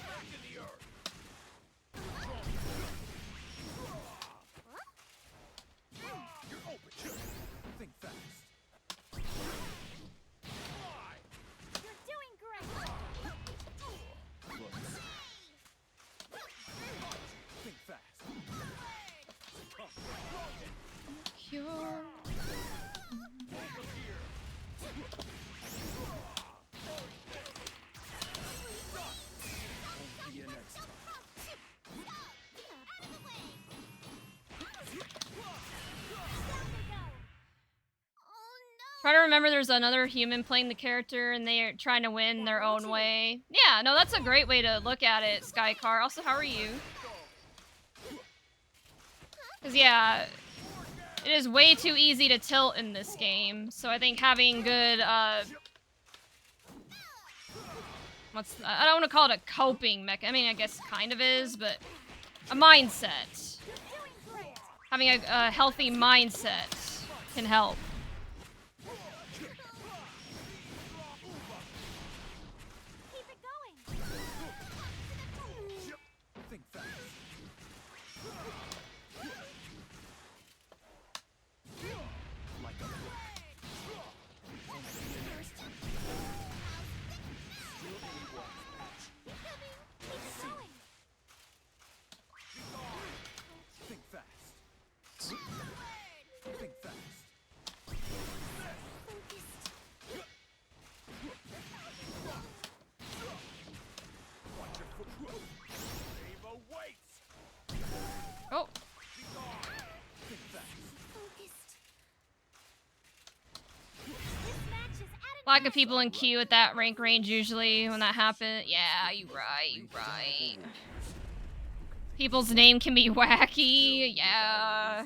Back in the earth. You're open. Think fast. You're doing great! Close. Think fast. Come. Cure. Won't be a next time. Try to remember there's another human playing the character and they are trying to win their own way. Yeah, no, that's a great way to look at it, Skycar. Also, how are you? Because, yeah, it is way too easy to tilt in this game. So I think having good, I don't want to call it a coping mechanism. I mean, I guess kind of is, but a mindset. Having a healthy mindset can help. Keep it going! Think fast. Like a book. You're Lack of people in queue at that rank range usually when that happens. Yeah, you right. People's name can be wacky. Yeah.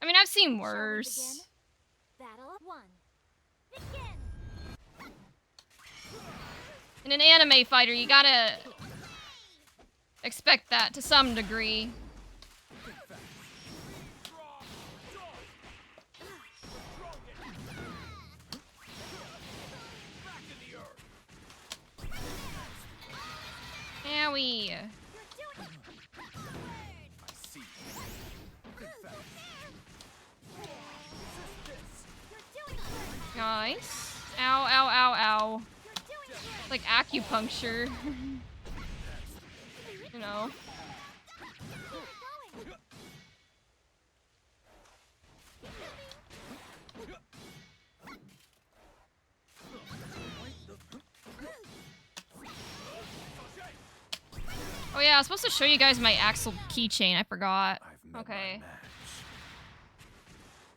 I mean, I've seen worse. Battle 1. Begin. In an anime fighter, you gotta expect that to some degree. Owie. Nice. Ow, ow, ow, ow. It's like acupuncture. You know. Oh yeah, I was supposed to show you guys my Axel keychain. I forgot. Okay.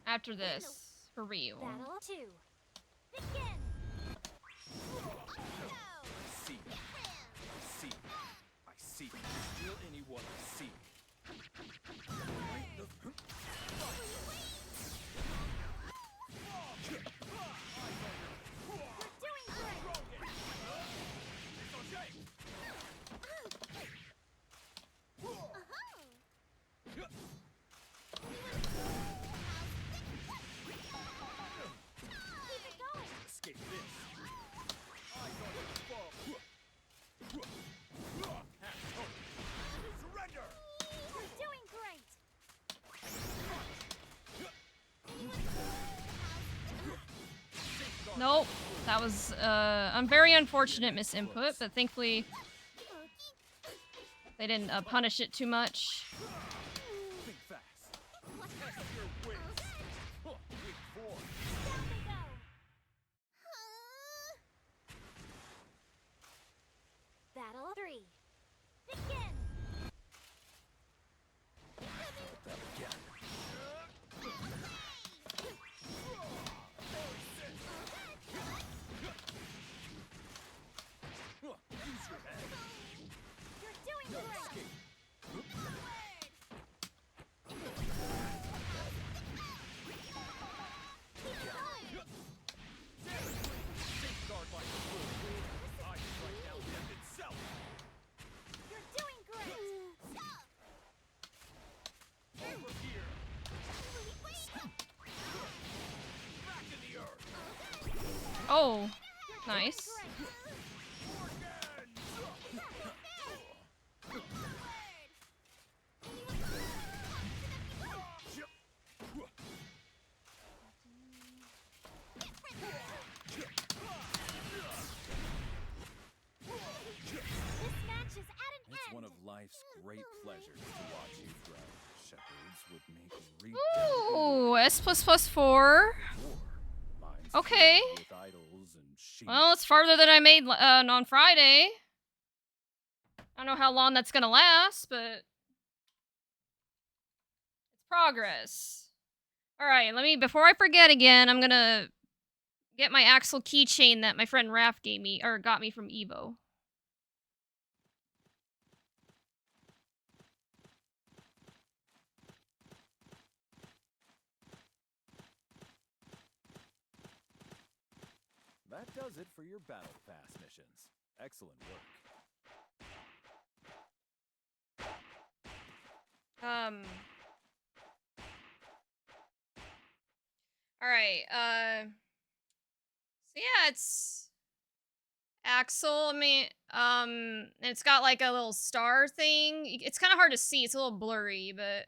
After this, for real. Battle 2. Begin. I see. Still anyone I see. Escape this. I don't fall. Surrender. You're doing great. Nope. That was a very unfortunate misinput, but thankfully they didn't punish it too much. Think fast. Test your wits. Week 4. Down they go. Battle 3. Begin. That again. Use your head. You're doing great. Safeguard like a fool. I strike down death itself. You're doing great. Over here. Back in the earth. Oh, nice. This match is at an It's end. one of life's great pleasures to watch you grow. Shepherds would make Ooh, S++4. Okay. with idols and sheep. Well, it's farther than I made on Friday. I don't know how long that's gonna last, but it's progress. All right, before I forget again, I'm gonna get my Axel keychain that my friend Raph gave me, or got me from Evo. That does it for your Battle Pass missions. Excellent work. All right, so yeah, it's Axel. I mean, it's got like a little star thing. It's kind of hard to see. It's a little blurry, but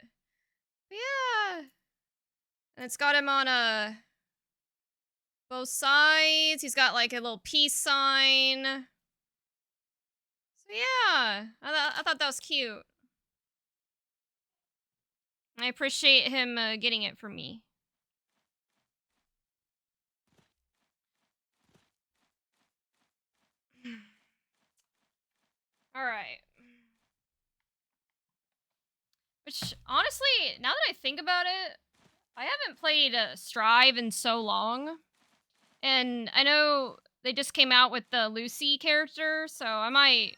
yeah. And it's got him on both sides. He's got like a little peace sign. So yeah, I thought that was cute. I appreciate him getting it for me. All right. Which, honestly, now that I think about it, I haven't played Strive in so long. And I know they just came out with the Lucy character, so I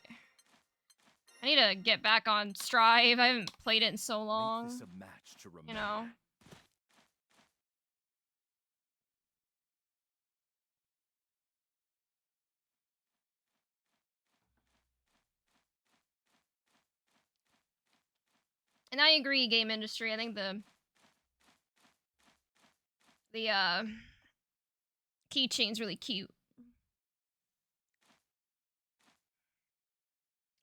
need to get back on Strive. I haven't played it in so long. Make this a match to remember. You know. And I agree, game industry. I think the keychain's really cute.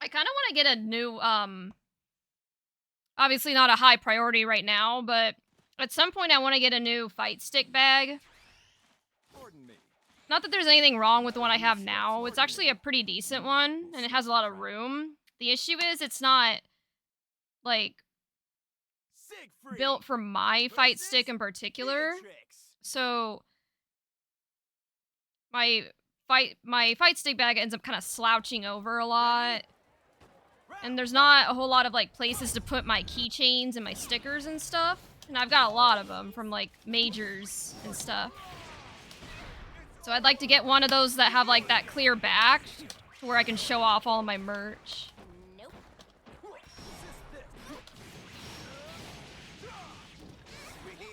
I kind of want to get a new obviously not a high priority right now, but at some point I want to get a new fight stick bag. Pardon me. Not that there's anything wrong with the one I have now. It's actually a pretty decent one, and it has a lot of room. The issue is it's not, like, built for my fight stick in particular. So my fight stick bag ends up kind of slouching over a lot. And there's not a whole lot of, like, places to put my keychains and my stickers and stuff. And I've got a lot of them from, like, majors and stuff. So I'd like to get one of those that have, like, that clear back to where I can show off all of my merch.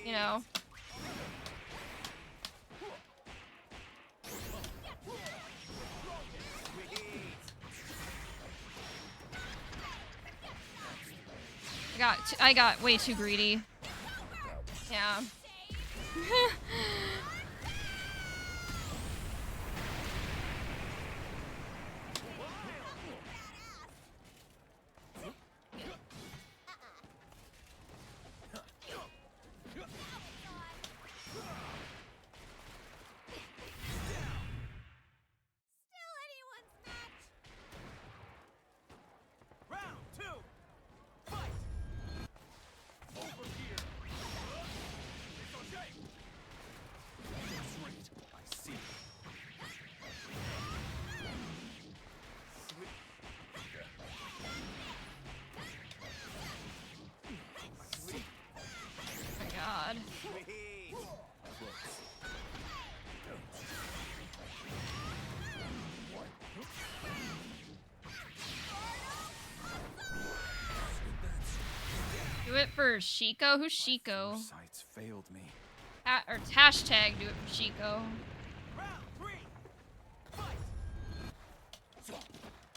You know. I got way too greedy. Yeah. Do it for Shiko? Who's Shiko? Sights failed me. Or hashtag do it for Shiko.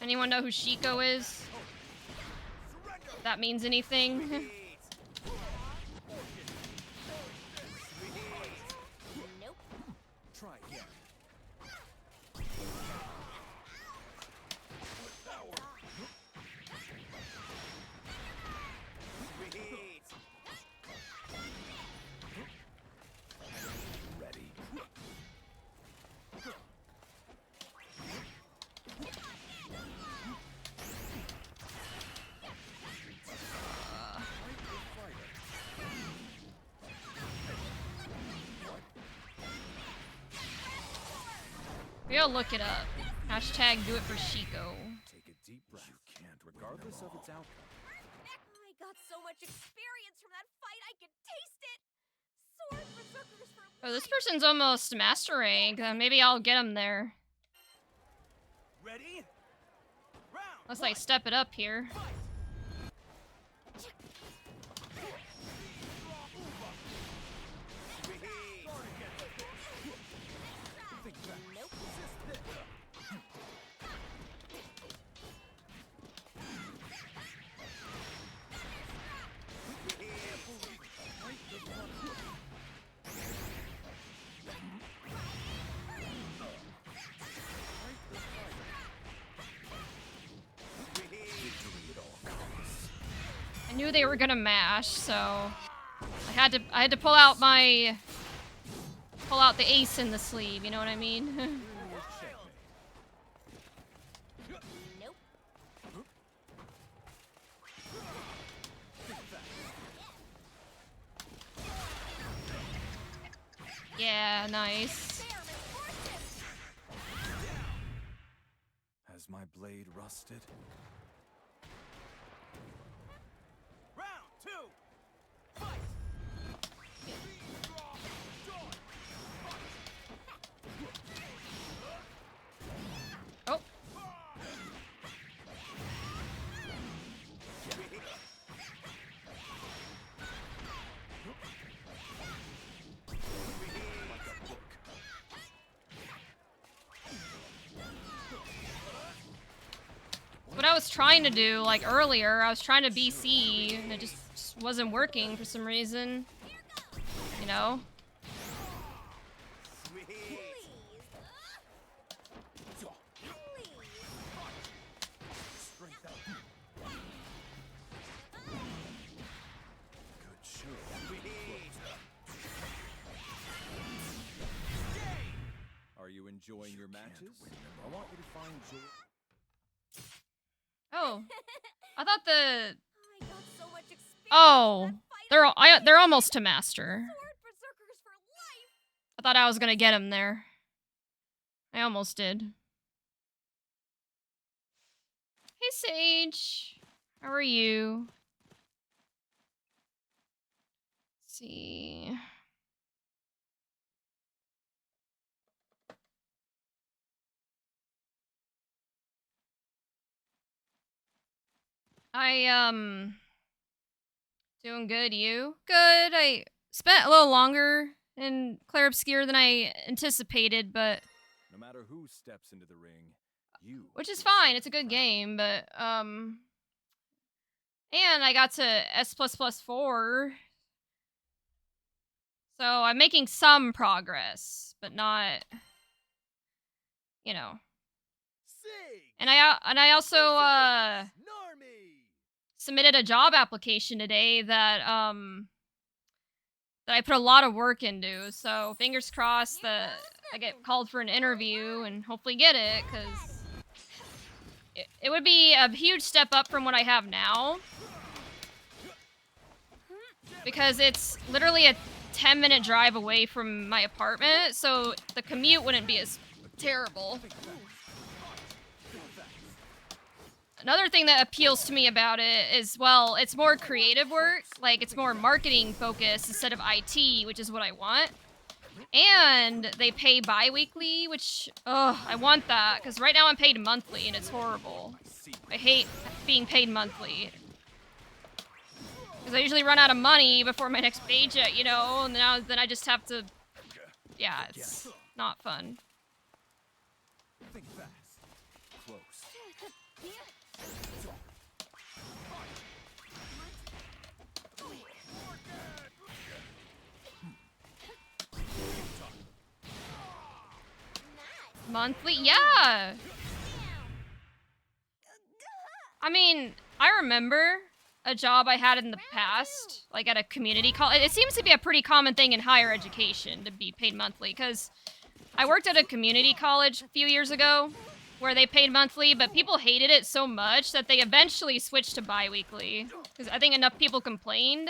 Anyone know who Shiko is? If that means anything? Try again. Ready. We gotta look it up. Hashtag do it for Shiko. Take a deep breath. You can't, regardless of its outcome. I got so much experience from that fight, I could taste it. Sword berserkers for Oh, this person's almost master rank. Maybe I'll get him there. Ready? Unless I step it up here. I knew they were gonna mash, so I had to pull out the ace in the sleeve, you know what I mean? Yeah, nice. Has my blade rusted? was trying to do, like, earlier. I was trying to BC, and it just wasn't working for some reason. You know? Are you enjoying your matches? I want you to find joy. Oh. I thought the... I got so much experience Oh. in that fight. They're almost to master. Sword berserkers for life. I thought I was gonna get him there. I almost did. Hey, Sage. How are you? Let's see. Doing good, you? Good. I spent a little longer in Clair Obscur than I anticipated, but... No matter who steps into the ring, you... Which is fine, it's a good game, but, And I got to S++4. So I'm making some progress, but not... You know. And I also, submitted a job application today that I put a lot of work into, so fingers crossed that I get called for an interview and hopefully get it, because it would be a huge step up from what I have now, because it's literally a 10-minute drive away from my apartment, so the commute wouldn't be as terrible. Another thing that appeals to me about it is, well, it's more creative work. Like, it's more marketing focused instead of IT, which is what I want. And they pay bi-weekly, which, I want that. Because right now I'm paid monthly, and it's horrible. I hate being paid monthly. Because I usually run out of money before my next paycheck, you know? And then I just have to... Yeah, it's not fun. Think fast. Close. Monthly? Yeah! I mean, I remember a job I had in the past, like at a community college. It seems to be a pretty common thing in higher education to be paid monthly, because I worked at a community college a few years ago where they paid monthly, but people hated it so much that they eventually switched to bi-weekly, because I think enough people complained.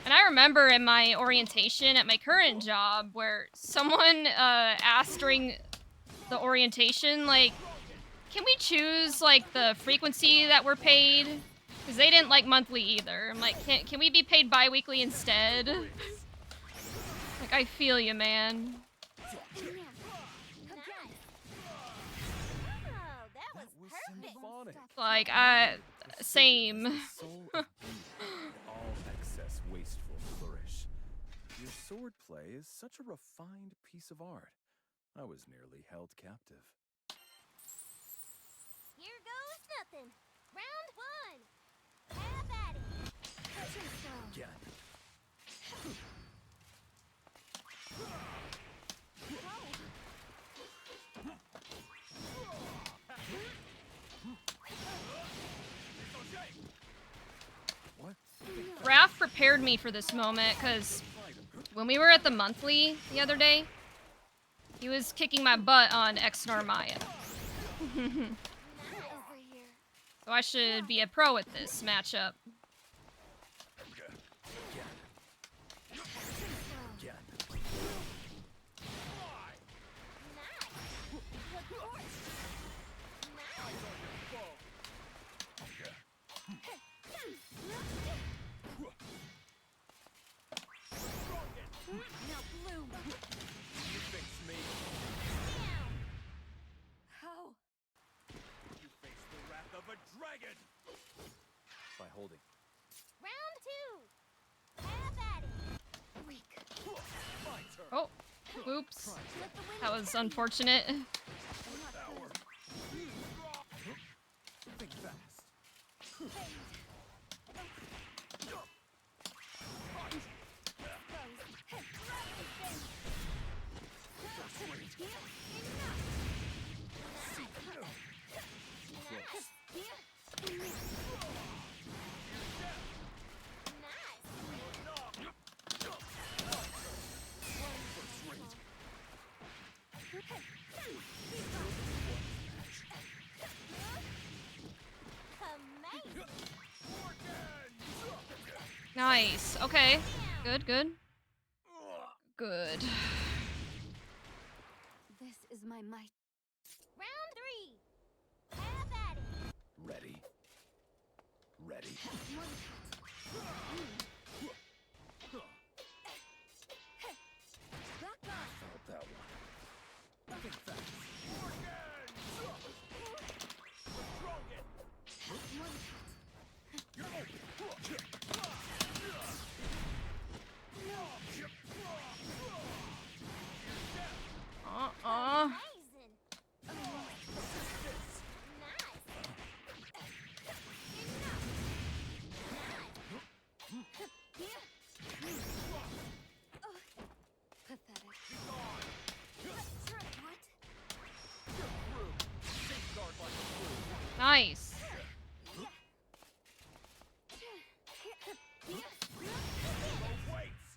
And I remember in my orientation at my current job where someone asked during the orientation, like, can we choose, like, the frequency that we're paid? Because they didn't like monthly either. I'm like, can we be paid bi-weekly instead? Like, I feel you, man. Like, same. All excess wasteful flourish. Your swordplay is such a refined piece of art. I was nearly held captive. Here goes nothing. Round one. Have at it. Again. What? Raph prepared me for this moment, because when we were at the monthly the other day, he was kicking my butt on X-Nor Maya. So I should be a pro at this matchup. By holding. Round two. Have at it. Weak. Oh, oops. That was unfortunate. Think Nice. Okay. Good, good. Good. This is my might. Round 3. Have at it. Ready. Ready. Felt that one. Think fast. Amazing. Nice.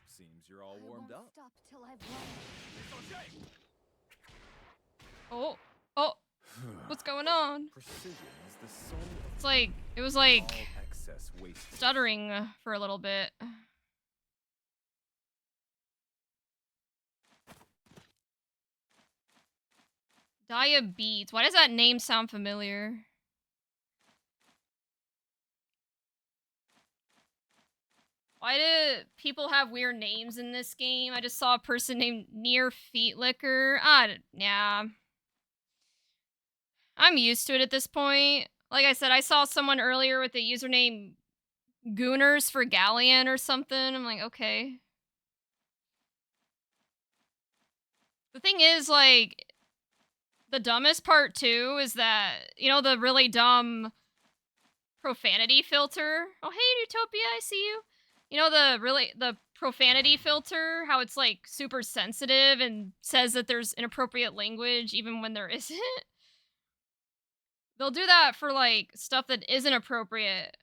Seems you're all warmed up. Stop till I've won. Oh. Oh. What's going on? Precision is the soul of It's like, it was like all excess waste. stuttering for a little bit. Diabetes. Why does that name sound familiar? Why do people have weird names in this game? I just saw a person named Near Feet Licker. Yeah. I'm used to it at this point. Like I said, I saw someone earlier with the username Gooners for Galleon or something. I'm like, okay. The thing is, like, the dumbest part too is that, you know, the really dumb profanity filter. Oh, hey, Utopia, I see you. You know, the profanity filter, how it's like super sensitive and says that there's inappropriate language even when there isn't. They'll do that for like stuff that isn't appropriate,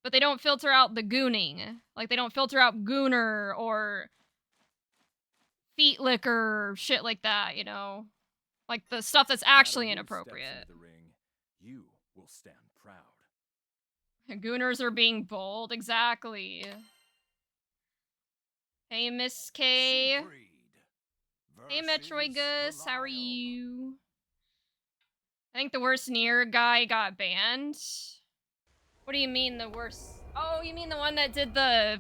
but they don't filter out the gooning. Like they don't filter out gooner or feet licker or shit like that, you know? Like the stuff that's actually inappropriate. The ring, you will stand proud. Gooners are being bold, exactly. Hey, Miss K. Hey, Metroid Gus, how are you? I think the worst Nier guy got banned. What do you mean the worst? Oh, you mean the one that did the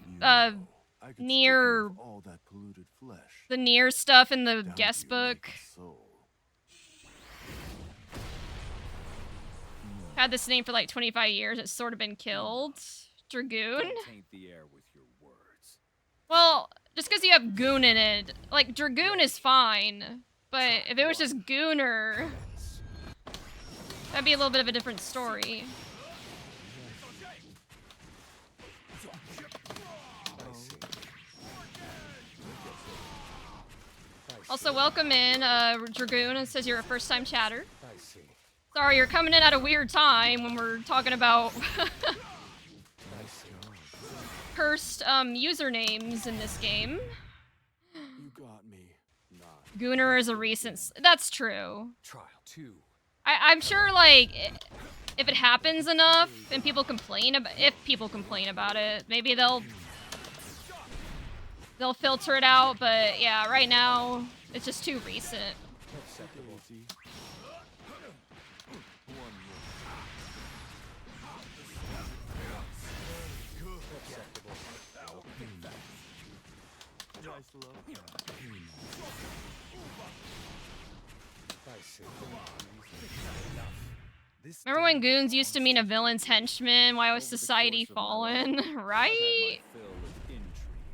Nier, all that polluted flesh. the Nier stuff in the guest book? Had this name for like 25 years. It's sort of been killed. Dragoon? Don't taint the air with your words. Well, just because you have goon in it, like Dragoon is fine, but if it was just Gooner, that'd be a little bit of a different story. Also, welcome in, Dragoon. It says you're a first-time chatter. Sorry, you're coming in at a weird time when we're talking about cursed usernames in this game. You got me. Gooner is a recent. That's true. Trial 2. I'm sure, like, if it happens enough and people complain about, if people complain about it, maybe they'll filter it out. But yeah, right now it's just too recent. Remember when goons used to mean a villain's henchman? Why was society fallen? Right?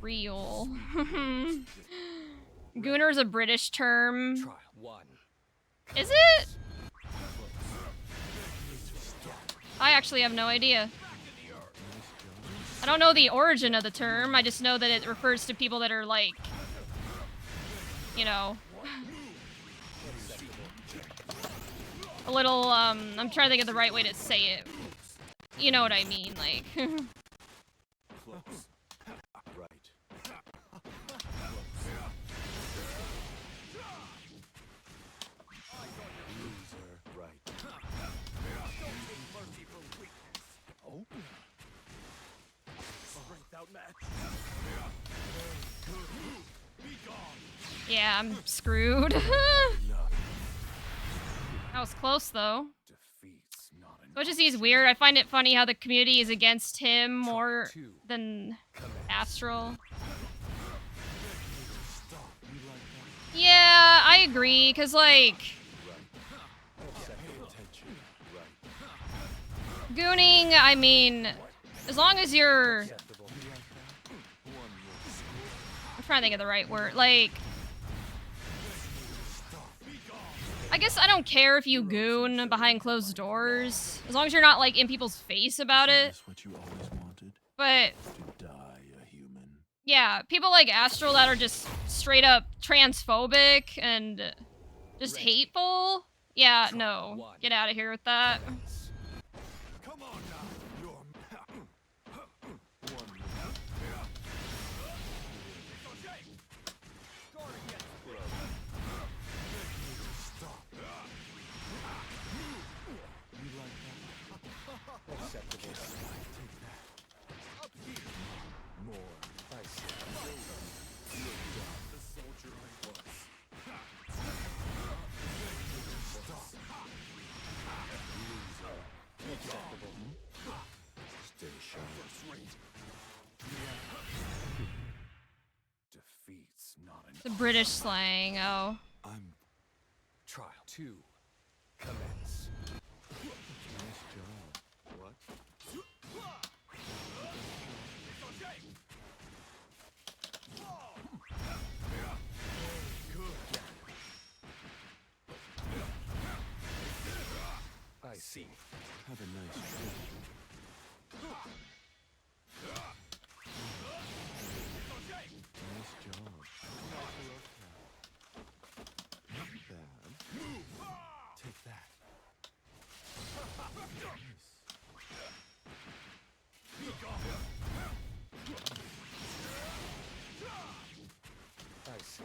Real. Gooner is a British term. Is it? I actually have no idea. I don't know the origin of the term, I just know that it refers to people that are like, you know, a little, I'm trying to think of the right way to say it. You know what I mean, like. Close. Right. Loser. Right. Don't take mercy for weakness. Oh. Strength outmatched. Be gone. Yeah, I'm screwed. That was close, though. Defeat's not an Which is he's weird. I find it funny how the community is against him more two. than Astral. Stop. You like that? Yeah, I agree, because, like, Right. gooning, I mean, as long as you're... Acceptable. You like that? One more. I'm trying to think of the right word. Like, I guess I don't care if you goon behind closed doors, as long as you're not, like, in people's face about Isn't it. this what you always wanted? But, To die a human. yeah, people like Astral that are just straight up transphobic and just hateful. Yeah, no. Get out of here with that. Come on now. You're one more. Guard against throw. Stop. You like that? Acceptable. Take that. Up here. More. I see. You're done. The soldier I was. Stop. Loser. Acceptable. Stay sharp. First rate. Defeat's not an The British slang, oh. I'm trial 2. Commence. Nice job. What? I see. Have a nice trip. Nice job. Not bad. Take that. I see.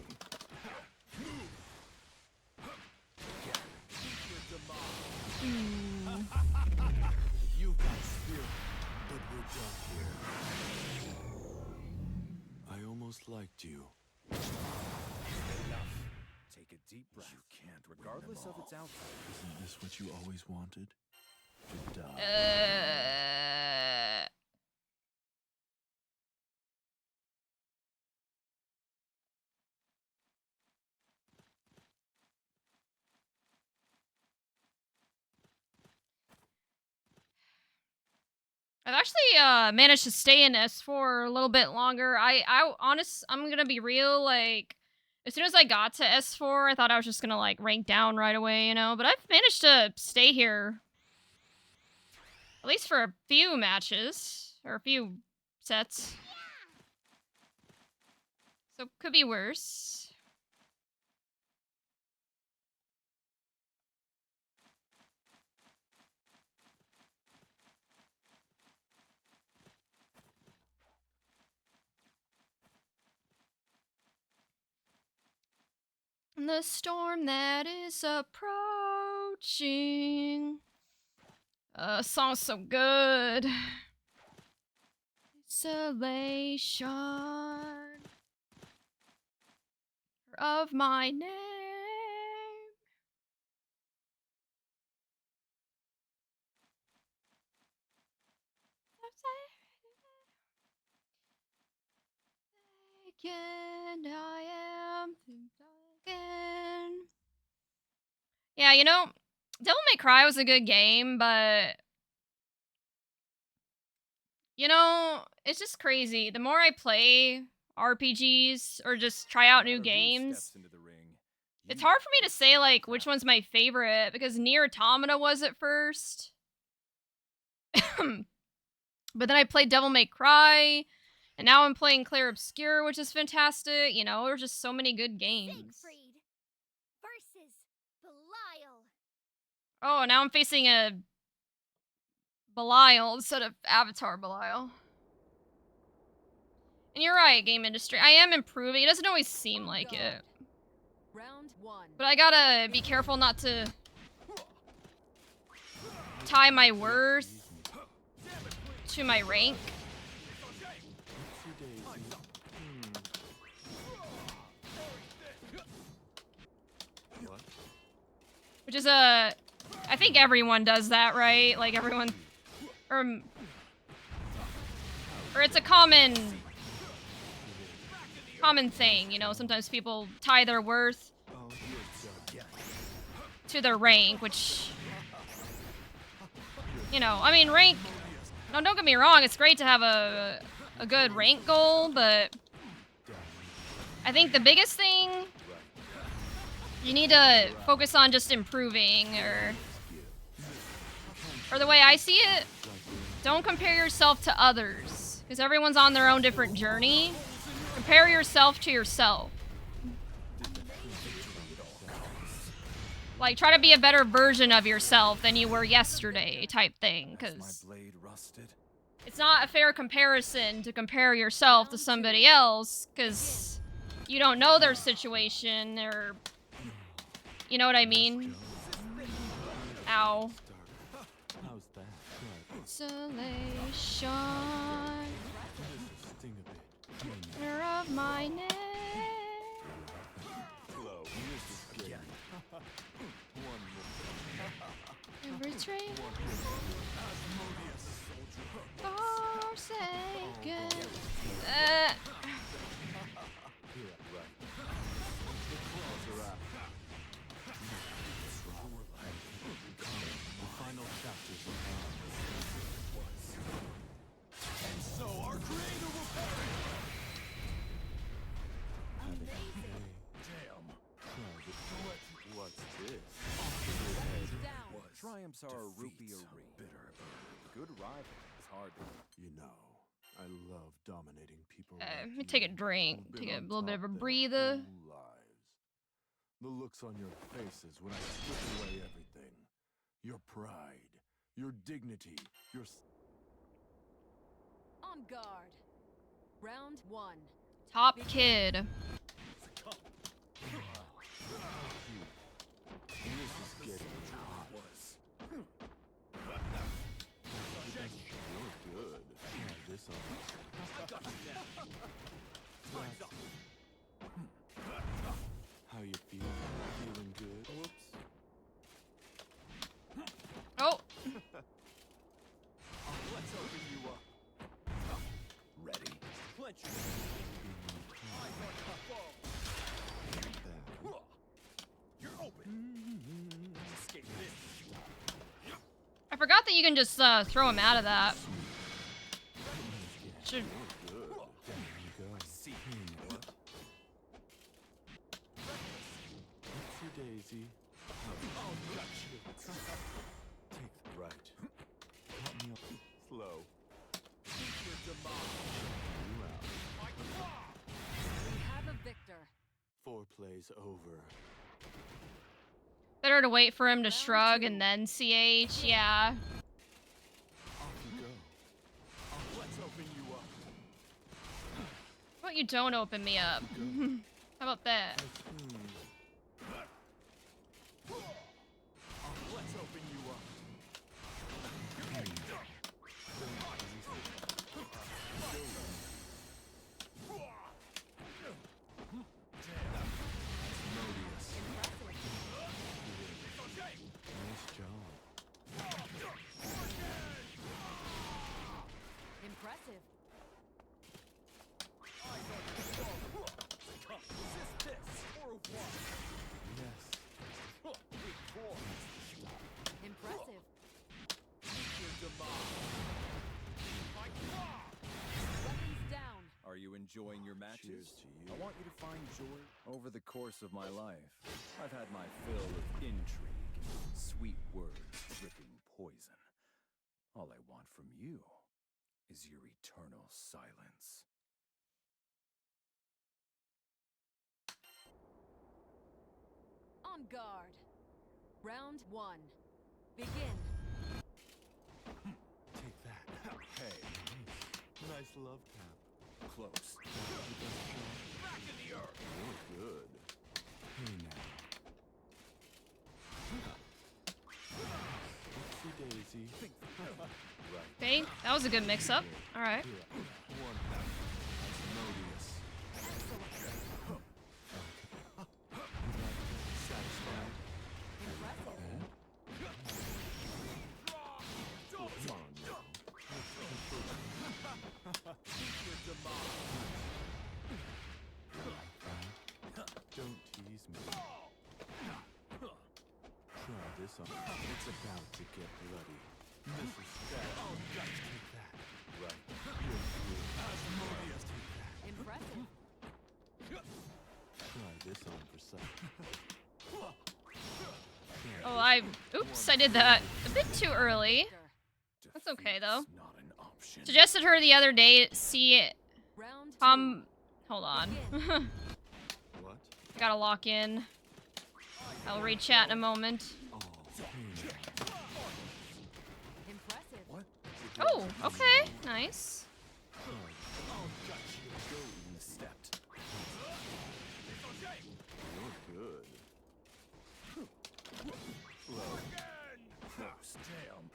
You've got spirit, but we're done here. I almost liked you. Enough. Take a deep breath. You can't, regardless of its outcome. Isn't this what you always wanted? To die. I've actually managed to stay in S4 a little bit longer. I'm gonna be real, like, as soon as I got to S4, I thought I was just gonna, like, rank down right away, you know? But I've managed to stay here. At least for a few matches. Or a few sets. So, could be worse. The storm that is approaching. Song's so good. Isolation of my name. And I am again. Yeah, you know, Devil May Cry was a good game, but you know, it's just crazy. The more I play RPGs or just try out new games, it's hard for me to say like which one's my favorite because Nier Automata was at first. But then I played Devil May Cry, and now I'm playing Clair Obscur, which is fantastic. You know, there's just so many good games. Siegfried versus Belial. Oh, now I'm facing a Belial instead of Avatar Belial. And you're right, game industry. I am improving. It doesn't always seem like it. Round 1. But I gotta be careful not to tie my worth to my rank. Which is I think everyone does that, right? Like everyone, or it's a common thing, you know. Sometimes people tie their worth to their rank, which, you know, I mean, rank. No, don't get me wrong. It's great to have a good rank goal, but I think the biggest thing, you need to focus on just improving, or the way I see it, don't compare yourself to others, because everyone's on their own different journey. Compare yourself to yourself. Like, try to be a better version of yourself than you were yesterday, type thing, because it's not a fair comparison to compare yourself to somebody else, because you don't know their situation, or, you know what I mean? Ow. Isolation of my neck. Every train forsaken. Triumphs are a rupee a ring. Bitter. Good rival is hard to... You know, I love dominating people. Let me take a drink. Take a little bit of a breather. The looks on your faces when I strip away everything. Your pride, your dignity, your... On guard. Round 1. Top kid. How you feel? Feeling good? Whoops. Oh. Let's open you up. Ready? Clench your eyes on your foe. You're open. Escape this. I forgot that you can just throw him out of that. Should... Daisy. Take the right. Help me up. Slow. We have a victor. Foreplay's over. Better to wait for him to shrug and then CH, yeah. Off you go. Let's open you up. How about you don't open me up? How about that? Let's open you up. Nice job. Impressive. Resist this. Yes. Impressive. Weapons down. Are you enjoying your matches? Cheers to you. I want you to find joy. Over the course of my life, I've had my fill of intrigue, sweet words dripping poison. All I want from you is your eternal silence. On guard. Round 1. Begin. Take that. Hey, Nice love tap. close. Back in the earth. You're good. Hey now. Oopsie daisy. Right. Okay, that was a good mix-up. All right. One half. Asmodeus. Satisfied. Impressive. Come on now. Don't tease me. Try this on. It's about to get bloody. Mrs. Statue. Take that. Right. You're good. Asmodeus. Take that. Impressive. Try this on for sight. Oops, I did that a bit too early. That's okay, though. Defeat's not an option. Suggested her the other day, see it. Round 2. Hold on. What? I gotta lock in. I'll read chat in a moment. Oh, Impressive. What? Oh, okay. Nice. Stepped. you're good. Close. Damn.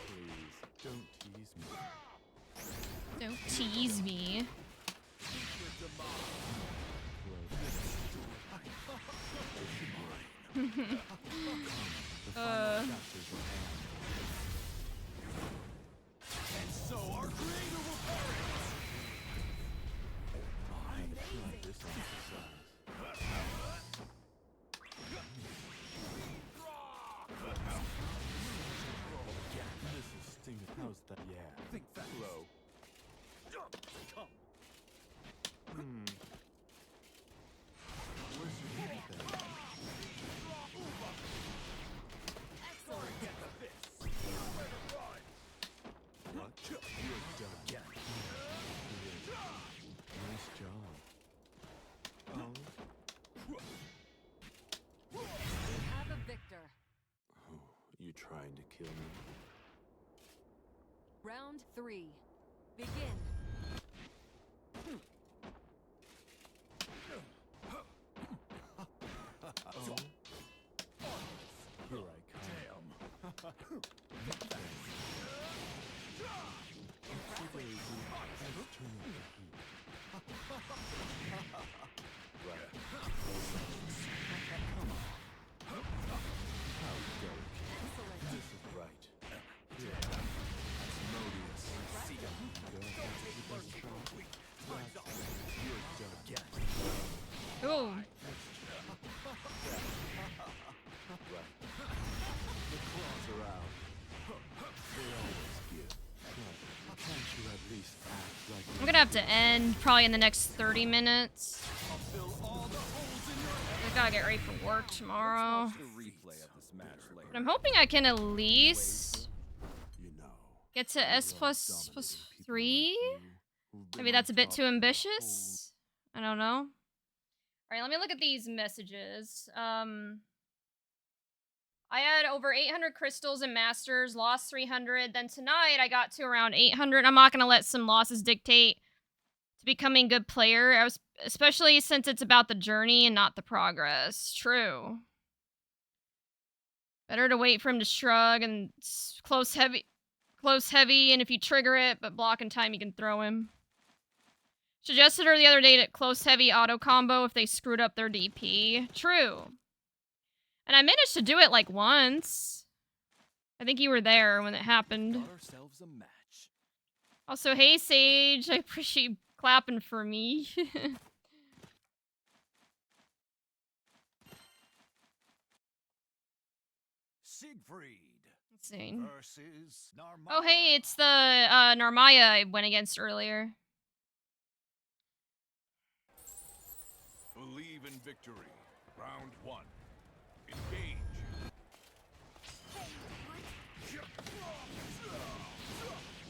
Please, don't tease me. Don't tease me. And so our creator will perish. This is Sting. How's that? Yeah. Think fast. Low. Come. Where's your heat then? Excellent. What? You're done. Nice job. Oh. We have a victor. You trying to kill me? Round 3. Begin. Oh. Here I come. Oopsie daisy. Let's turn up the heat. Right. Come on. How delicate. Excellent. This is right. Here. Asmodeus. See ya. Go ahead. You best try. You're done. Ooh. Right. The claws are out. They always give. But can't you at least act like I'm gonna have to end probably in the next 30 minutes. I gotta get ready for work tomorrow. Watch the replay of this match later. But I'm hoping I can at least you know? get to S plus 3. Maybe that's a bit too ambitious. I don't know. Alright, let me look at these messages. I had over 800 crystals in Masters, lost 300. Then tonight I got to around 800. I'm not going to let some losses dictate to becoming a good player, especially since it's about the journey and not the progress. True. Better to wait for him to shrug and close heavy, and if you trigger it, but block in time, you can throw him. Suggested her the other day to close heavy auto combo if they screwed up their DP. True. And I managed to do it like once. I think you were there when it happened. Got ourselves a match. Also, hey Sage, I appreciate you clapping for me. Siegfried. Insane. Versus Narmaya. Oh hey, it's the Narmaya I went against earlier. Believe in victory. Round 1. Engage.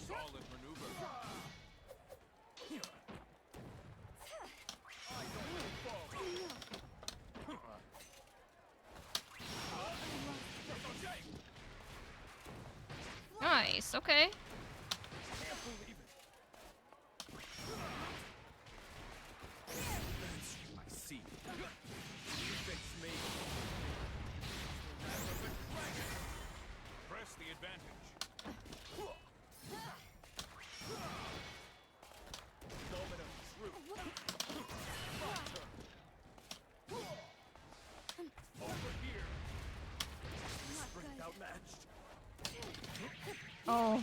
Solid maneuver. Nice. Okay. Can't believe it. I see. You fix me. Press the advantage. Moment of truth. Over here. Strength outmatched. Oh.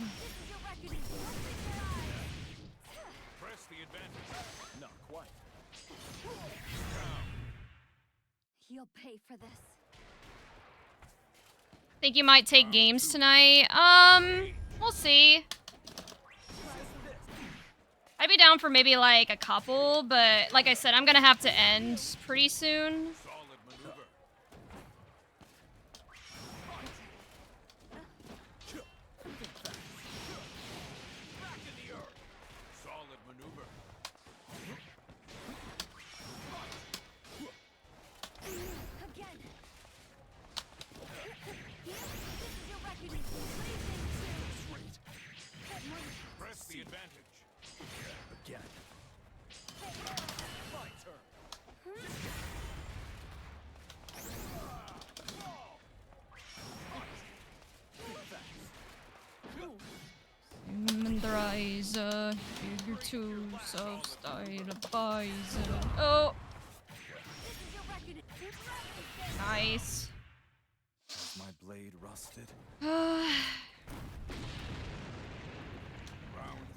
Press the advantage. Not quite. You'll pay for this. Think you might take games tonight? We'll see. I'd be down for maybe like a couple, but like I said, I'm gonna have to end pretty soon. Solid maneuver. Back in the earth. Solid maneuver. Again. This is your reckoning. Straight. Press the advantage. Again. My turn. Mandrizer, figure two, so style bison. Oh, nice. Has my blade rusted? Round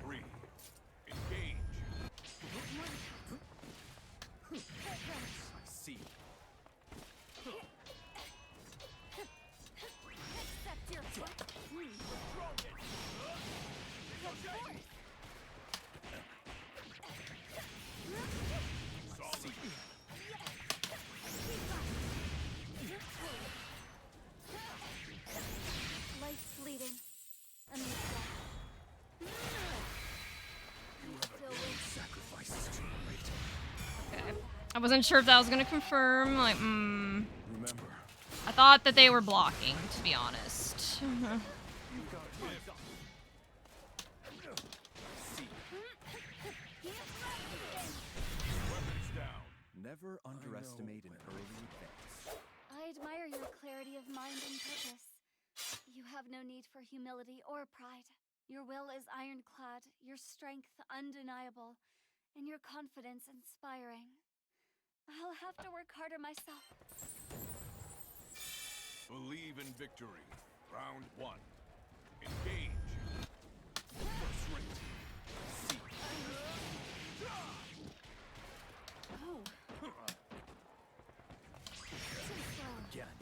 3. Engage. I see. Accept your fate. Solid. Life's fleeting. And Sacrifices too great. Okay. I wasn't sure if that was gonna confirm. Like, Remember, I thought that they were blocking, to be honest. you got it. See. Weapons down. Never underestimate an early advance. I admire your clarity of mind and purpose. You have no need for humility or pride. Your will is ironclad, your strength undeniable, and your confidence inspiring. I'll have to work harder myself. Believe in victory. Round 1. Engage. First rate. See. Oh. Again.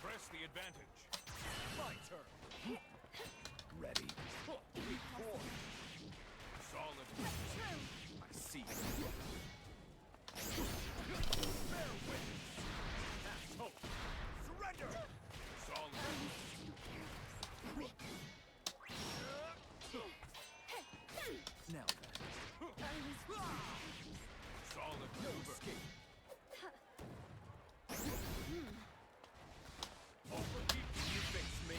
Press the advantage. My turn. Ready. Solid. I see. Bear witness. Past hope. Surrender. Solid. Now then. Solid maneuver. Overheat, you fix me.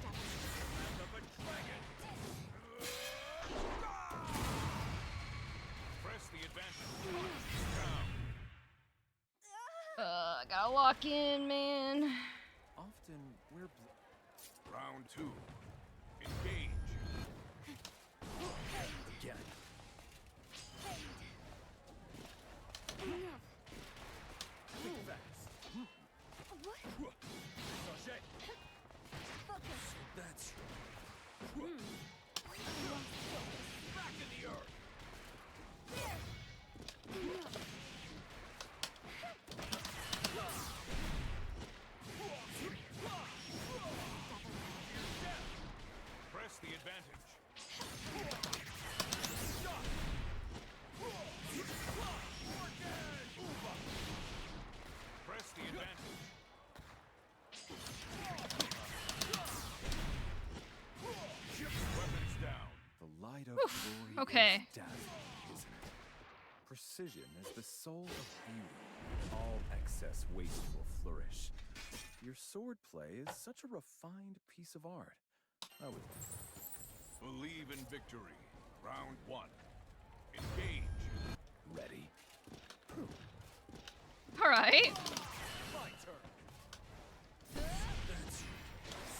Wrath of a dragon. Press the advantage. Down. Gotta lock in, man. Often we're round 2. Engage. Again. Think fast. Sachet. That's back in the earth. Press the advantage. Press the advantage. Weapons down. The light of glory Okay. is death, isn't it? precision is the soul of beauty. All excess waste will flourish. Your swordplay is such a refined piece of art. I would Believe in victory. Round 1. Engage. ready. All right. My turn.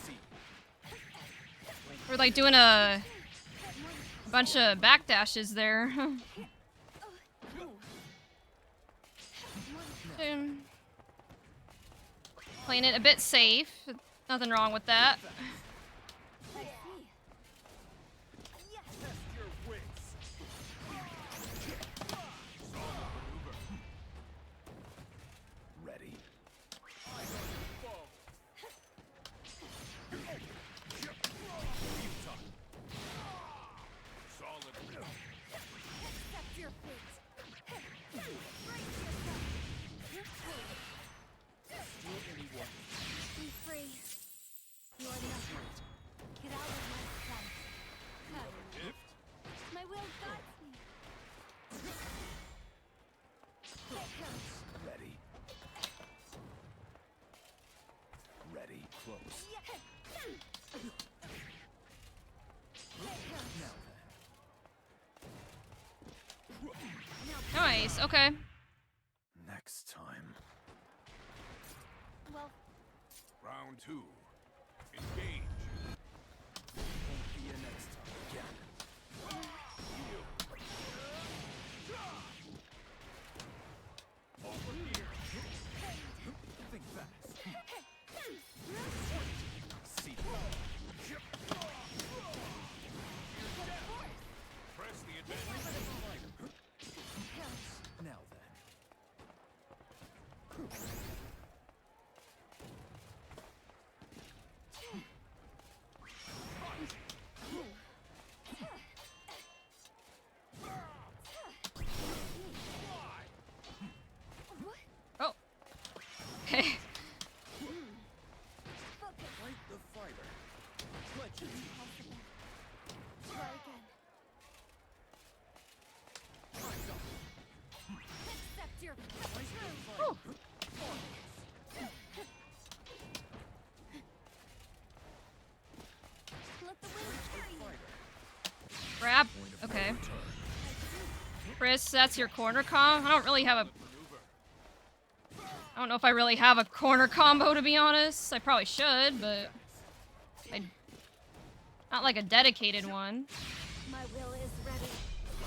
See. We're like doing a bunch of backdashes there. Playing it a bit safe. Nothing wrong with that. I see. Test your wits. Ready. Solid. Accept your fate. Brace yourself. Be free. You are nothing. Get out of my sight. Gift? My will guides me. Ready. Ready. Close. Nice. Okay. Next time. Well, Round 2. Engage. Won't be a next time again. Over here. Think fast. See. Press the advantage. Now then. Oh. Okay. Fight the fighter. Legend. impossible. Try again. Accept your Whew. Let the wind carry you. Grab. Okay. Chris, that's your corner comp. I don't really have a. I don't know if I really have a corner combo, to be honest. I probably should, but I not like a dedicated one. My will is ready.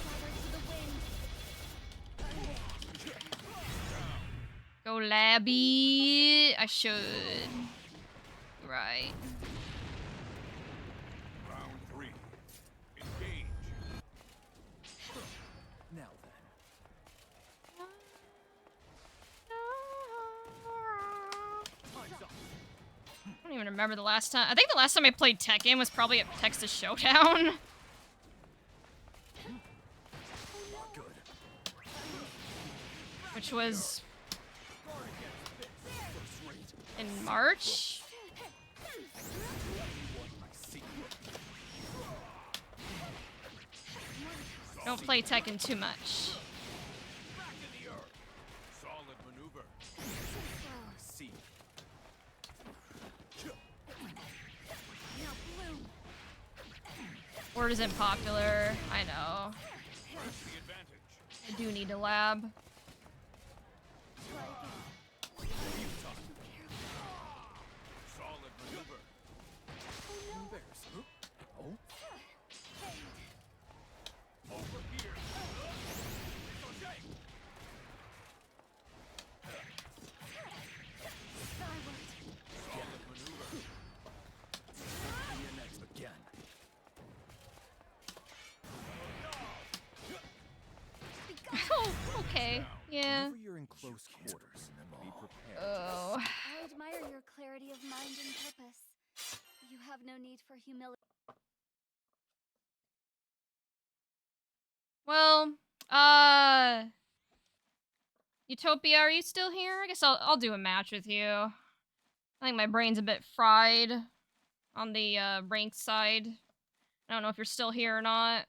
Gather to the wind. Go Labby. I should. Right. Round 3. Engage. Now then. Time's up. I don't even remember the last time. I think the last time I played Tekken was probably at Texas Showdown. Good. Which was Guard against this. First rate. in March. I see. Don't play Tekken too much. Back in the earth. Solid maneuver. I see. Now bloom. Word isn't popular. I know. Press the advantage. I do need a lab. Try again. Solid maneuver. Embarrassing. Oh? Over here. Okay. Skyward. Solid maneuver. Be your next again. Oh, okay. Yeah. Whenever you're in close quarters, be prepared. Oh. I admire your clarity of mind and purpose. You have no need for humility. Well, Utopia, are you still here? I guess I'll do a match with you. I think my brain's a bit fried on the ranked side. I don't know if you're still here or not.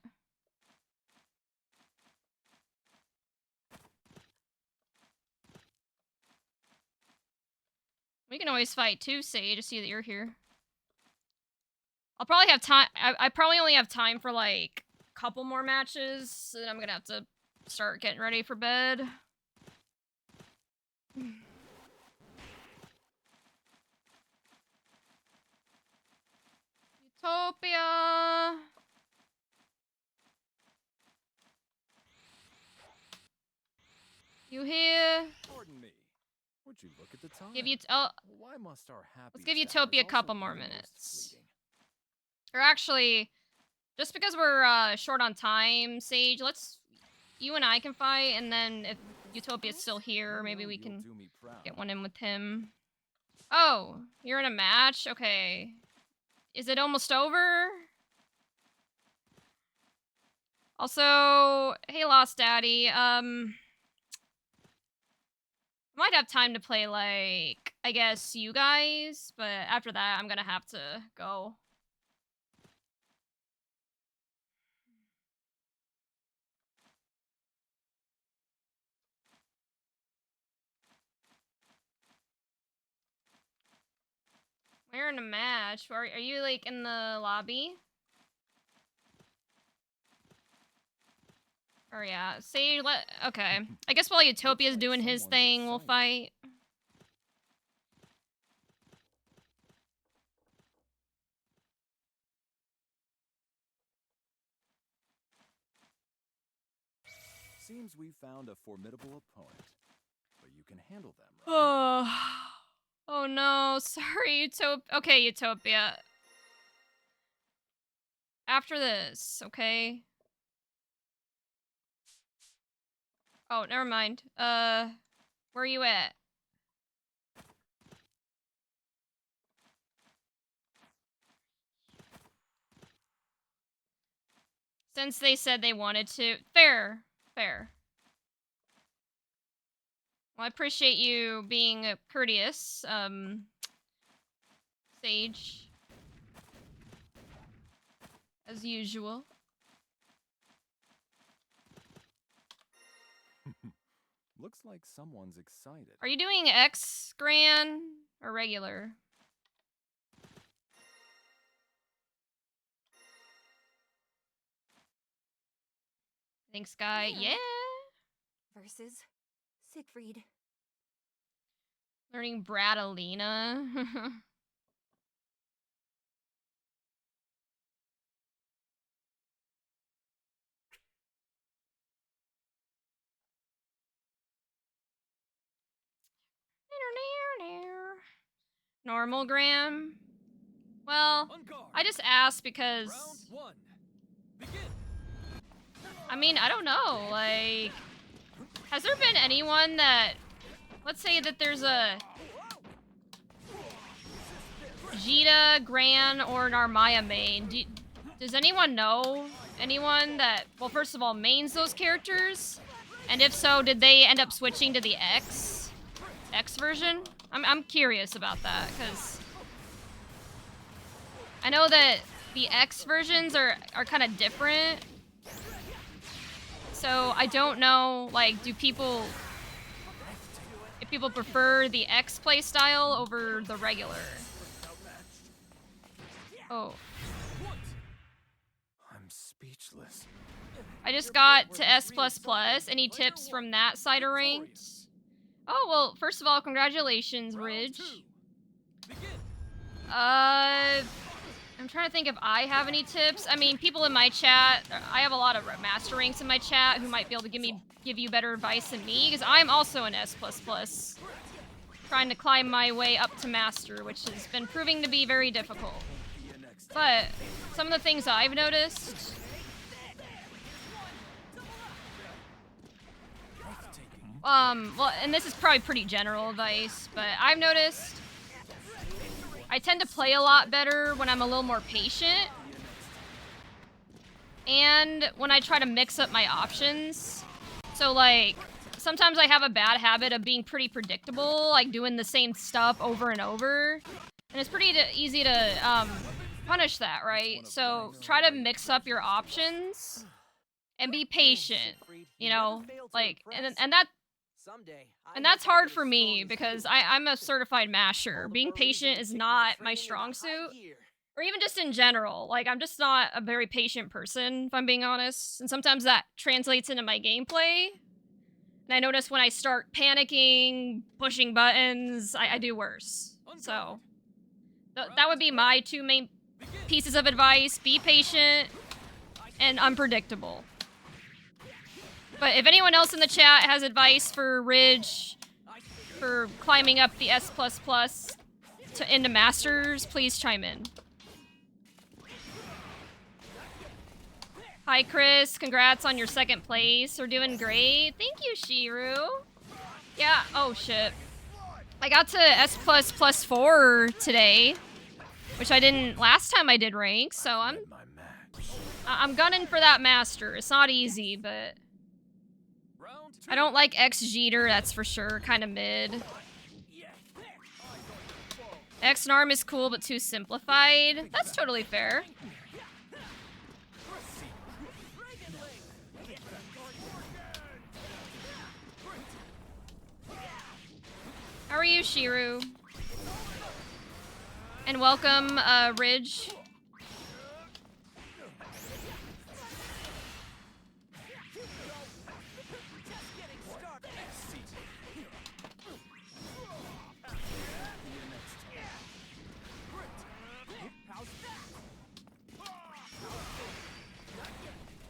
We can always fight too, Sage. I see that you're here. I'll probably have time. I probably only have time for like a couple more matches, so then I'm gonna have to start getting ready for bed. Utopia. You here? Pardon me. Would you look at the time? Give you Why must our happy let's give hours Utopia a also couple be more the most minutes. fleeting? Or actually, just because we're short on time, Sage, you and I can fight, and then if Utopia's still here, maybe we can get one in with him. Oh, you're in a match? Okay. Is it almost over? Also, hey Lost Daddy, might have time to play, like, I guess you guys, but after that, I'm gonna have to go. We're in a match. Are you, like, in the lobby? Or yeah, say, okay. I guess while Utopia's doing his thing, we'll fight. Seems we found a formidable opponent, but you can handle them, right? Oh, oh no, sorry, Okay, Utopia. After this, okay? Oh, never mind. Where are you at? Since they said they wanted to. Fair. Fair. Well, I appreciate you being courteous, Sage. As usual. Looks like someone's excited. Are you doing X Gran or regular? Thanks, Guy. Yeah. Versus Siegfried. Learning Bradalina. Normal Graham. Well, I just asked because I mean, I don't know, like, has there been anyone that, let's say that there's a Jita, Gran, or Narmaya main. Does anyone know anyone that, well, first of all, mains those characters? And if so, did they end up switching to the X version? I'm curious about that, because I know that the X versions are kind of different. So I don't know, like, if people prefer the X playstyle over the regular. Oh. I'm speechless. I just got to S++. Any tips from that side of ranked? Oh, well, first of all, congratulations, Ridge. I'm trying to think if I have any tips. I mean, people in my chat, I have a lot of master ranks in my chat who might be able to give you better advice than me, because I'm also an S++. Trying to climb my way up to master, which has been proving to be very difficult. But some of the things I've noticed. Well, and this is probably pretty general advice, but I've noticed I tend to play a lot better when I'm a little more patient. And when I try to mix up my options. So, like, sometimes I have a bad habit of being pretty predictable, like doing the same stuff over and over. And it's pretty easy to punish that, right? So try to mix up your options and be patient, you know? Like, and And that's hard for me because I'm a certified masher. Being patient is not my strong suit. Or even just in general. Like, I'm just not a very patient person, if I'm being honest. And sometimes that translates into my gameplay. And I notice when I start panicking, pushing buttons, I do worse. So, that would be my 2 main pieces of advice. Be patient and unpredictable. But if anyone else in the chat has advice for Ridge, for climbing up the S++ into Masters, please chime in. Hi, Chris. Congrats on your 2nd place. You're doing great. Thank you, Shiru. Yeah, oh shit. I got to S++ +4 today, which I didn't last time I did rank, so I'm gunning for that master. It's not easy, but I don't like X Jeter, that's for sure. Kind of mid. X Narm is cool, but too simplified. That's totally fair. How are you, Shiru? And welcome, Ridge.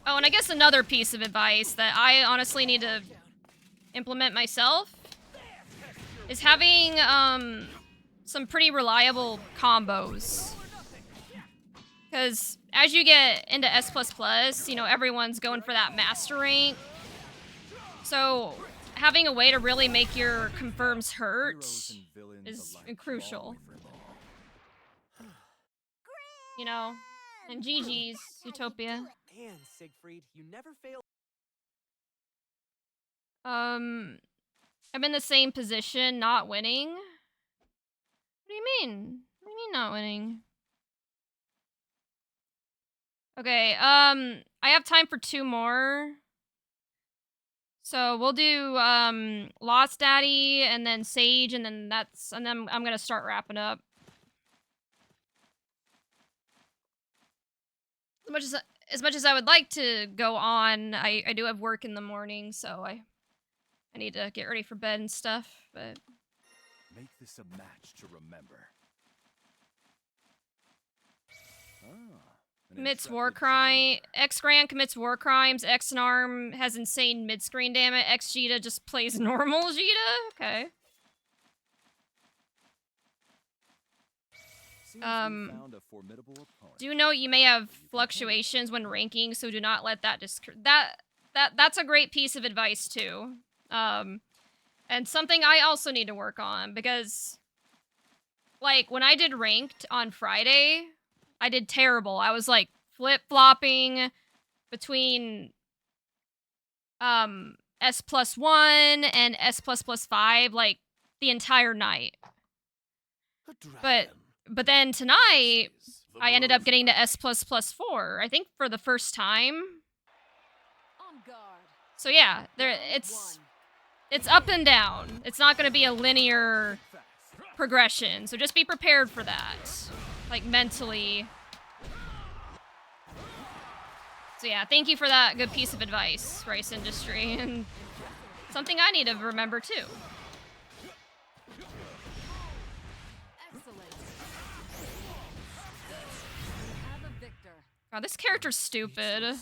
Oh, and I guess another piece of advice that I honestly need to implement myself is having some pretty reliable combos. Because as you get into S++, you know, everyone's going for that master rank. So having a way to really make your confirms hurt is crucial. You know, and GG's, Utopia. Man, Siegfried, you never fail. I'm in the same position, not winning. What do you mean? What do you mean not winning? Okay, I have time for 2 more. So we'll do Lost Daddy and then Sage, and then I'm gonna start wrapping up. As much as I would like to go on, I do have work in the morning, so I need to get ready for bed and stuff, but make this a match to remember. Commits war crime. X-Gran commits war crimes. X-Narm has insane mid-screen damage. X-Jita just plays normal Jita? Okay. Do note you may have fluctuations when ranking, so do not let that that's a great piece of advice too. And something I also need to work on, because like when I did ranked on Friday, I did terrible. I was like flip-flopping between S+1 and S++5 like the entire night. But then tonight I ended up getting to S++4, I think for the first time. So yeah, it's up and down. It's not going to be a linear progression, so just be prepared for that, like mentally. So yeah, thank you for that good piece of advice, Rice Industry, and something I need to remember too. God, this character's stupid.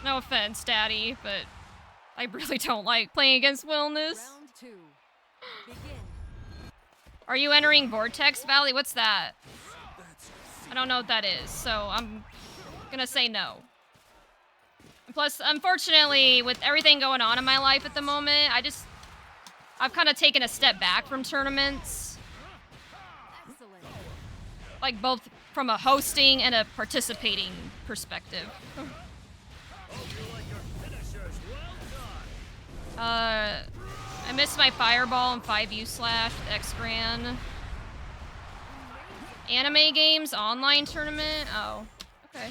No offense, Daddy, but I really don't like playing against Wellness. Are you entering Vortex Valley? What's that? I don't know what that is, so I'm gonna say no. And plus, unfortunately, with everything going on in my life at the moment, I've kind of taken a step back from tournaments. Like, both from a hosting and a participating perspective. I missed my Fireball and 5U Slash with X-Gran. Anime Games online tournament? Oh, okay.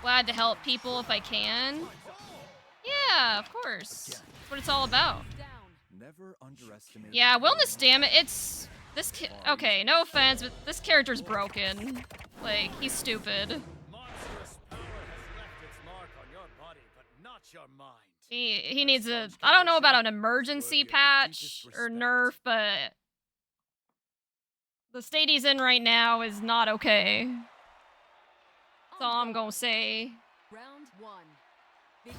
Glad to help people if I can. Yeah, of course. That's what it's all about. Never underestimate. Yeah, wellness damage. It's this. Okay, no offense, but this character's broken. Like, he's stupid. Monstrous power has left its mark on your body, but not your mind. He needs a. I don't know about an emergency patch or nerf, but the state he's in right now is not okay. That's all I'm gonna say. Round 1. Begin.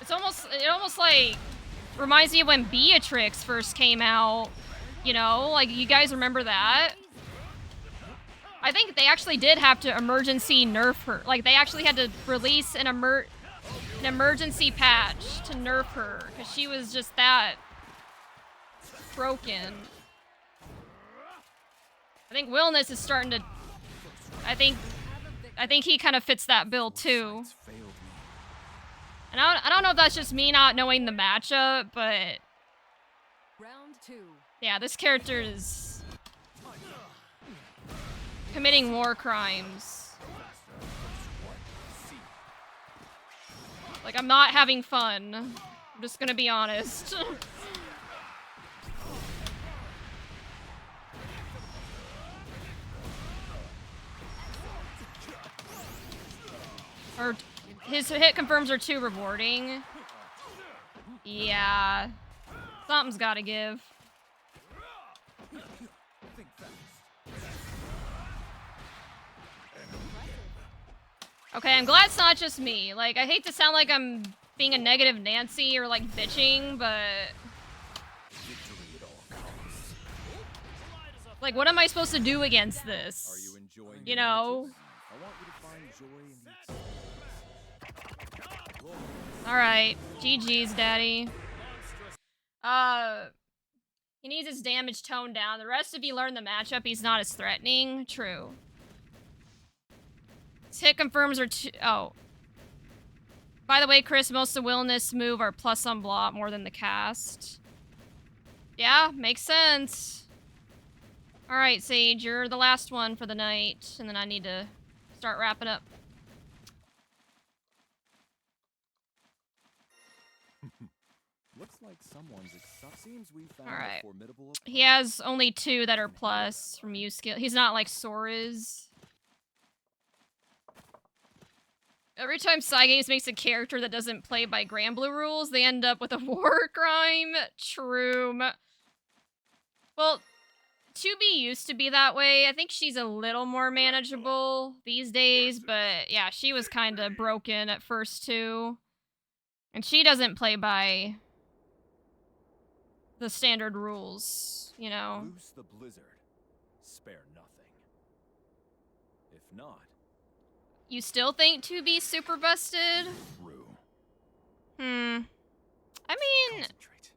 It almost like reminds me of when Beatrix first came out. You know, like, you guys remember that? I think they actually did have to emergency nerf her. Like, they actually had to release an emergency patch to nerf her because she was just that broken. I think Willness is starting to. I think he kind of fits that bill too. And I don't know if that's just me not knowing the matchup, but Round 2. yeah, this character is committing war crimes. Like, I'm not having fun. I'm just gonna be honest. Or his hit confirms are too rewarding. Yeah. Something's gotta give. Okay, I'm glad it's not just me. Like, I hate to sound like I'm being a negative Nancy or, like, bitching, but... Like, what am I supposed to do against this? You know? Alright. GG's, daddy. He needs his damage toned down. The rest, if you learn the matchup, he's not as threatening. True. His hit confirms are oh. By the way, Chris, most of Willness move are plus on blot more than the cast. Yeah, makes sense. Alright, Sage, you're the last one for the night. And then I need to start wrapping up. Looks like someone's seems we found Alright. a formidable He has only 2 that are plus from U skill. He's not like Sora's. Every time Cygames makes a character that doesn't play by Granblue rules, they end up with a war crime. True. Well, 2B used to be that way. I think she's a little more manageable these days, but yeah, she was kind of broken at first too. And she doesn't play by the standard rules, you know. Loose the blizzard. Spare nothing. If not, You still think 2B super busted? Rue. I mean, Concentrate.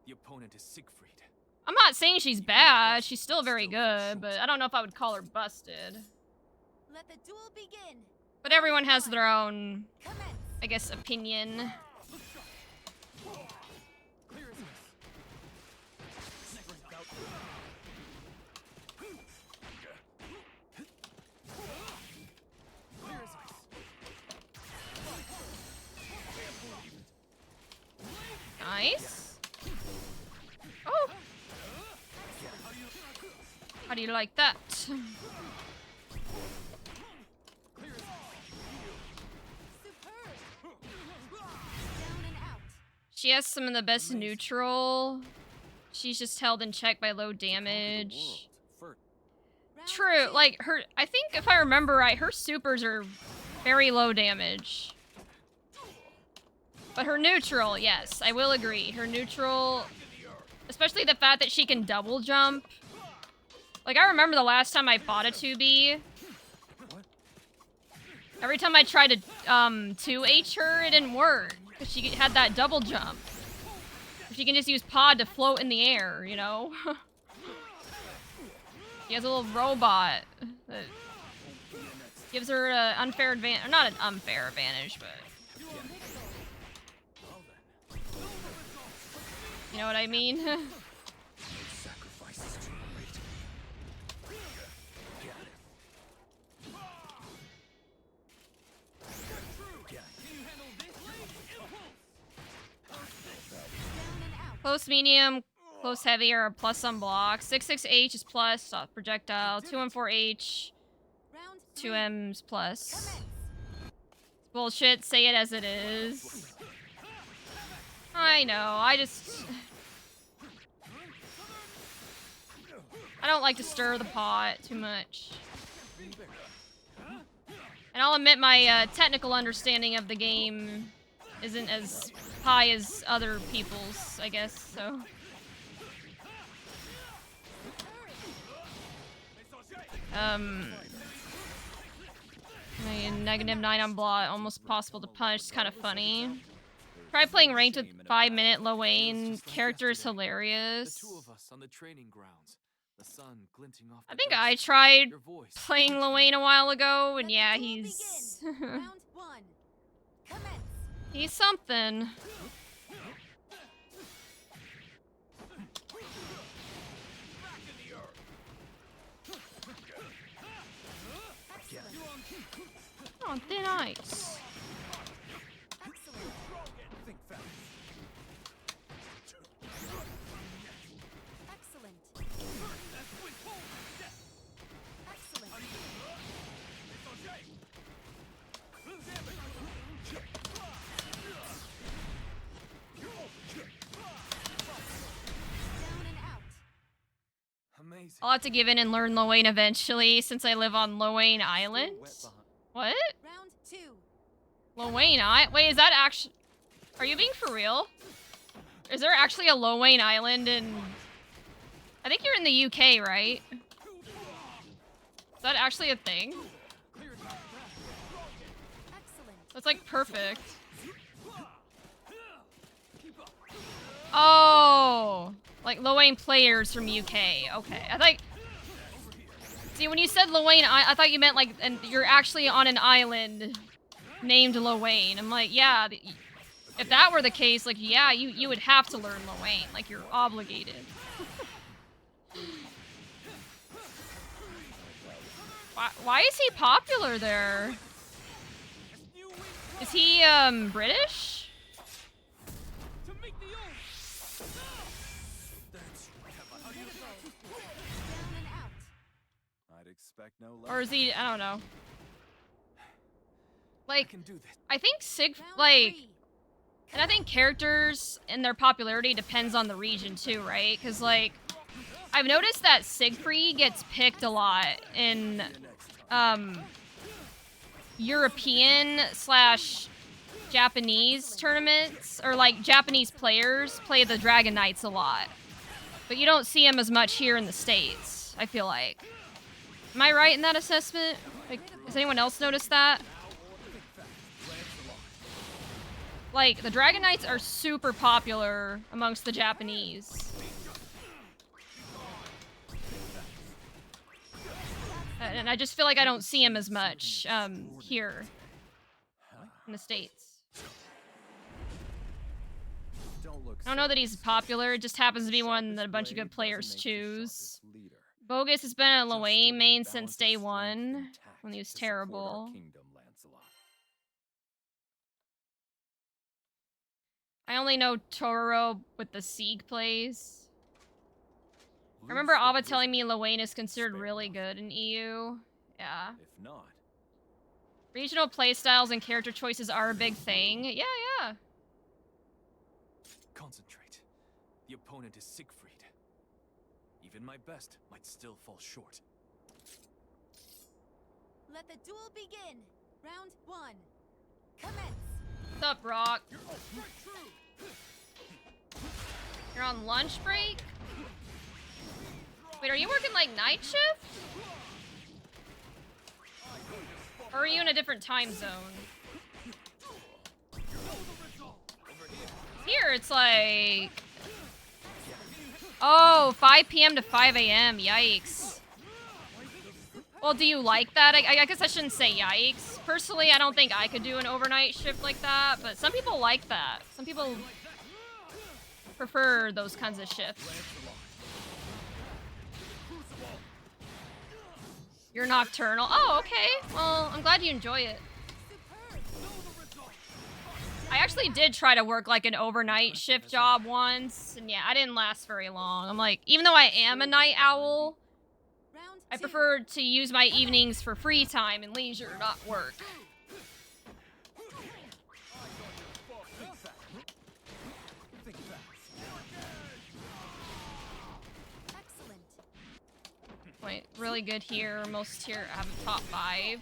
The opponent is Siegfried. I'm not saying she's bad. She's still very good, but I don't know if I would call her busted. Let the duel begin. But everyone has their own, I guess, opinion. Clear as this. Sprint out. Clear as ice. Nice. Oh! How do you like that? She has some of the best neutral. She's just held in check by low damage. True, like her, I think if I remember right, her supers are very low damage. But her neutral, yes, I will agree. Her neutral, especially the fact that she can double jump. Like, I remember the last time I fought a 2B. Every time I tried to 2H her, it didn't work. Because she had that double jump. She can just use pod to float in the air, you know? She has a little robot that gives her an unfair advantage. Not an unfair advantage, but... You know what I mean? Close medium, close heavy are a plus on block. 6-6H is plus, soft projectile. 2-4H, 2M's plus. Bullshit, say it as it is. I know, I don't like to stir the pot too much. And I'll admit my technical understanding of the game isn't as high as other people's, I guess, so. -9 on blot, almost possible to punch. It's kind of funny. Try playing ranked with 5-minute Lowain. Character is hilarious. The two of us on the training grounds. The sun glinting off. I think I tried playing Lowain a while ago, and yeah, he's Round 1. Commence. he's something. On thin ice. Excellent. Think fast. Excellent. Excellent. Down and out. Amazing. I'll have to give in and learn Lowain eventually, since I live on Lowain Island. What? Round 2. Lowain Island? Wait, is that actually... Are you being for real? Is there actually a Lowain Island in... I think you're in the UK, right? Is that actually a thing? Excellent. That's like perfect. Oh! Like Lowain players from UK. Okay. I thought... See, when you said Lowain, I thought you meant like, and you're actually on an island named Lowain. I'm like, yeah, if that were the case, like, yeah, you would have to learn Lowain. Like, you're obligated. Why is he popular there? Is he, British? No or is he, I don't know. Like, I can do this. I think and I think characters and their popularity depends on the region too, right? Because, like, I've noticed that Siegfried gets picked a lot in, European/Japanese tournaments, or, like, Japanese players play the Dragon Knights a lot. But you don't see him as much here in the States, I feel like. Am I right in that assessment? Like, has anyone else noticed that? Like, the Dragon Knights are super popular amongst the Japanese. And I just feel like I don't see him as much, here in the States. I don't know that he's popular, it just happens to be one that a bunch of good players choose. Bogus has been a Lowain main since day one, when he was terrible. I only know Tororo with the Sieg plays. I remember Ava telling me Lowain is considered really good in EU. Yeah. If not, regional playstyles and character choices are a big thing. Yeah, yeah. Concentrate. The opponent is Siegfried. Even my best might still fall short. Let the duel begin. Round 1. Commence. What's up, Rock? You're on lunch break? Wait, are you working like night shift? Or are you in a different time zone? Here, it's like... Oh, 5 p.m. to 5 a.m. Yikes. Well, do you like that? I guess I shouldn't say yikes. Personally, I don't think I could do an overnight shift like that, but some people like that. Some people prefer those kinds of shifts. You're nocturnal. Oh, okay. Well, I'm glad you enjoy it. I actually did try to work like an overnight shift job once, and yeah, I didn't last very long. I'm like, even though I am a night owl, I prefer to use my evenings for free time and leisure, not work. Wait, really good here. Most here have a top 5.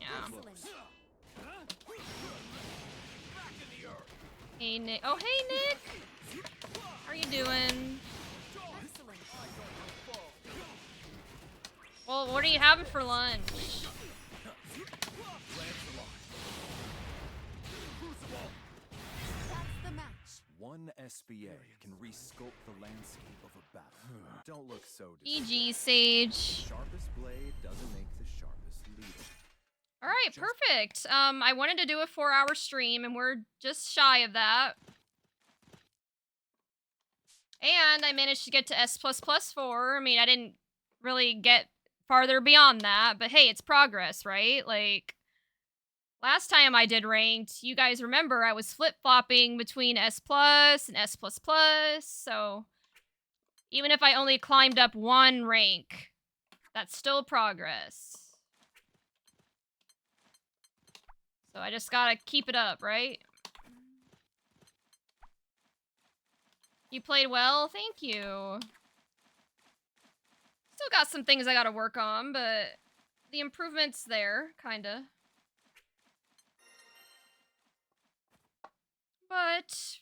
Yeah. Hey, Nick. Oh, hey, Nick! How are you doing? Well, what are you having for lunch? One SBA can resculpt the landscape of a battle. Don't look so GG, Sage. The sharpest blade doesn't make the sharpest leader. All right, perfect. I wanted to do a 4-hour stream, and we're just shy of that. And I managed to get to S++4. I mean, I didn't really get farther beyond that, but hey, it's progress, right? Like, last time I did ranked, you guys remember I was flip-flopping between S+ and S++, so even if I only climbed up 1 rank, that's still progress. So I just gotta keep it up, right? You played well? Thank you. Still got some things I gotta work on, but the improvement's there, kinda. But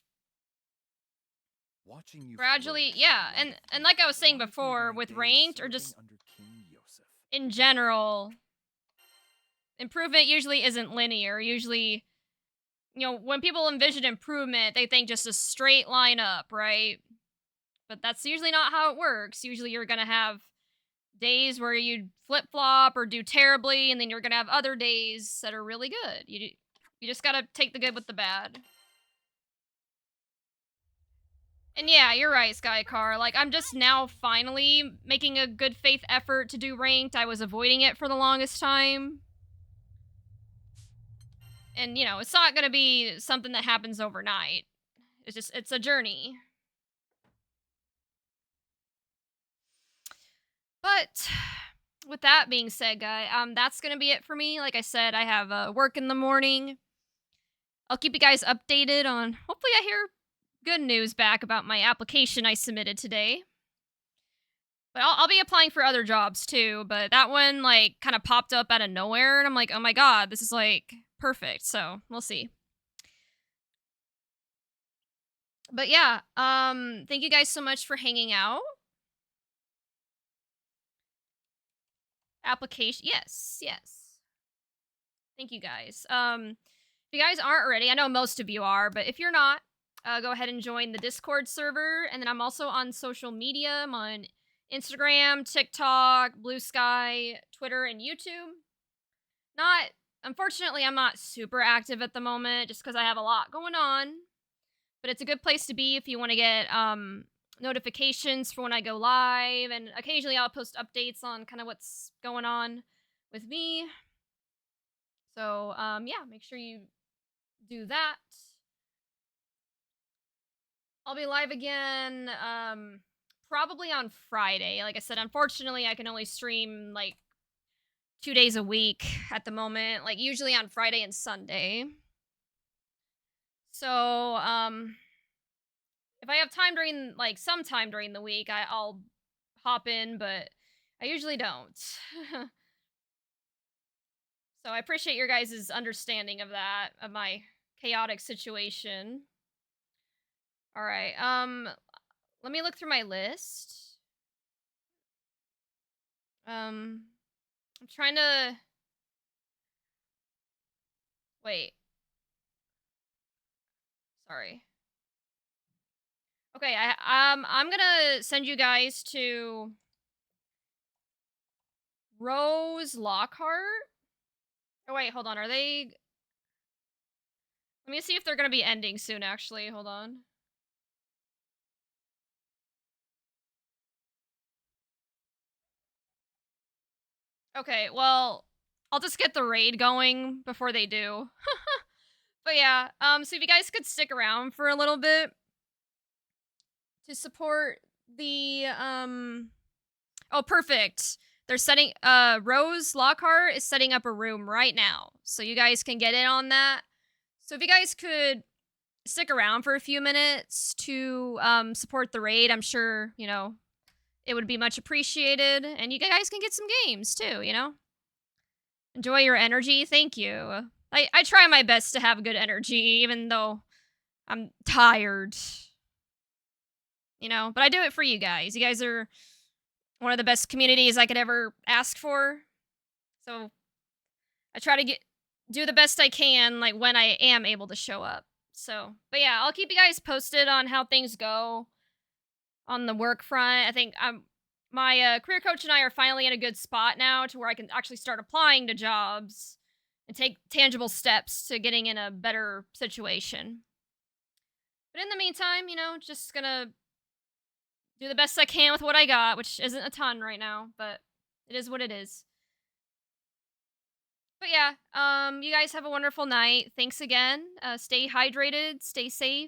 watching you gradually, yeah, and like I was saying before, with ranked or just in general, improvement usually isn't linear. Usually, you know, when people envision improvement, they think just a straight line up, right? But that's usually not how it works. Usually you're gonna have days where you flip-flop or do terribly, and then you're gonna have other days that are really good. You just gotta take the good with the bad. And yeah, you're right, Skycar. Like, I'm just now finally making a good faith effort to do ranked. I was avoiding it for the longest time. And, you know, it's not gonna be something that happens overnight. It's a journey. But with that being said, that's gonna be it for me. Like I said, I have work in the morning. I'll keep you guys updated on, hopefully I hear good news back about my application I submitted today. But I'll be applying for other jobs too, but that one, like, kind of popped up out of nowhere, and I'm like, oh my god, this is, like, perfect, so we'll see. But yeah, thank you guys so much for hanging out. Application, yes. Thank you guys. If you guys aren't ready, I know most of you are, but if you're not, go ahead and join the Discord server, and then I'm also on social media. I'm on Instagram, TikTok, Blue Sky, Twitter, and YouTube. Unfortunately, I'm not super active at the moment, just because I have a lot going on, but it's a good place to be if you want to get, notifications for when I go live, and occasionally I'll post updates on kind of what's going on with me. So, yeah, make sure you do that. I'll be live again, probably on Friday. Like I said, unfortunately, I can only stream, like, 2 days a week at the moment, like, usually on Friday and Sunday. So, if I have time during, like, sometime during the week, I'll hop in, but I usually don't. So I appreciate your guys' understanding of that, of my chaotic situation. Alright, let me look through my list. I'm trying to... Wait. Sorry. Okay, I'm gonna send you guys to Rose Lockhart. Oh wait, hold on. Are they? Let me see if they're gonna be ending soon. Actually, hold on. Okay, well, I'll just get the raid going before they do. But yeah, so if you guys could stick around for a little bit to support the oh, perfect. They're setting Rose Lockhart is setting up a room right now. So you guys can get in on that. So if you guys could stick around for a few minutes to support the raid, I'm sure, you know, it would be much appreciated. And you guys can get some games too, you know? Enjoy your energy. Thank you. I try my best to have good energy, even though I'm tired. You know, but I do it for you guys. You guys are one of the best communities I could ever ask for. So I try to do the best I can, like when I am able to show up. So, but yeah, I'll keep you guys posted on how things go on the work front. I think my career coach and I are finally in a good spot now to where I can actually start applying to jobs and take tangible steps to getting in a better situation. But in the meantime, you know, just gonna do the best I can with what I got, which isn't a ton right now, but it is what it is. But yeah, you guys have a wonderful night. Thanks again. Stay hydrated, stay safe.